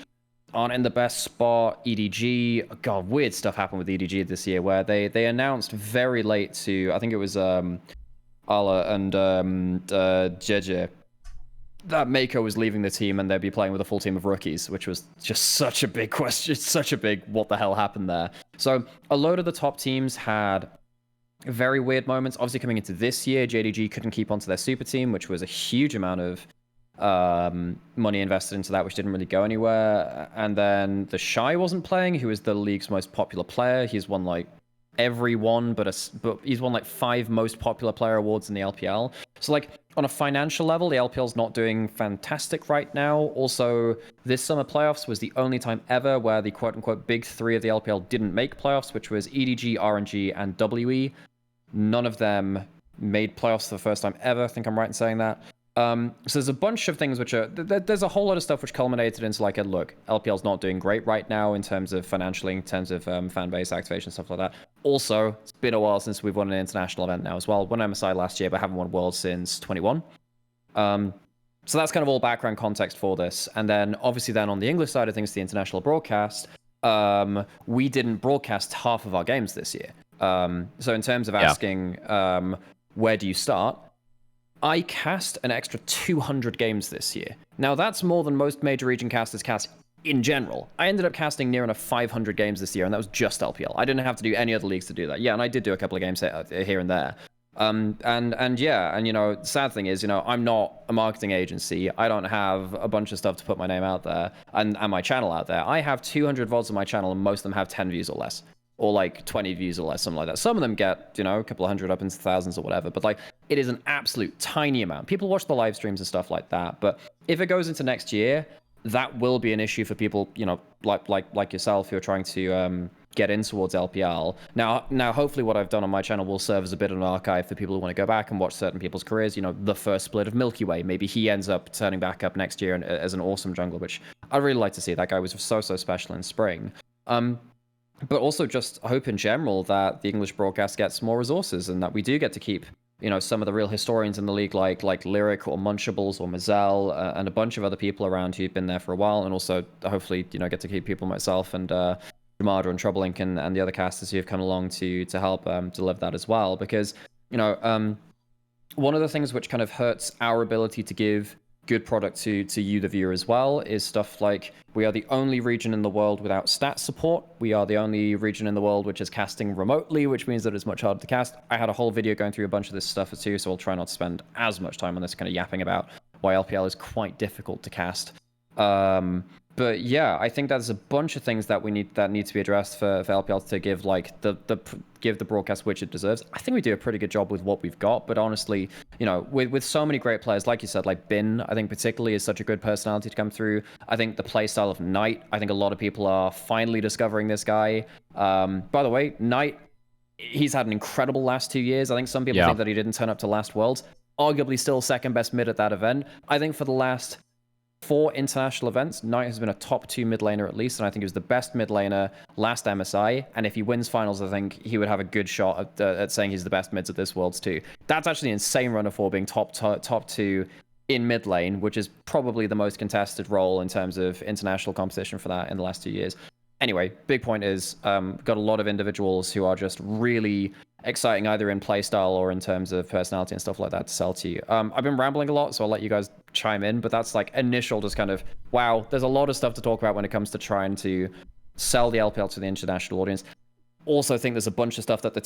aren't in the best spot. EDG, God, weird stuff happened with EDG this year, where they announced very late to, I think it was Ala and JJ, that Mako was leaving the team and they'd be playing with a full team of rookies, which was just such a big question, such a big what the hell happened there. So a load of the top teams had very weird moments. Obviously coming into this year, JDG couldn't keep onto their super team, which was a huge amount of money invested into that, which didn't really go anywhere. And then the Shy wasn't playing, who is the league's most popular player. He's won like every one, but he's won like 5 most popular player awards in the LPL. So like on a financial level, the LPL's not doing fantastic right now. Also, this summer playoffs was the only time ever where the quote-unquote big 3 of the LPL didn't make playoffs, which was EDG, RNG, and WE. None of them made playoffs for the first time ever. I think I'm right in saying that. So there's a bunch of things which are, there's a whole lot of stuff which culminated into like, look, LPL's not doing great right now in terms of financially, in terms of fan base activation, stuff like that. Also, it's been a while since we've won an international event now as well. Won MSI last year, but haven't won Worlds since 21. So that's kind of all background context for this. And then obviously then on the English side of things, the international broadcast, we didn't broadcast half of our games this year. So in terms of asking, where do you start? I cast an extra 200 games this year. Now, that's more than most major region casters cast in general. I ended up casting near enough 500 games this year, and that was just LPL. I didn't have to do any other leagues to do that. Yeah, and I did do a couple of games here and there. And yeah, and the sad thing is, I'm not a marketing agency. I don't have a bunch of stuff to put my name out there and my channel out there. I have 200 VODs on my channel, and most of them have 10 views or less. Or like 20 views or less, something like that. Some of them get, a couple of hundred up into thousands or whatever, but like it is an absolute tiny amount. People watch the live streams and stuff like that, but if it goes into next year, that will be an issue for people, like yourself who are trying to get in towards LPL. Now, hopefully what I've done on my channel will serve as a bit of an archive for people who want to go back and watch certain people's careers. The first split of Milky Way, maybe he ends up turning back up next year as an awesome jungler, which I'd really like to see. That guy was so special in spring. But also just hope in general that the English broadcast gets more resources and that we do get to keep, some of the real historians in the league like Lyric or Munchables or Mazel and a bunch of other people around who've been there for a while, and also hopefully, get to keep people myself and Jamada and Troublelink and the other casters who have come along to help deliver that as well. Because, one of the things which kind of hurts our ability to give good product to you, the viewer, as well, is stuff like we are the only region in the world without stat support. We are the only region in the world which is casting remotely, which means that it's much harder to cast. I had a whole video going through a bunch of this stuff too, so I'll try not to spend as much time on this, kind of yapping about why LPL is quite difficult to cast. But yeah, I think there's a bunch of things that need to be addressed for LPL to give like give the broadcast which it deserves. I think we do a pretty good job with what we've got, but honestly, you know, with so many great players, like you said, like Bin, I think particularly is such a good personality to come through. I think the playstyle of Knight, I think a lot of people are finally discovering this guy. By the way, Knight, he's had an incredible last 2 years. I think some people think that he didn't turn up to last Worlds. Arguably still second best mid at that event. I think for the last 4 international events, Knight has been a top 2 mid laner at least, and I think he was the best mid laner last MSI. And if he wins finals, I think he would have a good shot at saying he's the best mids at this Worlds too. That's actually an insane run of 4 being top 2 in mid lane, which is probably the most contested role in terms of international competition for that in the last 2 years. Anyway, big point is, got a lot of individuals who are just really exciting, either in playstyle or in terms of personality and stuff like that to sell to you. I've been rambling a lot, so I'll let you guys chime in, but that's like initial just kind of, wow, there's a lot of stuff to talk about when it comes to trying to sell the LPL to the international audience. Also think there's a bunch of stuff that the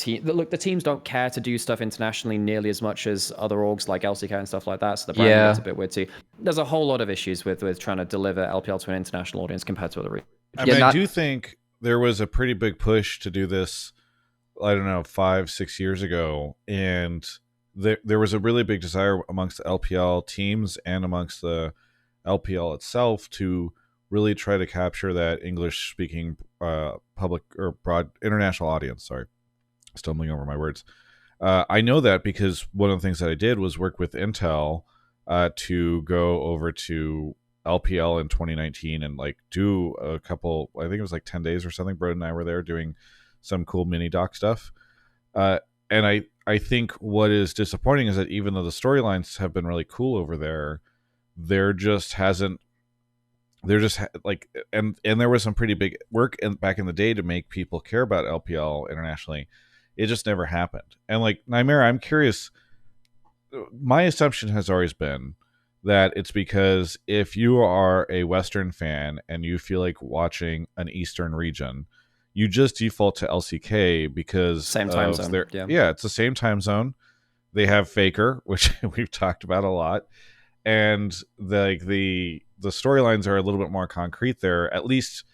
teams don't care to do stuff internationally nearly as much as other orgs like LCK and stuff like that, so the branding gets a bit weird too. There's a whole lot of issues with trying to deliver LPL to an international audience compared to other regions. I do think there was a pretty big push to do this, I don't know, 5-6 years ago, and there was a really big desire amongst the LPL teams and amongst the LPL itself to really try to capture that English-speaking public or broad international audience. Sorry, stumbling over my words. I know that because one of the things that I did was work with Intel to go over to LPL in 2019 and like do a couple, I think it was like 10 days or something. Brett and I were there doing some cool mini doc stuff. And I think what is disappointing is that even though the storylines have been really cool over there, there just hasn't, and there was some pretty big work back in the day to make people care about LPL internationally. It just never happened. And like Nymaera, I'm curious, my assumption has always been that it's because if you are a Western fan and you feel like watching an Eastern region, you just default to LCK because same time zone. Yeah, it's the same time zone. They have FAKER, which we've talked about a lot, and the storylines are a little bit more concrete there, at least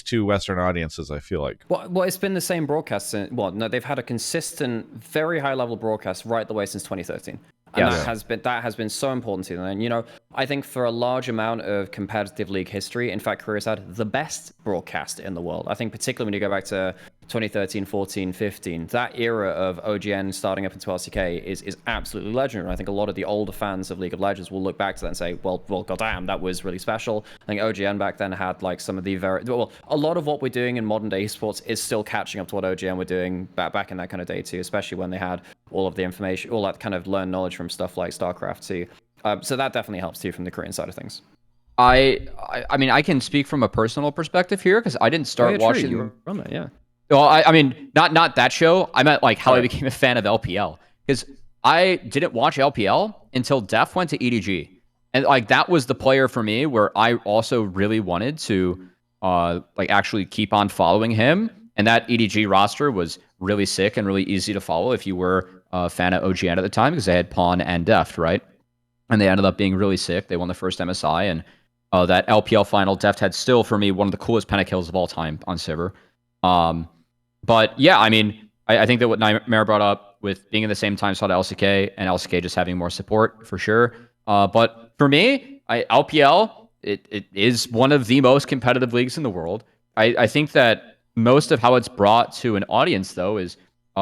to Western audiences, I feel like. Well, it's been the same broadcast. Well, no, they've had a consistent, very high level broadcast right the way since 2013. And that has been so important to them. And, you know, I think for a large amount of competitive league history, in fact, Korea's had the best broadcast in the world. I think particularly when you go back to 2013, 14, 15, that era of OGN starting up into LCK is absolutely legendary. And I think a lot of the older fans of League of Legends will look back to that and say, well, goddamn, that was really special. I think OGN back then had like some of the a lot of what we're doing in modern day esports is still catching up to what OGN were doing back in that kind of day too, especially when they had all of the information, all that kind of learned knowledge from stuff like StarCraft too. So that definitely helps too from the Korean side of things. I mean, I can speak from a personal perspective here because I didn't start watching. You were on that, yeah. Well, I mean, not that show. I meant like how I became a fan of LPL, because I didn't watch LPL until Def went to EDG, and like that was the player for me where I also really wanted to like actually keep on following him, and that EDG roster was really sick and really easy to follow if you were a fan of OGN at the time, because they had Pawn and Deft, right? And they ended up being really sick. They won the first MSI, and that LPL final, Deft had still for me one of the coolest penta kills of all time on Sivir. But yeah, I mean, I think that what Nymaera brought up with being in the same time slot LCK and LCK just having more support for sure. But for me, LPL, it is one of the most competitive leagues in the world. I think that most of how it's brought to an audience though is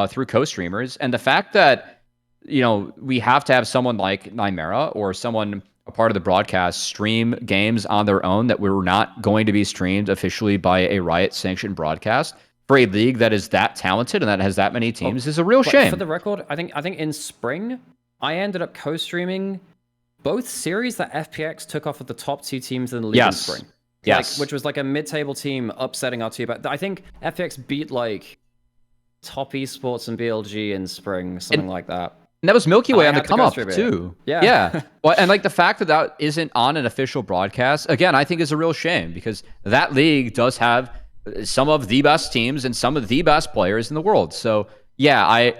through co-streamers, and the fact that, you know, we have to have someone like Nymaera or someone a part of the broadcast stream games on their own that were not going to be streamed officially by a Riot sanctioned broadcast for a league that is that talented and that has that many teams is a real shame. For the record, I think in spring, I ended up co-streaming both series that FPX took off of the top 2 teams in the league in spring. Yes. Which was like a mid-table team upsetting our 2. But I think FPX beat like top eSports and BLG in spring, something like that. And that was Milky And Way I on the had to come go up stream it. too. Yeah. Well, and like the fact that that isn't on an official broadcast, again, I think is a real shame because that league does have some of the best teams and some of the best players in the world. So yeah,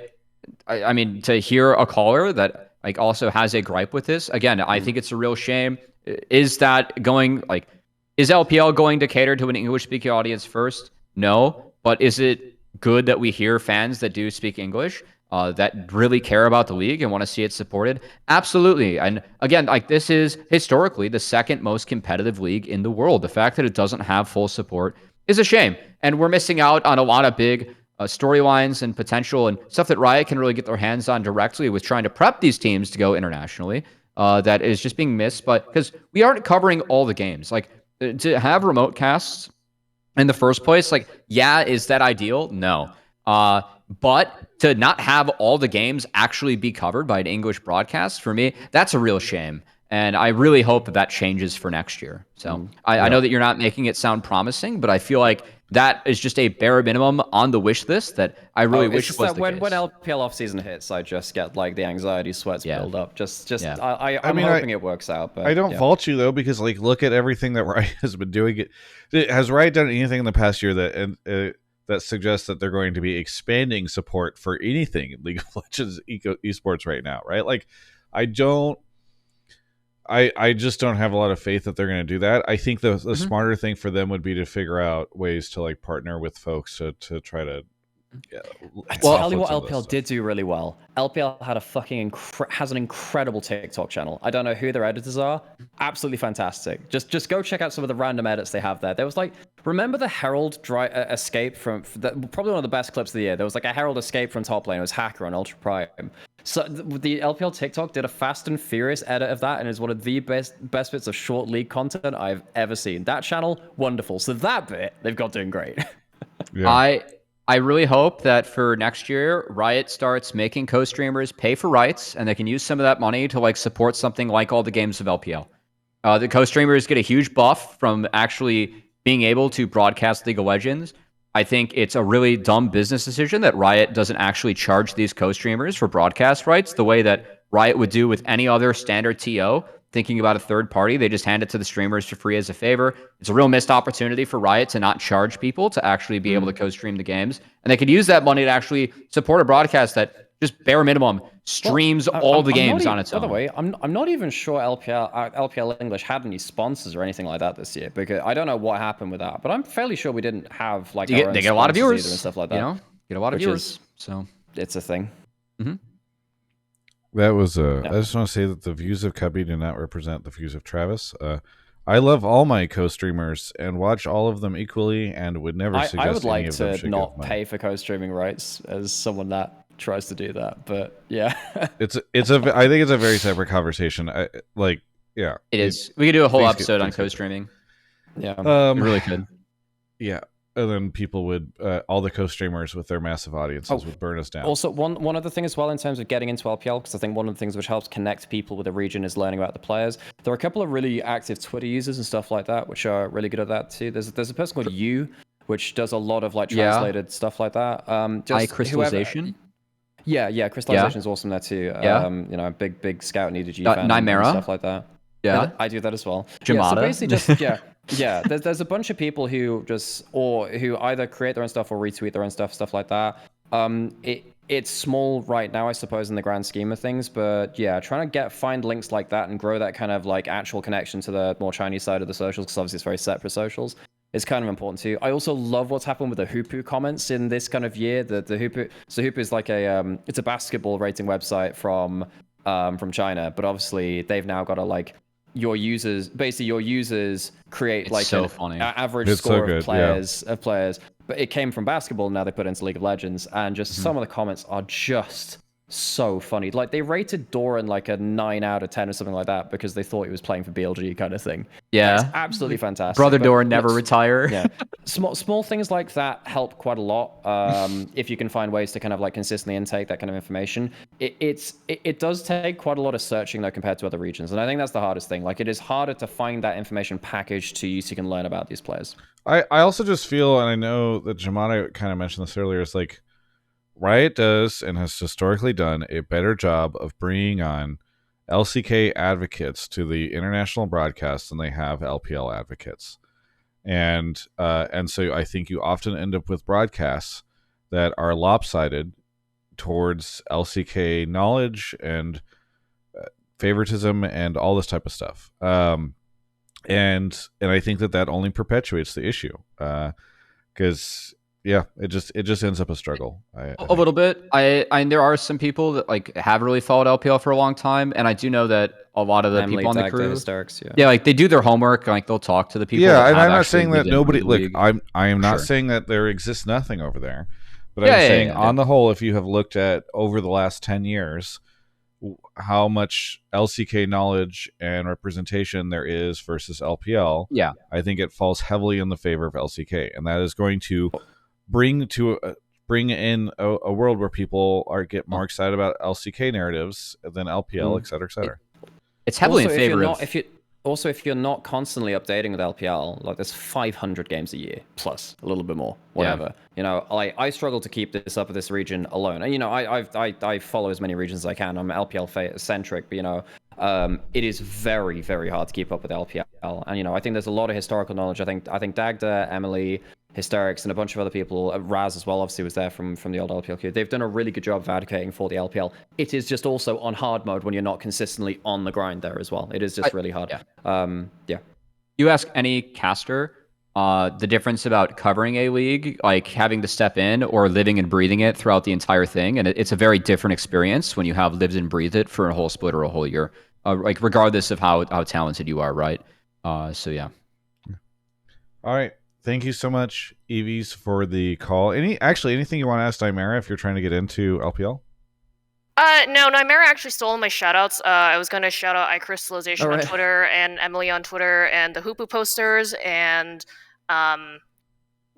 I mean, to hear a caller that like also has a gripe with this, again, I think it's a real shame. Is that going like, is LPL going to cater to an English speaking audience first? No, but is it good that we hear fans that do speak English? That really care about the league and want to see it supported? Absolutely. And again, like this is historically the second most competitive league in the world. The fact that it doesn't have full support is a shame. And we're missing out on a lot of big storylines and potential and stuff that Riot can really get their hands on directly with trying to prep these teams to go internationally. That is just being missed. But because we aren't covering all the games, like to have remote casts in the first place, like, yeah, is that ideal? No. But to not have all the games actually be covered by an English broadcast, for me, that's a real shame. And I really hope that that changes for next year. So I know that you're not making it sound promising, but I feel like that is just a bare minimum on the wish list that I really wish was the when case. LPL off-season hits, I just get like the anxiety sweats build up. I'm mean, hoping it works out. But I don't fault you though, because like look at everything that Riot has been doing. Has Riot done anything in the past year that that suggests that they're going to be expanding support for anything in League of Legends esports right now? Right? Like, I just don't have a lot of faith that they're going to do that. I think the smarter thing for them would be to figure out ways to like partner with folks to try to. Tell you what LPL did do really well. LPL had a fucking has an incredible TikTok channel. I don't know who their editors are. Absolutely fantastic. Just go check out some of the random edits they have there. There was like, remember the Herald escape from probably one of the best clips of the year. There was like a Herald escape from top lane. It was Hacker on Ultra Prime. So the LPL TikTok did a Fast and Furious edit of that, and is one of the best bits of short league content I've ever seen. That channel, wonderful. So that bit they've got doing great. Yeah. I really hope that for next year, Riot starts making co-streamers pay for rights, and they can use some of that money to like support something like all the games of LPL. The co-streamers get a huge buff from actually being able to broadcast League of Legends. I think it's a really dumb business decision that Riot doesn't actually charge these co-streamers for broadcast rights the way that Riot would do with any other standard TO. Thinking about a third party, they just hand it to the streamers for free as a favor. It's a real missed opportunity for Riot to not charge people to actually be able to co-stream the games. And they could use that money to actually support a broadcast that just bare minimum streams all the games on its own. By the way, I'm not even sure LPL English had any sponsors or anything like that this year, because I don't know what happened with that, but I'm fairly sure we didn't have like they get a lot of viewers and stuff like that. You know, get a lot of viewers. So it's a thing. That was I just want to say that the views of Cubby do not represent the views of Travis. I love all my co-streamers and watch all of them equally, and would never suggest I would any like of them to should not give money. pay for co-streaming rights as someone that tries to do that, but yeah. I think it's a very separate conversation. It is. We could do a whole episode on co-streaming. Yeah. We really could. Yeah. And then people would, all the co-streamers with their massive audiences would burn us down. Also, one other thing as well in terms of getting into LPL, because I think one of the things which helps connect people with a region is learning about the players. There are a couple of really active Twitter users and stuff like that, which are really good at that too. There's a person called You, which does a lot of like translated stuff like that. Crystallization. Yeah, crystallization is awesome there too. You know, big scout needed G fan Nymaera. and stuff like that. Yeah, I do that as well. Jamada. So basically, just yeah. There's a bunch of people who who either create their own stuff or retweet their own stuff like that. It's small right now, I suppose, in the grand scheme of things, but yeah, trying to find links like that and grow that kind of like actual connection to the more Chinese side of the socials, because obviously it's very separate socials. It's kind of important too. I also love what's happened with the Hoopu comments in this kind of year. The Hoopu, so Hoopu is like it's a basketball rating website from China, but obviously they've now got a like your users create like an average score of players, but it came from basketball. Now they put it into League of Legends, and just some of the comments are just so funny. Like they rated Doran like a 9 out of 10 or something like that because they thought he was playing for BLG kind of thing. Yeah, it's absolutely fantastic. Brother Doran never retire. Yeah, small things like that help quite a lot. If you can find ways to kind of like consistently intake that kind of information, it does take quite a lot of searching though compared to other regions, and I think that's the hardest thing. Like it is harder to find that information packaged to you so you can learn about these players. I also just feel, and I know that Jamada kind of mentioned this earlier, is like Riot does and has historically done a better job of bringing on LCK advocates to the international broadcast than they have LPL advocates. And so I think you often end up with broadcasts that are lopsided towards LCK knowledge and favoritism and all this type of stuff. And I think that only perpetuates the issue. Because it just ends up a struggle. A little bit. There are some people that like have really followed LPL for a long time, and I do know that a lot of the people on the crew, like they do their homework, like they'll talk to the people. Yeah, and I'm not saying that nobody. Like I am not saying that there exists nothing over there, but I'm saying on the whole, if you have looked at over the last 10 years, how much LCK knowledge and representation there is versus LPL, I think it falls heavily in the favor of LCK, and that is going to bring in a world where people get more excited about LCK narratives than LPL, et cetera, et cetera. It's heavily in favor of. If you're not constantly updating with LPL, like there's 500 games a year plus a little bit more, whatever. You know, I struggle to keep this up with this region alone. And you know, I follow as many regions as I can. I'm LPL centric, but you know, it is very, very hard to keep up with LPL. And you know, I think there's a lot of historical knowledge. I think Dagda, Emily, Hysterics, and a bunch of other people, Raz as well, obviously was there from the old LPL queue. They've done a really good job of advocating for the LPL. It is just also on hard mode when you're not consistently on the grind there as well. It is just really hard. You ask any caster the difference about covering a league, like having to step in or living and breathing it throughout the entire thing, and it's a very different experience when you have lived and breathed it for a whole split or a whole year, like regardless of how talented you are, right? So yeah. All right. Thank you so much, evies, for the call. Anything you want to ask Nymaera if you're trying to get into LPL? No, Nymaera actually stole my shoutouts. I was going to shout out iCrystallization on Twitter and Emily on Twitter and the Hoopu posters, and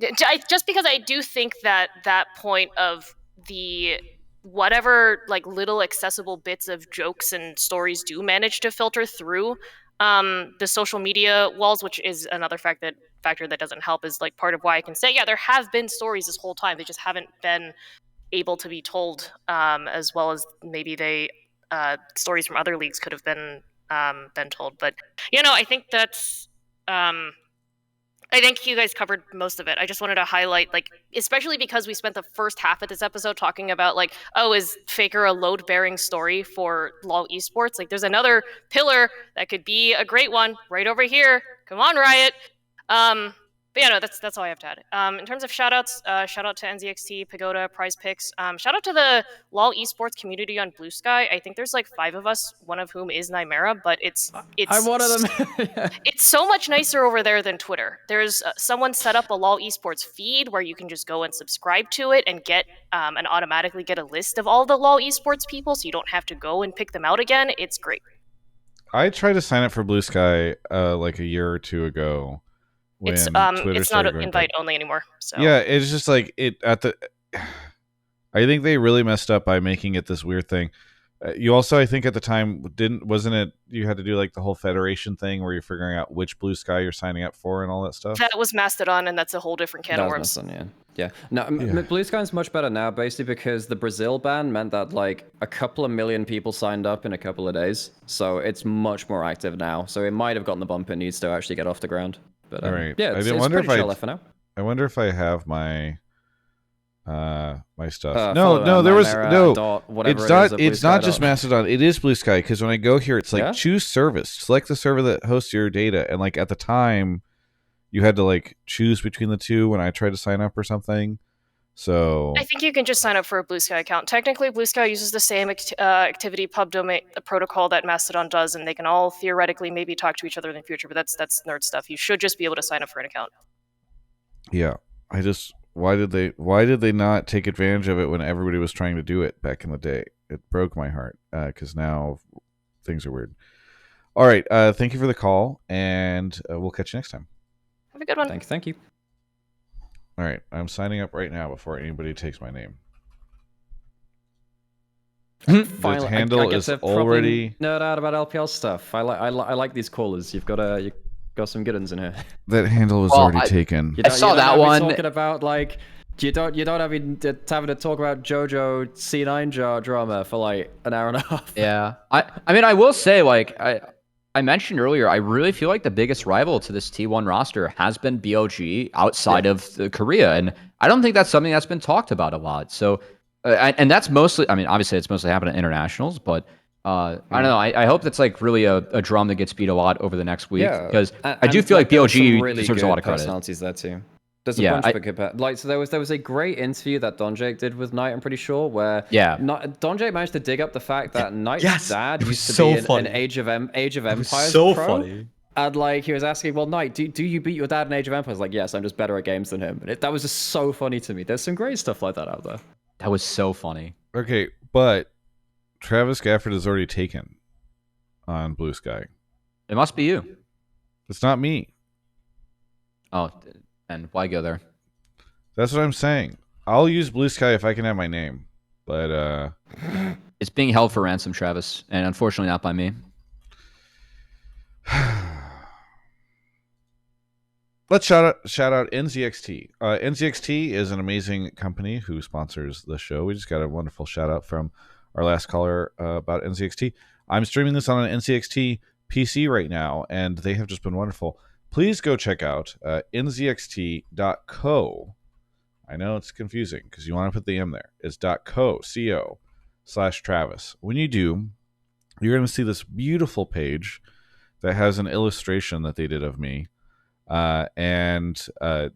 just because I do think that point of the whatever like little accessible bits of jokes and stories do manage to filter through the social media walls, which is another factor that doesn't help, is like part of why I can say, there have been stories this whole time. They just haven't been able to be told as well as maybe they stories from other leagues could have been told. But you know, I think that's I think you guys covered most of it. I just wanted to highlight, like, especially because we spent the first half of this episode talking about, like, oh, is Faker a load-bearing story for LoL eSports? Like, there's another pillar that could be a great one right over here. Come on, Riot. But yeah, no, that's all I have to add. In terms of shoutouts, shout out to NZXT, Pagoda, PrizePicks. Shout out to the LoL esports community on Blue Sky. I think there's like 5 of us, one of whom is Nymaera, but it's I'm one of them. It's so much nicer over there than Twitter. There's someone set up a LoL esports feed where you can just go and subscribe to it and get and automatically get a list of all the LoL esports people, so you don't have to go and pick them out again. It's great. I tried to sign up for Blue Sky like a year or two ago. It's not invite only anymore. So yeah, it's just like I think they really messed up by making it this weird thing. You also, I think at the time, wasn't it you had to do like the whole federation thing where you're figuring out which Blue Sky you're signing up for and all that stuff? That was Mastodon, and that's a whole different can of worms. Yeah. No, Blue Sky's much better now, basically because the Brazil ban meant that like a couple of million people signed up in a couple of days. So it's much more active now. So it might have gotten the bump it needs to actually get off the ground. But all right. Yeah, it's pretty chill for now. I wonder if I have my my stuff. No, there was no. It's not just Mastodon. It is Blue Sky, because when I go here, it's like choose service, select the server that hosts your data, and like at the time, you had to like choose between the two when I tried to sign up or something. So I think you can just sign up for a Blue Sky account. Technically, Blue Sky uses the same activity pub domain protocol that Mastodon does, and they can all theoretically maybe talk to each other in the future. But that's nerd stuff. You should just be able to sign up for an account. Yeah, why did they not take advantage of it when everybody was trying to do it back in the day? It broke my heart because now things are weird. All right, thank you for the call, and we'll catch you next time. Have a good one. Thank you. All right, I'm signing up right now before anybody takes my name. Finally, the handle is already nerd out about LPL stuff. I like these callers. You've got some good ones in here. That handle was already taken. I saw that one. Talking about like You don't having to talk about JoJo C9 drama for like an hour and a half. Yeah. I mean, I will say, like, I mentioned earlier, I really feel like the biggest rival to this T1 roster has been BLG outside of Korea. And I don't think that's something that's been talked about a lot. So, and that's mostly, I mean, obviously it's mostly happened at internationals, but I don't know. I hope that's like really a drum that gets beat a lot over the next week. Because I do feel like there were some BLG really deserves a good lot of credit. personalities there too. There's a bunch of good like, so there was a great interview that Don Jake did with Knight, I'm pretty sure, where Don Jake managed to dig up the fact that Knight's dad used to be an Age of Empires pro. Funny. And like he was asking, well, Knight, do you beat your dad in Age of Empires? Like, yes, I'm just better at games than him. And that was just so funny to me. There's some great stuff like that out there. That was so funny. Okay, but Travis Gafford is already taken on Blue Sky. It must be you. It's not me. Oh, and why go there? That's what I'm saying. I'll use Blue Sky if I can have my name, but it's being held for ransom, Travis, and unfortunately not by me. Let's shout out NZXT. NZXT is an amazing company who sponsors the show. We just got a wonderful shout out from our last caller about NZXT. I'm streaming this on an NZXT PC right now, and they have just been wonderful. Please go check out nzxt.co. I know it's confusing because you want to put the M there. It's .co/Travis. When you do, you're going to see this beautiful page that has an illustration that they did of me. And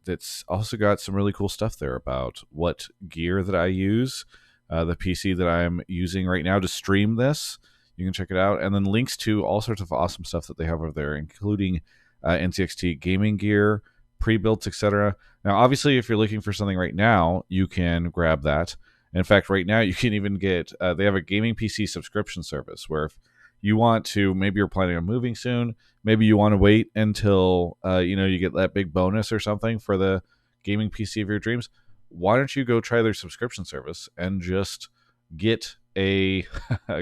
it's also got some really cool stuff there about what gear that I use, the PC that I'm using right now to stream this. You can check it out. And then links to all sorts of awesome stuff that they have over there, including NZXT gaming gear, pre-built, etc. Now, obviously, if you're looking for something right now, you can grab that. In fact, right now, you can even get, they have a gaming PC subscription service where if you want to, maybe you're planning on moving soon, maybe you want to wait until, you get that big bonus or something for the gaming PC of your dreams. Why don't you go try their subscription service and just get a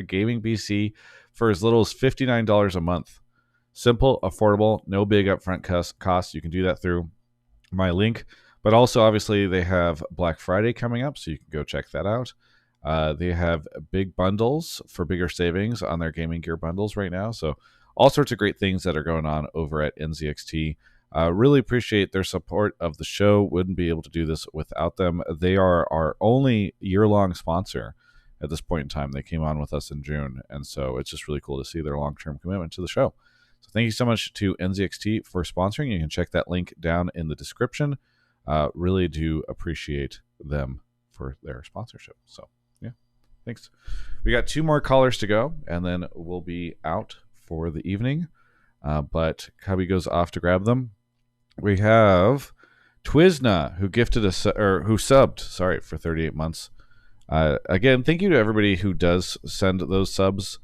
gaming PC for as little as $59 a month. Simple, affordable, no big upfront costs. You can do that through my link. But also, obviously, they have Black Friday coming up, so you can go check that out. They have big bundles for bigger savings on their gaming gear bundles right now. So all sorts of great things that are going on over at NZXT. Really appreciate their support of the show. Wouldn't be able to do this without them. They are our only year-long sponsor at this point in time. They came on with us in June, and so it's just really cool to see their long-term commitment to the show. So thank you so much to NZXT for sponsoring. You can check that link down in the description. Really do appreciate them for their sponsorship. So, yeah, thanks. We got 2 more callers to go, and then we'll be out for the evening. But Cubby goes off to grab them. We have Twizna, who who subbed, for 38 months. Again, thank you to everybody who does send those subs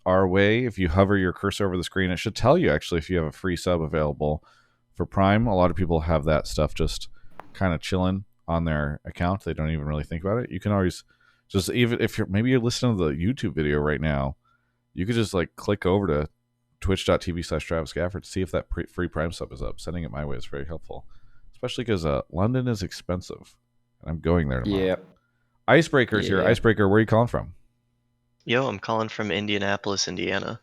our way. If you hover your cursor over the screen, it should tell you actually if you have a free sub available for Prime. A lot of people have that stuff just kind of chilling on their account. They don't even really think about it. You can always just, even if you're listening to the YouTube video right now, you could just like click over to twitch.tv/Travis Gafford to see if that free Prime sub is up. Sending it my way is very helpful, especially because London is expensive and I'm going there tomorrow. Yep. Icebreaker's here. Icebreaker, where are you calling from? Yo, I'm calling from Indianapolis, Indiana.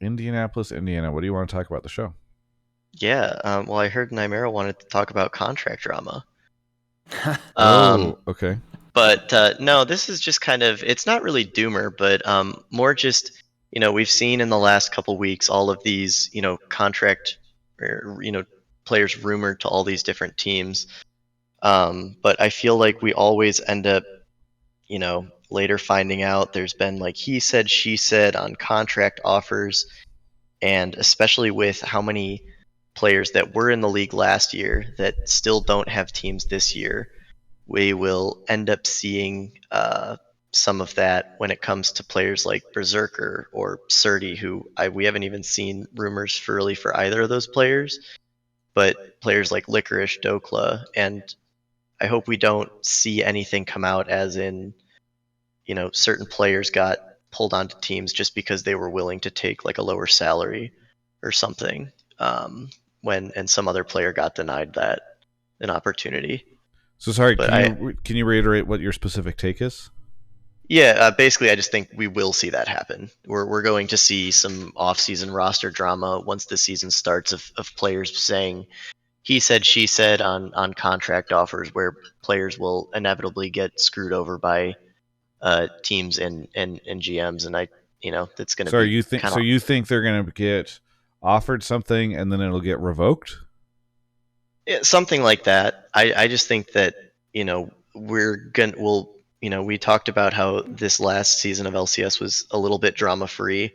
Indianapolis, Indiana. What do you want to talk about the show? Yeah, well, I heard Nymaera wanted to talk about contract drama. Okay. But no, this is just kind of, it's not really doomer, but more just, we've seen in the last couple weeks all of these, contract, or, players rumored to all these different teams. But I feel like we always end up, later finding out there's been like he said, she said on contract offers, and especially with how many players that were in the league last year that still don't have teams this year, we will end up seeing some of that when it comes to players like Berserker or Surdy, who we haven't even seen rumors for either of those players, but players like Licorice, Dokla, and I hope we don't see anything come out as in, certain players got pulled onto teams just because they were willing to take like a lower salary or something, and some other player got denied an opportunity. So sorry, But can you reiterate what your specific take is? Yeah, basically, I just think we will see that happen. We're going to see some off-season roster drama once the season starts of players saying he said, she said on contract offers, where players will inevitably get screwed over by teams and GMs, and that's going to So be you think they're going to get offered something and then it'll get revoked? something like that. I just think that we talked about how this last season of LCS was a little bit drama free.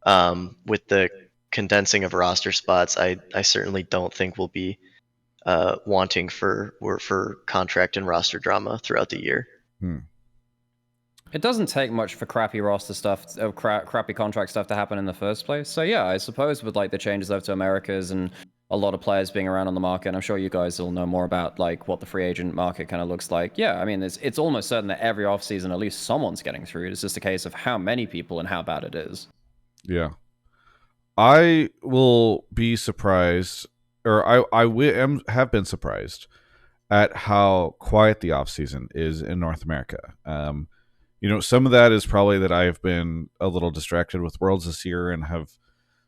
With the condensing of roster spots, I certainly don't think we'll be wanting for contract and roster drama throughout the year. It doesn't take much for crappy roster stuff, crappy contract stuff to happen in the first place. So yeah, I suppose with like the changes over to Americas and a lot of players being around on the market, and I'm sure you guys will know more about like what the free agent market kind of looks like. Yeah, I mean, it's almost certain that every offseason at least someone's getting through. It's just a case of how many people and how bad it is. Yeah. I will be surprised, or have been surprised at how quiet the offseason is in North America. Some of that is probably that I've been a little distracted with Worlds this year and have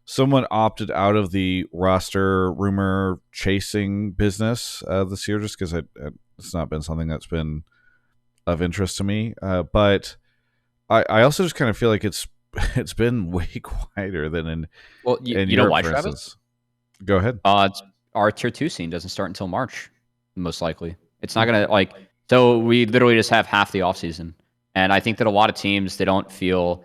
somewhat opted out of the roster rumor chasing business this year, just because it's not been something that's been of interest to me. But I also just kind of feel like it's been way quieter than in in you know Europe, why, for Travis? instance. Go ahead. Our tier 2 scene doesn't start until March, most likely. It's not gonna so we literally just have half the offseason. And I think that a lot of teams, they don't feel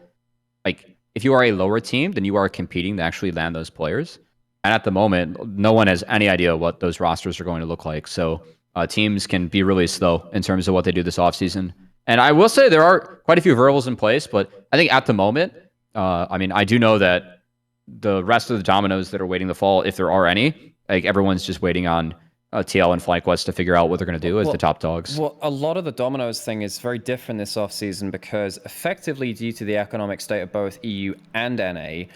like if you are a lower team, then you are competing to actually land those players. And at the moment, no one has any idea what those rosters are going to look like. So teams can be really slow in terms of what they do this offseason. And I will say there are quite a few variables in place, but I think at the moment, I do know that the rest of the dominoes that are waiting to fall, if there are any, like everyone's just waiting on TL and FlyQuest to figure out what they're going to do as the top dogs. Well, a lot of the dominoes thing is very different this offseason because effectively due to the economic state of both EU and NA,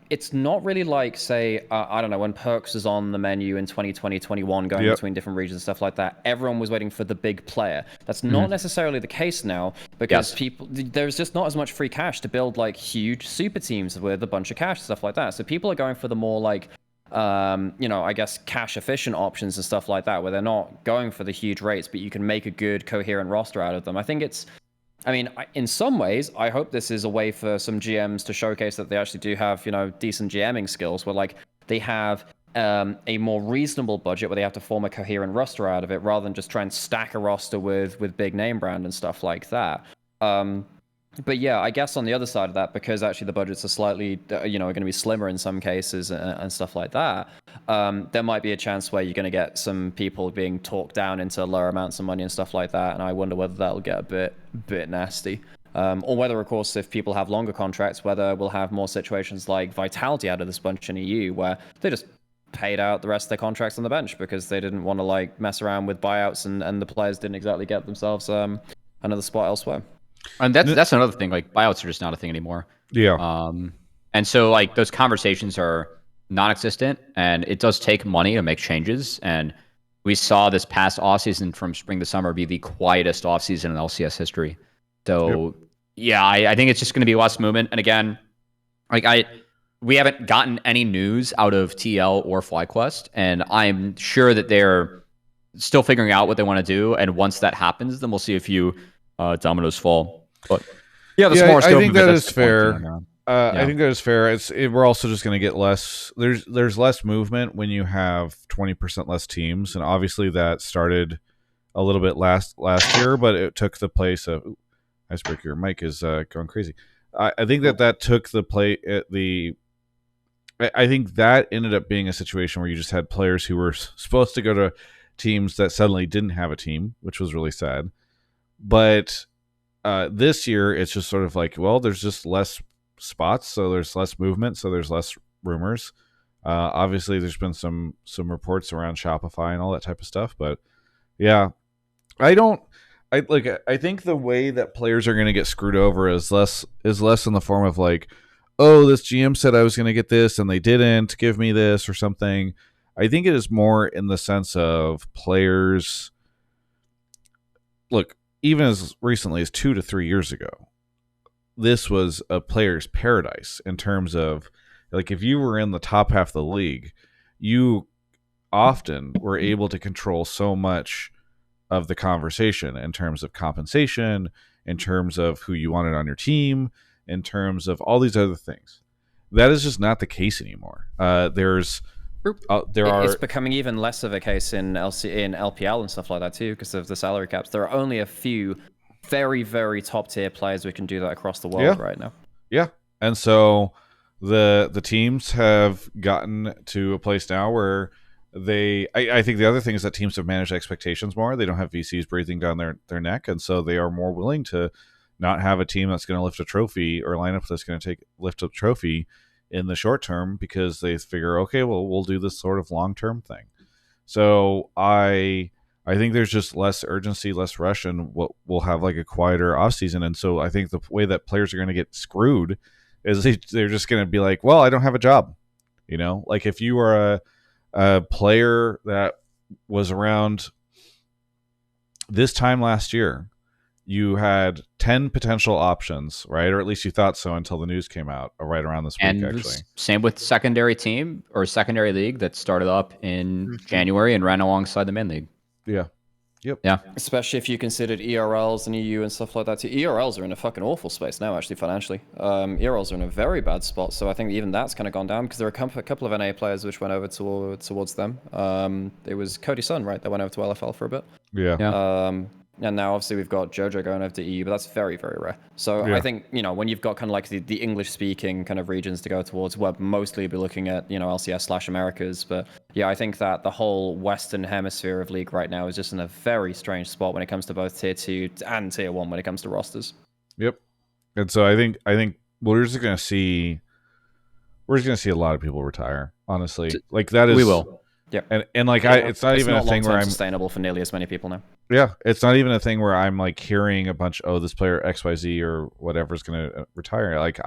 it's not really like, say, I don't know, when Perks was on the menu in 2020, 21, going between different regions and stuff like that, everyone was waiting for the big player. That's not necessarily the case now because there's just not as much free cash to build like huge super teams with a bunch of cash and stuff like that. So people are going for the more like, I guess cash efficient options and stuff like that, where they're not going for the huge rates, but you can make a good coherent roster out of them. I think in some ways, I hope this is a way for some GMs to showcase that they actually do have, decent GMing skills, where like they have a more reasonable budget where they have to form a coherent roster out of it rather than just try and stack a roster with big name brand and stuff like that. But yeah, I guess on the other side of that, because actually the budgets are slightly, going to be slimmer in some cases and stuff like that, there might be a chance where you're going to get some people being talked down into lower amounts of money and stuff like that. And I wonder whether that'll get a bit nasty. Or whether, of course, if people have longer contracts, whether we'll have more situations like Vitality out of this bunch in EU, where they just paid out the rest of their contracts on the bench because they didn't want to mess around with buyouts and the players didn't exactly get themselves another spot elsewhere. And that's another thing. Like buyouts are just not a thing anymore. Yeah. And so those conversations are non-existent, and it does take money to make changes. And we saw this past offseason from spring to summer be the quietest offseason in LCS history. So I think it's just going to be less movement. And again, we haven't gotten any news out of TL or FlyQuest, and I'm sure that they're still figuring out what they want to do. And once that happens, then we'll see a few dominoes fall. But the smaller scope. I think that is fair. I think that is fair. We're also just going to get less. There's less movement when you have 20% less teams, and obviously that started a little bit last year, but it took the place of icebreaker. Your mic is going crazy. I think that took the play at the. I think that ended up being a situation where you just had players who were supposed to go to teams that suddenly didn't have a team, which was really sad. But this year, it's just sort of like, well, there's just less spots, so there's less movement, so there's less rumors. Obviously, there's been some reports around Shopify and all that type of stuff, but yeah, I think the way that players are going to get screwed over is less in the form of like, oh, this GM said I was going to get this and they didn't give me this or something. I think it is more in the sense of players. Look, even as recently as 2 to 3 years ago, this was a player's paradise in terms of, like, if you were in the top half of the league, you often were able to control so much of the conversation in terms of compensation, in terms of who you wanted on your team, in terms of all these other things. That is just not the case anymore. It's becoming even less of a case in LPL and stuff like that too, because of the salary caps. There are only a few very, very top tier players who can do that across the world right now. Yeah, and so the teams have gotten to a place now where I think the other thing is that teams have managed expectations more. They don't have VCs breathing down their neck, and so they are more willing to not have a team that's going to lift a trophy or lineup that's going to lift a trophy in the short term, because they figure, okay, well, we'll do this sort of long-term thing. So I think there's just less urgency, less rush, and we'll have like a quieter offseason. And so I think the way that players are going to get screwed is they're just going to be like, well, I don't have a job. You know, like if you are a player that was around this time last year, you had 10 potential options, right? Or at least you thought so until the news came out right around this week, and actually. Same with secondary team or secondary league that started up in January and ran alongside the main league. Yeah. Yep. Yeah. Especially if you considered ERLs and EU and stuff like that too. ERLs are in a fucking awful space now, actually, financially. ERLs are in a very bad spot, so I think even that's kind of gone down, because there are a couple of NA players which went over towards them. It was Cody Sun, right, that went over to LFL for a bit. Yeah. And now obviously we've got Jojo going over to EU, but that's very, very rare. So I think, you know, when you've got kind of like the English speaking kind of regions to go towards, we'll mostly be looking at, you know, LCS/Americas. But yeah, I think that the whole Western hemisphere of League right now is just in a very strange spot when it comes to both tier 2 and tier 1 when it comes to rosters. Yep. And so I think we're just going to see a lot of people retire, honestly. Like that is, we will. Yeah. And like it's not even a thing where I'm sustainable for nearly as many people now. Yeah, it's not even a thing where I'm like hearing a bunch, this player XYZ or whatever is going to retire. Like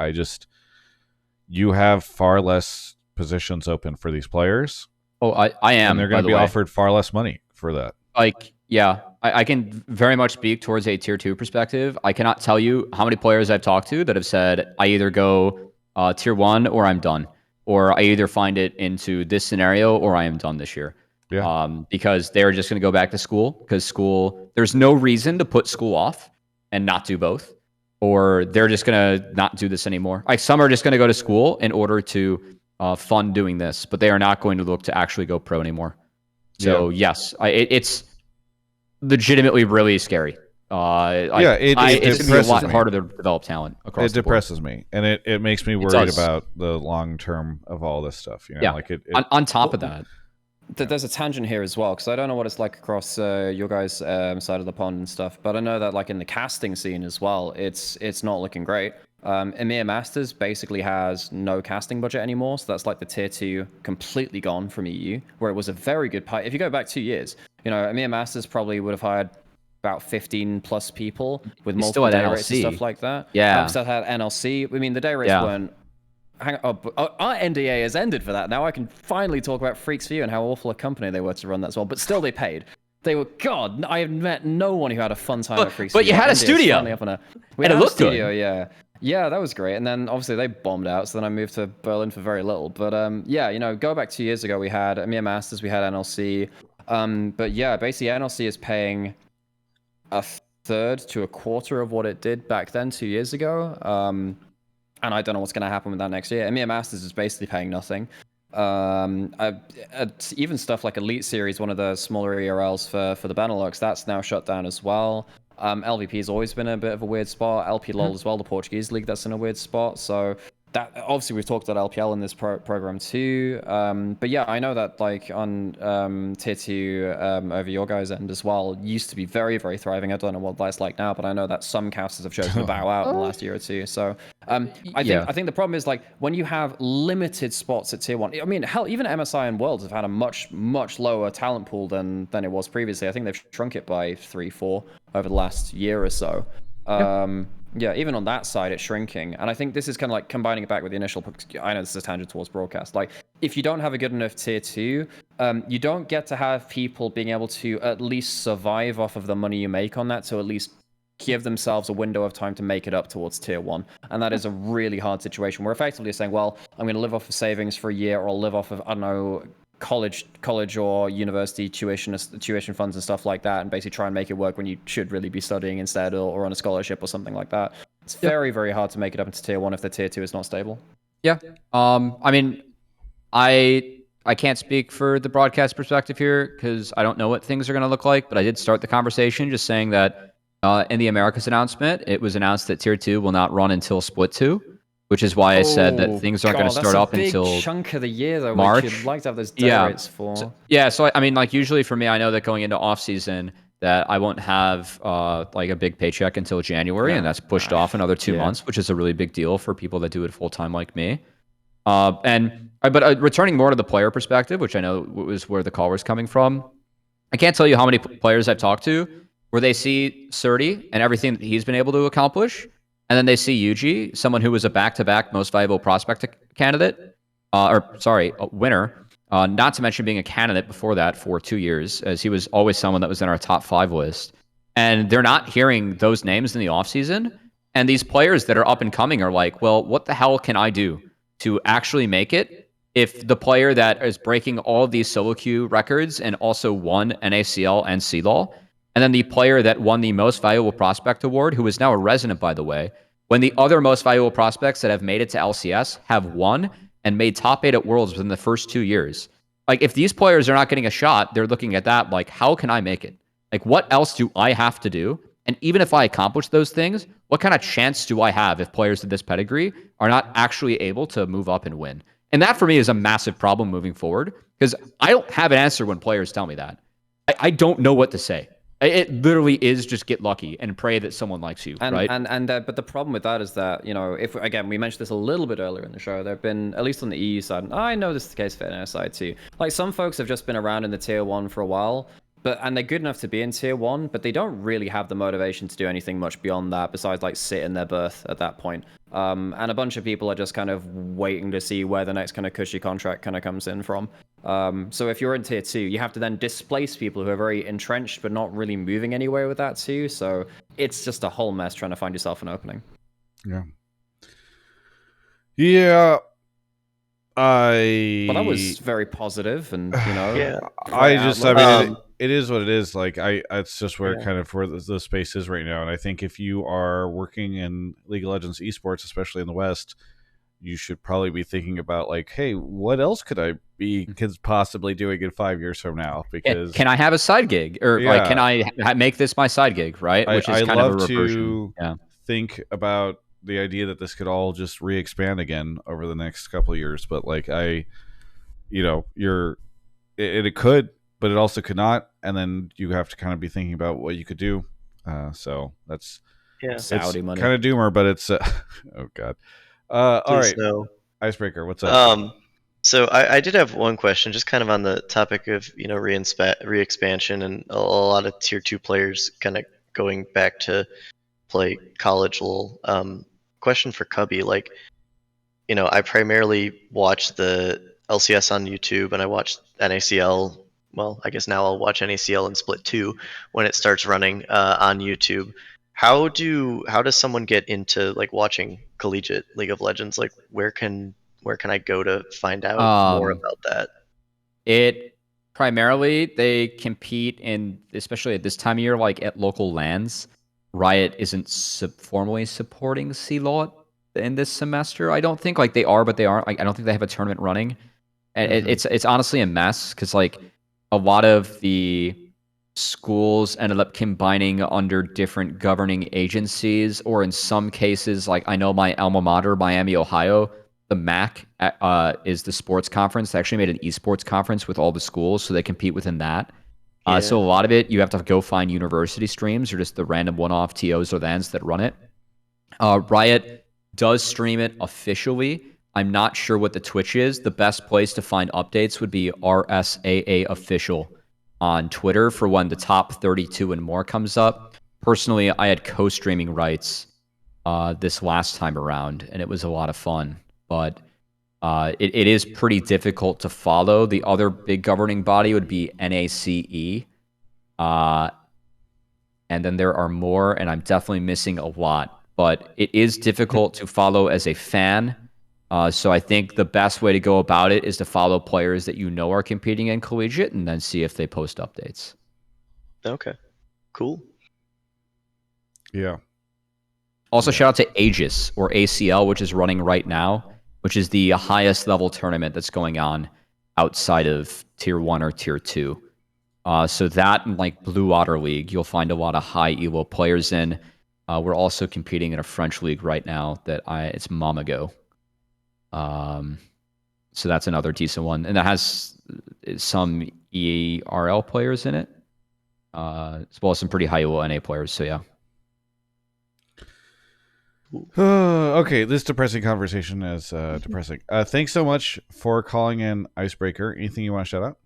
you have far less positions open for these players. Oh, I am. And they're going to be offered far less money for that. Like, yeah, I can very much speak towards a tier 2 perspective. I cannot tell you how many players I've talked to that have said, I either go tier 1 or I'm done. Or I either find it into this scenario or I am done this year. Yeah. Because they're just going to go back to school, because there's no reason to put school off and not do both. Or they're just going to not do this anymore. Like some are just going to go to school in order to fund doing this, but they are not going to look to actually go pro anymore. So yes, it's legitimately really scary. It's going to be a lot harder to develop talent across the board. It depresses me, and it makes me worried about the long term of all this stuff. You know, yeah. Like on top of that, there's a tangent here as well, because I don't know what it's like across your guys' side of the pond and stuff, but I know that like in the casting scene as well, it's not looking great. EMEA Masters basically has no casting budget anymore, so that's like the tier 2 completely gone from EU, where it was a very good pipe. If you go back 2 years, you know, EMEA Masters probably would have hired about 15 plus people with multiple day rates and stuff like that. Yeah. Still had NLC. I mean, the day rates weren't. Hang on, our NDA has ended for that. Now I can finally talk about Freaks for You and how awful a company they were to run that as well. But still, they paid. They were, God, I have met no one who had a fun time at Freaks for You. But you had a studio. We had a studio, yeah. Yeah, that was great. And then obviously they bombed out, so then I moved to Berlin for very little. But yeah, you know, go back 2 years ago, we had EMEA Masters, we had NLC. But yeah, basically NLC is paying a third to a quarter of what it did back then 2 years ago. And I don't know what's going to happen with that next year. EMEA Masters is basically paying nothing. Even stuff like Elite Series, one of the smaller ERLs for the Benelux, that's now shut down as well. LVP has always been a bit of a weird spot. LP LOL as well, the Portuguese league, that's in a weird spot. So that obviously we've talked about LPL in this program too. But yeah, I know that like on tier 2 over your guys' end as well used to be very, very thriving. I don't know what that's like now, but I know that some casters have chosen to bow out in the last year or two. So I think the problem is like when you have limited spots at tier 1. I mean, hell, even MSI and Worlds have had a much lower talent pool than it was previously. I think they've shrunk it by 3-4 over the last year or so. Yeah, even on that side, it's shrinking. And I think this is kind of like combining it back with the initial... I know this is a tangent towards broadcast. Like, if you don't have a good enough tier 2, you don't get to have people being able to at least survive off of the money you make on that, so at least give themselves a window of time to make it up towards tier 1. And that is a really hard situation. We're effectively saying, well, I'm going to live off of savings for a year, or I'll live off of, I don't know, college or university tuition funds and stuff like that, and basically try and make it work when you should really be studying instead, or on a scholarship or something like that. It's very, very hard to make it up into tier 1 if the tier 2 is not stable. Yeah. I mean, I can't speak for the broadcast perspective here because I don't know what things are going to look like, but I did start the conversation just saying that in the Americas announcement, it was announced that Tier 2 will not run until Split 2, which is why I said that things aren't going to start up until that's a big chunk of the year, though, March. which you'd like to have those day rates for. So I mean, like, usually for me, I know that going into off-season that I won't have like a big paycheck until January, and that's pushed off another 2 months, which is a really big deal for people that do it full-time like me. But returning more to the player perspective, which I know was where the call was coming from, I can't tell you how many players I've talked to where they see Surdy and everything that he's been able to accomplish, and then they see Yuji, someone who was a back-to-back most valuable prospect candidate, winner, not to mention being a candidate before that for 2 years, as he was always someone that was in our top 5 list. And they're not hearing those names in the offseason, and these players that are up and coming are like, well, what the hell can I do to actually make it if the player that is breaking all of these solo queue records and also won NACL and CLAW, and then the player that won the most valuable prospect award, who is now a resident, by the way, when the other most valuable prospects that have made it to LCS have won and made top 8 at Worlds within the first 2 years. Like, if these players are not getting a shot, they're looking at that like, how can I make it? Like, what else do I have to do? And even if I accomplish those things, what kind of chance do I have if players of this pedigree are not actually able to move up and win? And that for me is a massive problem moving forward, because I don't have an answer when players tell me that. I don't know what to say. It literally is just get lucky and pray that someone likes you, right? But the problem with that is that, you know, if, again, we mentioned this a little bit earlier in the show, there have been, at least on the EU side, and I know this is the case for NS side too, like, some folks have just been around in the tier 1 for a while, and they're good enough to be in tier 1, but they don't really have the motivation to do anything much beyond that besides, like, sit in their berth at that point. And a bunch of people are just kind of waiting to see where the next kind of cushy contract kind of comes in from. So if you're in tier 2, you have to then displace people who are very entrenched but not really moving anywhere with that too. So it's just a whole mess trying to find yourself an opening. Yeah. But that was very positive, and, you know, it is what it is. Like, it's just where kind of where the space is right now. And I think if you are working in League of Legends esports, especially in the West, you should probably be thinking about, like, hey, what else could I be possibly doing in 5 years from now? Because can I have a side gig, or like, can I make this my side gig, right? Which is kind of a reversion. Think about the idea that this could all just re-expand again over the next couple of years, but like, it could, but it also could not, and then you have to kind of be thinking about what you could do. So that's Saudi money, kind of doomer, but it's oh god. All right, no. Icebreaker, what's up? So I did have one question, just kind of on the topic of, you know, re-expansion and a lot of tier 2 players kind of going back to play college LoL. Question for Cubby, like, you know, I primarily watch the LCS on YouTube, and I watch NACL. Well, I guess now I'll watch NACL and Split 2 when it starts running on YouTube. How does someone get into, like, watching collegiate League of Legends? Like, where can I go to find out more about that? It primarily, they compete in, especially at this time of year, like at local LANs. Riot isn't formally supporting CLAW in this semester. I don't think, like, they are, but they aren't. Like, I don't think they have a tournament running. And it's honestly a mess, because, like, a lot of the schools ended up combining under different governing agencies, or in some cases, like, I know my alma mater, Miami, Ohio, the MAC is the sports conference. They actually made an eSports conference with all the schools, so they compete within that. So a lot of it, you have to go find university streams or just the random one-off TOs or LANs that run it. Riot does stream it officially. I'm not sure what the Twitch is. The best place to find updates would be RSAA official on Twitter for when the top 32 and more comes up. Personally, I had co-streaming rights this last time around, and it was a lot of fun. But It is pretty difficult to follow. The other big governing body would be NACE. And then there are more, and I'm definitely missing a lot. But it is difficult to follow as a fan. So I think the best way to go about it is to follow players that you know are competing in collegiate and then see if they post updates. Okay, cool. Yeah. Also, shout out to Aegis, or ACL, which is running right now, which is the highest level tournament that's going on outside of Tier 1 or Tier 2. So that and like Blue Water League, you'll find a lot of high elo players in. We're also competing in a French league right now it's Mamago. So that's another decent one, and that has some ERL players in it, as well as some pretty high elo NA players. So yeah. Okay, this depressing conversation is depressing. Thanks so much for calling in, Icebreaker. Anything you want to shout out?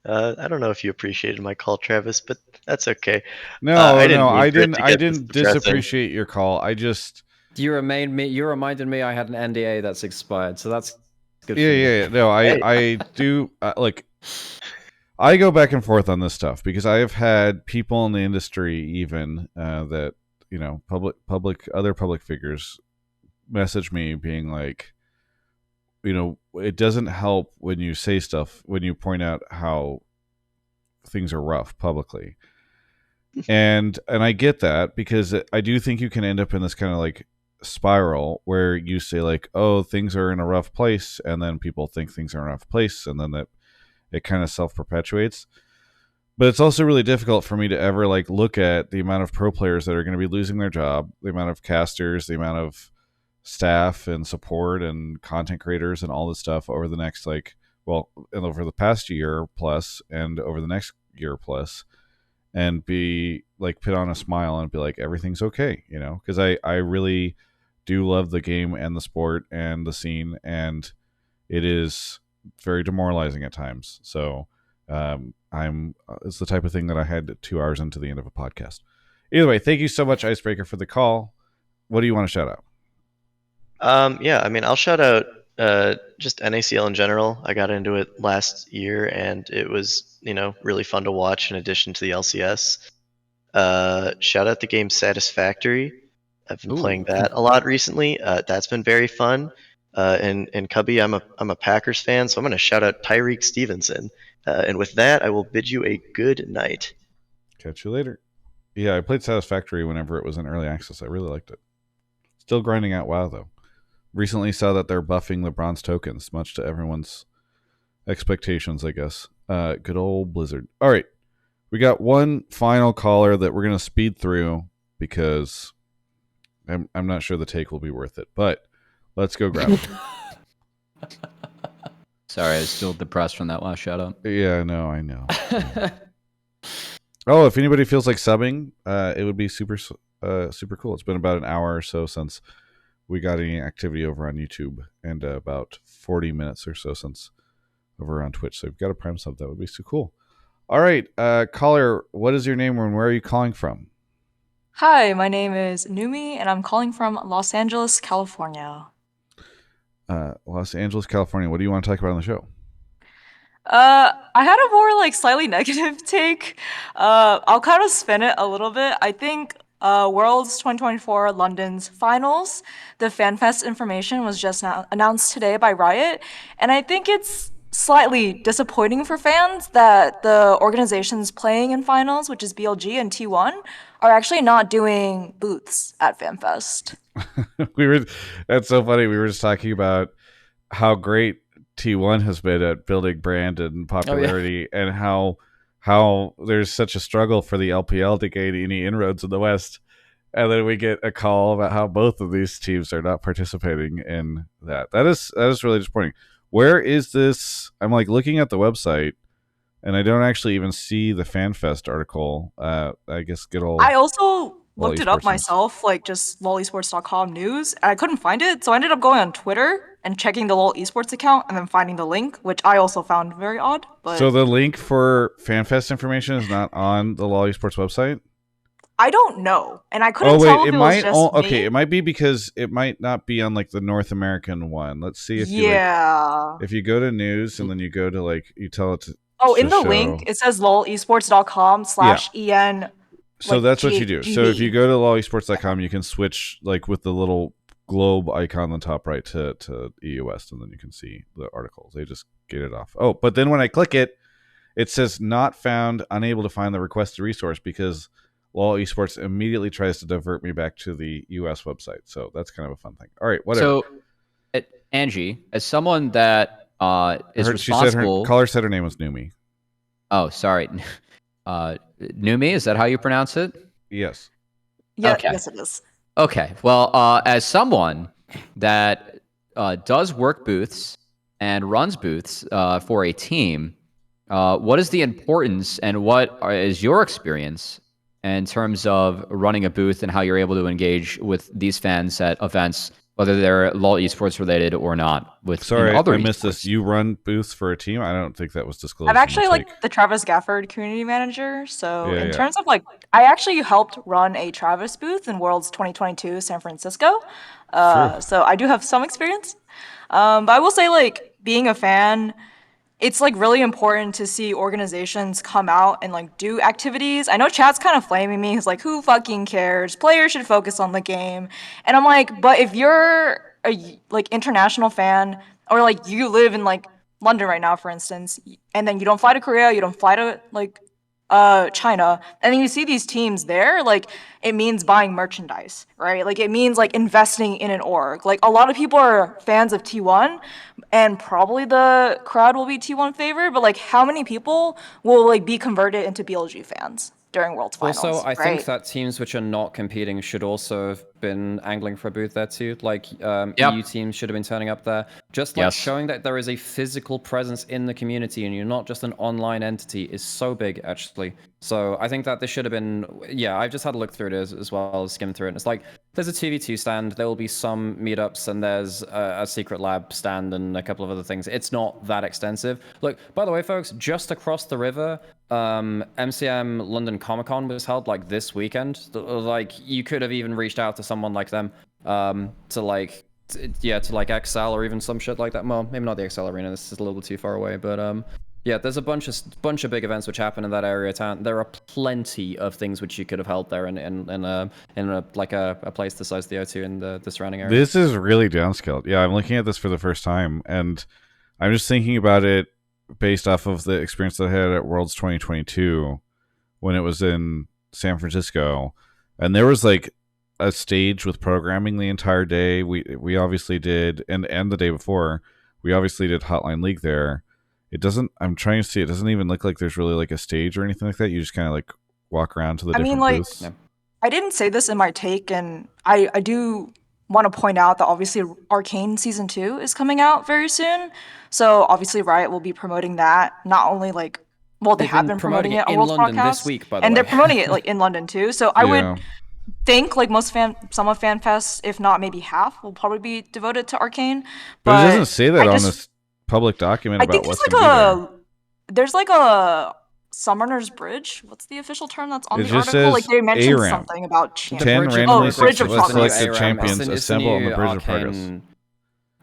I don't know if you appreciated my call, Travis, but that's okay. No, I didn't disappreciate your call. I just You reminded me I had an NDA that's expired, so that's good. Yeah. No, I do like. I go back and forth on this stuff because I have had people in the industry even that other public figures message me being like, it doesn't help when you say stuff, when you point out how things are rough publicly. And I get that, because I do think you can end up in this kind of like spiral where you say like, oh, things are in a rough place, and then people think things are in a rough place, and then that it kind of self-perpetuates. But it's also really difficult for me to ever like look at the amount of pro players that are going to be losing their job, the amount of casters, the amount of staff and support and content creators and all this stuff over the next and over the past year plus and over the next year plus, and be like put on a smile and be like, everything's okay, because I really do love the game and the sport and the scene, and it is very demoralizing at times. So it's the type of thing that I had 2 hours into the end of a podcast. Either way, thank you so much, Icebreaker, for the call. What do you want to shout out? Yeah, I mean, I'll shout out just NACL in general. I got into it last year, and it was, really fun to watch in addition to the LCS. Shout out the game Satisfactory. I've been playing that a lot recently. That's been very fun. And Cubby, I'm a Packers fan, so I'm going to shout out Tyreek Stevenson. And with that, I will bid you a good night. Catch you later. Yeah, I played Satisfactory whenever it was in early access. I really liked it. Still grinding out WoW, though. Recently saw that they're buffing the bronze tokens, much to everyone's expectations, I guess. Good old Blizzard. All right. We got one final caller that we're going to speed through because I'm not sure the take will be worth it, but let's go grab it. Sorry, I was still depressed from that last shout out. Yeah, no, I know. Oh, if anybody feels like subbing, it would be super cool. It's been about an hour or so since we got any activity over on YouTube, and about 40 minutes or so since over on Twitch. So if you've got a Prime sub, that would be so cool. All right, caller, what is your name and where are you calling from? Hi, my name is Numiii, and I'm calling from Los Angeles, California. Los Angeles, California. What do you want to talk about on the show? I had a more slightly negative take. I'll kind of spin it a little bit. I think Worlds 2024 London's finals, the Fanfest information was just announced today by Riot, and I think it's slightly disappointing for fans that the organizations playing in finals, which is BLG and T1, are actually not doing booths at Fanfest. That's so funny. We were just talking about how great T1 has been at building brand and popularity, and how there's such a struggle for the LPL to gain any inroads in the West. And then we get a call about how both of these teams are not participating in that. That is really disappointing. Where is this? I'm looking at the website, and I don't actually even see the FanFest article. I guess good old. I also looked it up eSports myself, just lolesports.com news, and I couldn't find it. So I ended up going on Twitter and checking the LOL eSports account, and then finding the link, which I also found very odd. But so the link for FanFest information is not on the LOL eSports website? I don't know, and I couldn't Oh tell wait, if it it was might. just me. Okay, it might be because it might not be on like the North American one. Let's see if you like. Yeah. If you go to news and then you go to like you tell it to. Oh, in the show. link it says lolesports.com/en. So like, that's what you do. So if you GB. go to lolesports.com, you can switch like with the little globe icon on the top right to EU West, and then you can see the articles. They just get it off. Oh, but then when I click it, it says not found, unable to find the requested resource because LOL Esports immediately tries to divert me back to the US website. So that's kind of a fun thing. All right, whatever. So, Angie, as someone that is responsible, caller said her name was Numi. Oh, sorry. Numiii, is that how you pronounce it? Yes. Yeah, Okay. yes it is. Okay. Well, as someone that does work booths and runs booths for a team, what is the importance and what is your experience in terms of running a booth and how you're able to engage with these fans at events, whether they're LOL esports related or not? Sorry, other I missed esports? this. You run booths for a team? I don't think that was disclosed. I'm actually in the take. like the Travis Gafford community manager. So Yeah, in yeah. terms of like, I actually helped run a Travis booth in Worlds 2022 San Francisco. So I do have some experience. But I will say like being a fan, it's like really important to see organizations come out and like do activities. I know chat's kind of flaming me. It's like, who fucking cares? Players should focus on the game. And I'm like, but if you're a like international fan or like you live in like London right now, for instance, and then you don't fly to Korea, you don't fly to like China, and then you see these teams there, like it means buying merchandise, right? Like it means like investing in an org. Like a lot of people are fans of T1 and probably the crowd will be T1 favored, but like how many people will like be converted into BLG fans during Worlds Finals? Also, I right? think that teams which are not competing should also have been angling for a booth there too. Like Yep. EU teams should have been turning up there. Just like Yes. showing that there is a physical presence in the community and you're not just an online entity is so big, actually. So I think that this should have been, yeah, I've just had a look through it as well as skim through it. And it's like, there's a 2v2 stand, there will be some meetups, and there's a secret lab stand and a couple of other things. It's not that extensive. Look, by the way, folks, just across the river, MCM London Comic Con was held like this weekend. Like, you could have even reached out to someone like them to like XL or even some shit like that. Well, maybe not the XL Arena, this is a little bit too far away, but yeah, there's a bunch of big events which happen in that area of town. There are plenty of things which you could have held there in a place the size of the O2 in the surrounding area. This is really downscaled. Yeah, I'm looking at this for the first time, and I'm just thinking about it based off of the experience that I had at Worlds 2022 when it was in San Francisco, and there was like a stage with programming the entire day. We obviously did, and the day before, we obviously did Hotline League there. It doesn't, I'm trying to see, it doesn't even look like there's really like a stage or anything like that. You just kind of like walk around to the different booths. I didn't say this in my take, and I do want to point out that obviously Arcane Season 2 is coming out very soon. So obviously Riot will be promoting that, not only like, well, they have been promoting it on in World's London Podcast, this week, by the and way. they're promoting it like in London too. So I would think like some of FanFest, if not maybe half, will probably be devoted to Arcane. But it doesn't say that on this public document about what's going to be there. There's like a Summoner's Bridge. What's the official term that's on It the just article? Like says they mentioned ARAM. something about 10 randomly Bridge of selected Progress. champions It's the assemble on the new Bridge of Arcane- Progress.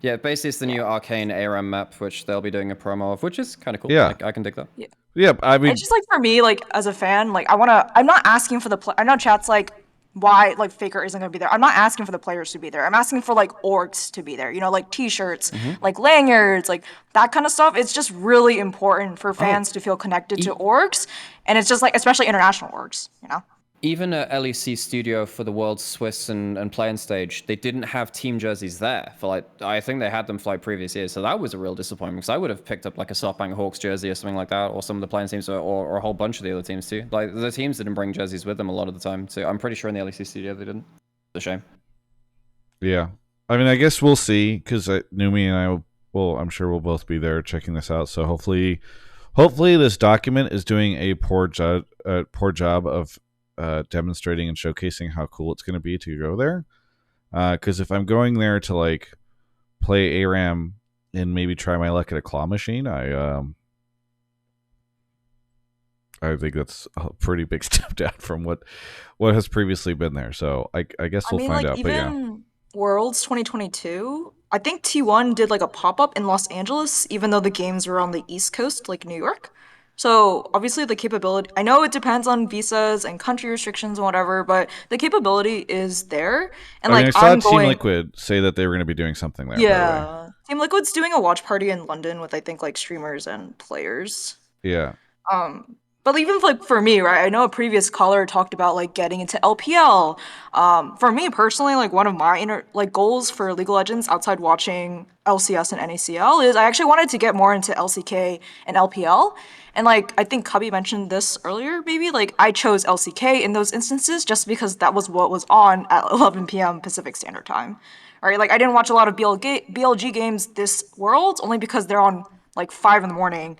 Yeah, basically it's the new Arcane ARAM map, which they'll be doing a promo of, which is kind of cool. Yeah. Like, I can dig that. Yeah, I mean, It's just like for me, like as a fan, like I'm not asking for I know chat's like, why like Faker isn't gonna be there. I'm not asking for the players to be there. I'm asking for like orgs to be there. You know, like t-shirts, like lanyards, like that kind of stuff. It's just really important for fans to feel connected to orgs, and it's just like especially international orgs. You know. Even at LEC Studio for the World Swiss and Playing Stage, they didn't have team jerseys there for like, I think they had them for like previous years, so that was a real disappointment because I would have picked up like a SoftBank Hawks jersey or something like that, or some of the playing teams, or a whole bunch of the other teams too. Like the teams didn't bring jerseys with them a lot of the time, so I'm pretty sure in the LEC Studio they didn't. It's a shame. Yeah, I mean, I guess we'll see because Numiii and I will, I'm sure we'll both be there checking this out. So hopefully this document is doing a poor job of demonstrating and showcasing how cool it's going to be to go there. Because if I'm going there to like play ARAM and maybe try my luck at a claw machine, I think that's a pretty big step down from what has previously been there. So I guess I we'll mean, find like out. But yeah, even Worlds 2022, I think T1 did like a pop-up in Los Angeles, even though the games were on the East Coast, like New York. So obviously the capability, I know it depends on visas and country restrictions and whatever, but the capability is there. And I mean, I like saw I'm Team going, Liquid say that they were going to be doing something there. By the way, yeah. Team Liquid's doing a watch party in London with I think like streamers and players. yeah. Um, but even like for me, right? I know a previous caller talked about like getting into LPL. For me personally, like one of my like goals for League of Legends outside watching LCS and NACL is I actually wanted to get more into LCK and LPL. And like I think Cubby mentioned this earlier, maybe like I chose LCK in those instances just because that was what was on at 11 p.m. Pacific Standard Time. Right? Like I didn't watch a lot of BLG games this World only because they're on like 5 in the morning.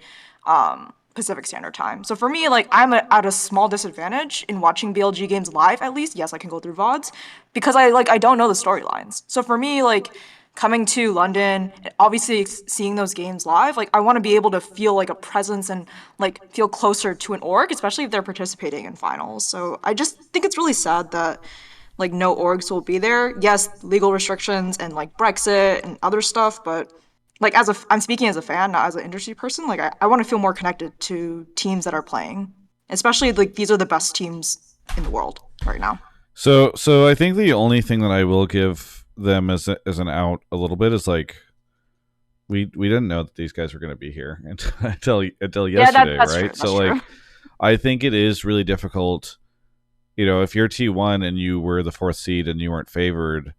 Pacific Standard Time. So for me, like at a small disadvantage in watching BLG games live. At least, yes, I can go through VODs because I don't know the storylines. So for me, like coming to London, obviously seeing those games live, like I want to be able to feel like a presence and like feel closer to an org, especially if they're participating in finals. So I just think it's really sad that like no orgs will be there. Yes, legal restrictions and like Brexit and other stuff, but like I'm speaking as a fan, not as an industry person. Like I want to feel more connected to teams that are playing, especially like these are the best teams in the world right now. So I think the only thing that I will give them as an out a little bit is like we didn't know that these guys were going to be here until yesterday, that's right? true. So like I think it is really difficult. You know, if you're T1 and you were the 4th seed and you weren't favored,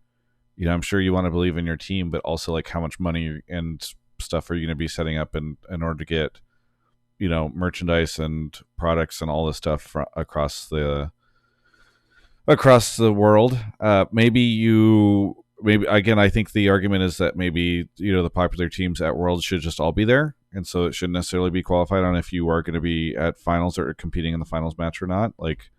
you know, I'm sure you want to believe in your team, but also like how much money and stuff are you going to be setting up in order to get, you know, merchandise and products and all this stuff across the world. Maybe again, I think the argument is that maybe, you know, the popular teams at Worlds should just all be there, and so it shouldn't necessarily be qualified on if you are going to be at finals or competing in the finals match or not. Like,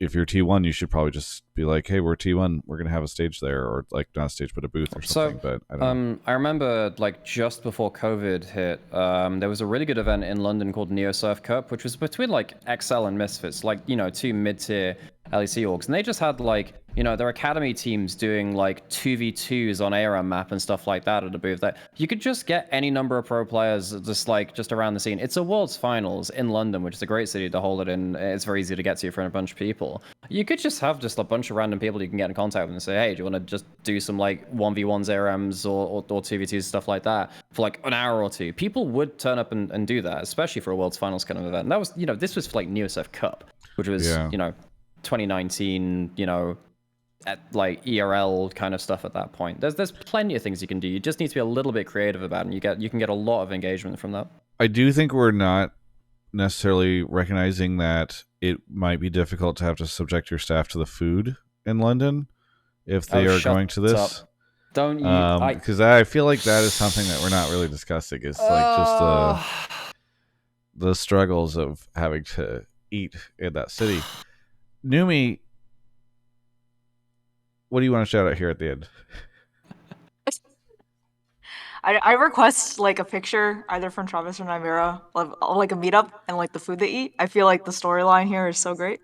if you're T1, you should probably just be like, hey, we're T1, we're going to have a stage there, or like not a stage, but a booth or something. But I don't know. I remember like just before COVID hit, there was a really good event in London called NeoSurf Cup, which was between like XL and Misfits, like, you know, 2 mid-tier LEC orgs. And they just had like, you know, their academy teams doing like 2v2s on ARAM map and stuff like that at a booth. That you could just get any number of pro players just around the scene. It's a World's Finals in London, which is a great city to hold it in. It's very easy to get to for a bunch of people. You could just have just a bunch of random people you can get in contact with and say, hey, do you want to just do some like 1v1s ARMs or 2v2s, stuff like that for like an hour or two? People would turn up and do that, especially for a World's Finals kind of event. And that was, you know, this was for like NeoSurf Cup, which was, you know, 2019, you know, at like ERL kind of stuff at that point. There's plenty of things you can do. You just need to be a little bit creative about it, and you can get a lot of engagement from that. I do think we're not necessarily recognizing that it might be difficult to have to subject your staff to the food in London if they are going to this. Up. Don't you? Because I feel like that is something that we're not really discussing. It's like just the struggles of having to eat in that city. Numi, what do you want to shout out here at the end? I request like a picture either from Travis or Nymaera of like a meetup and like the food they eat. I feel like the storyline here is so great.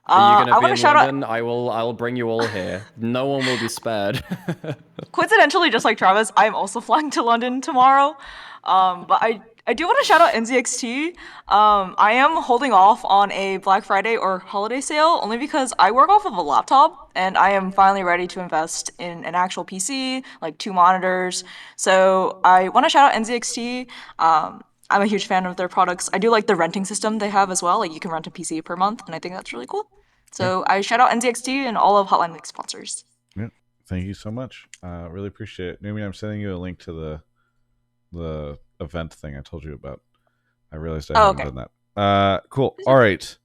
Are you gonna I be want in to shout London? out. I'll bring you all here. No one will be spared. Coincidentally, just like Travis, I'm also flying to London tomorrow. But I do want to shout out NZXT. I am holding off on a Black Friday or holiday sale only because I work off of a laptop and I am finally ready to invest in an actual PC, like 2 monitors. So I want to shout out NZXT. I'm a huge fan of their products. I do like the renting system they have as well. Like you can rent a PC per month, and I think that's really cool. So I shout out NZXT and all of Hotline League sponsors. Yeah, thank you so much. Really appreciate it. Numi, I'm sending you a link to the event thing I told you about. I realized I haven't done that. Cool. All right.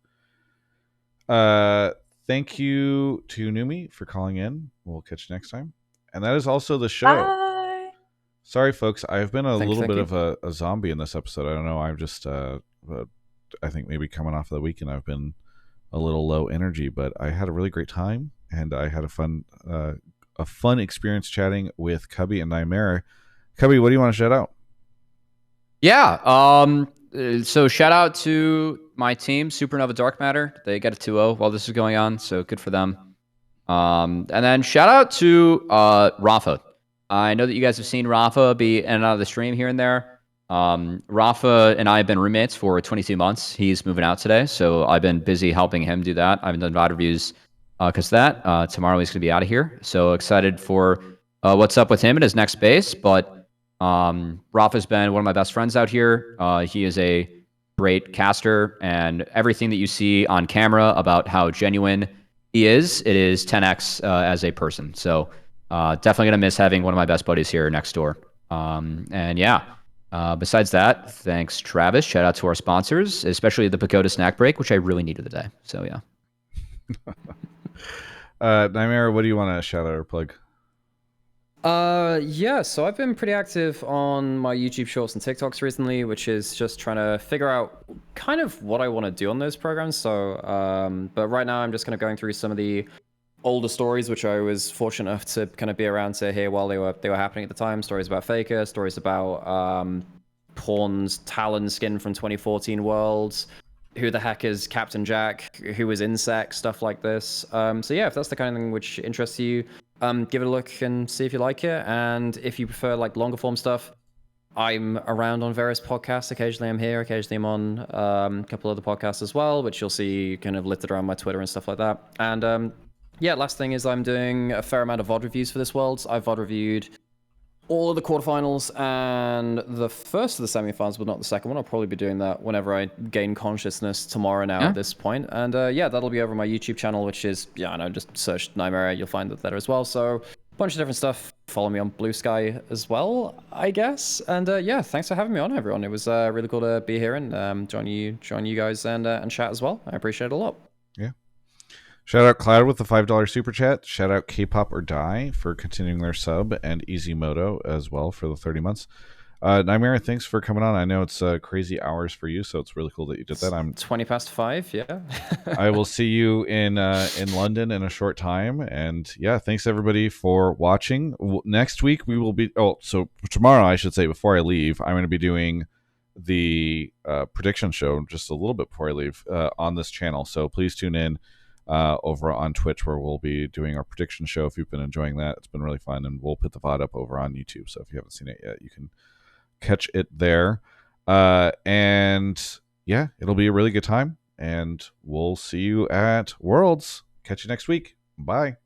Thank you to Numi for calling in. We'll catch you next time. And that is also the show. Bye. Sorry, folks. I've been a little bit you. of a zombie in this episode. I don't know. I'm just, I think maybe coming off the weekend, I've been a little low energy, but I had a really great time, and I had a fun experience chatting with Cubby and Nymaera. Cubby, what do you want to shout out? Yeah. So shout out to my team, Supernova Dark Matter. They get a 2-0 while this is going on, so good for them. And then shout out to Rafa. I know that you guys have seen Rafa be in and out of the stream here and there. Rafa and I have been roommates for 22 months. He's moving out today, so I've been busy helping him do that. I haven't done VOD reviews because of that. Tomorrow he's going to be out of here. So excited for what's up with him at his next base. But Rafa's been one of my best friends out here. He is a great caster, and everything that you see on camera about how genuine he is, it is 10x as a person. So definitely going to miss having one of my best buddies here next door. And yeah. Besides that, thanks, Travis. Shout out to our sponsors, especially the Pagoda snack break, which I really needed today. So, yeah. Nymaera, what do you want to shout out or plug? Yeah, so I've been pretty active on my YouTube Shorts and TikToks recently, which is just trying to figure out kind of what I want to do on those programs. So, but right now I'm just kind of going through some of the older stories, which I was fortunate enough to kind of be around to hear while they were happening at the time. Stories about FAKER, stories about Pawn's Talon skin from 2014 Worlds, who the heck is Captain Jack, who is Insect, stuff like this. So yeah, if that's the kind of thing which interests you, give it a look and see if you like it. And if you prefer like longer form stuff, I'm around on various podcasts. Occasionally I'm here, occasionally I'm on a couple other podcasts as well, which you'll see kind of littered around my Twitter and stuff like that. And yeah, last thing is I'm doing a fair amount of VOD reviews for this Worlds. I've VOD reviewed all of the quarterfinals and the first of the semifinals, but not the second one. I'll probably be doing that whenever I gain consciousness tomorrow now at this point. And yeah, that'll be over my YouTube channel, which is, yeah, I know, just search Nymaera, you'll find that there as well. So a bunch of different stuff. Follow me on Blue Sky as well, I guess. And yeah, thanks for having me on, everyone. It was really cool to be here and join you guys and chat as well. I appreciate it a lot. Yeah. Shout out Cloud with the $5 super chat. Shout out K-Pop or Die for continuing their sub, and Easy Moto as well for the 30 months. Nymaera, thanks for coming on. I know it's crazy hours for you, so it's really cool that you did that. I'm 20 past 5, yeah. I will see you in London in a short time, and yeah, thanks everybody for watching. Next week we will be so tomorrow, I should say, before I leave, I'm going to be doing the prediction show just a little bit before I leave on this channel. So please tune in over on Twitch, where we'll be doing our prediction show. If you've been enjoying that, it's been really fun, and we'll put the VOD up over on YouTube. So if you haven't seen it yet, you can catch it there. And yeah, it'll be a really good time, and we'll see you at Worlds. Catch you next week. Bye.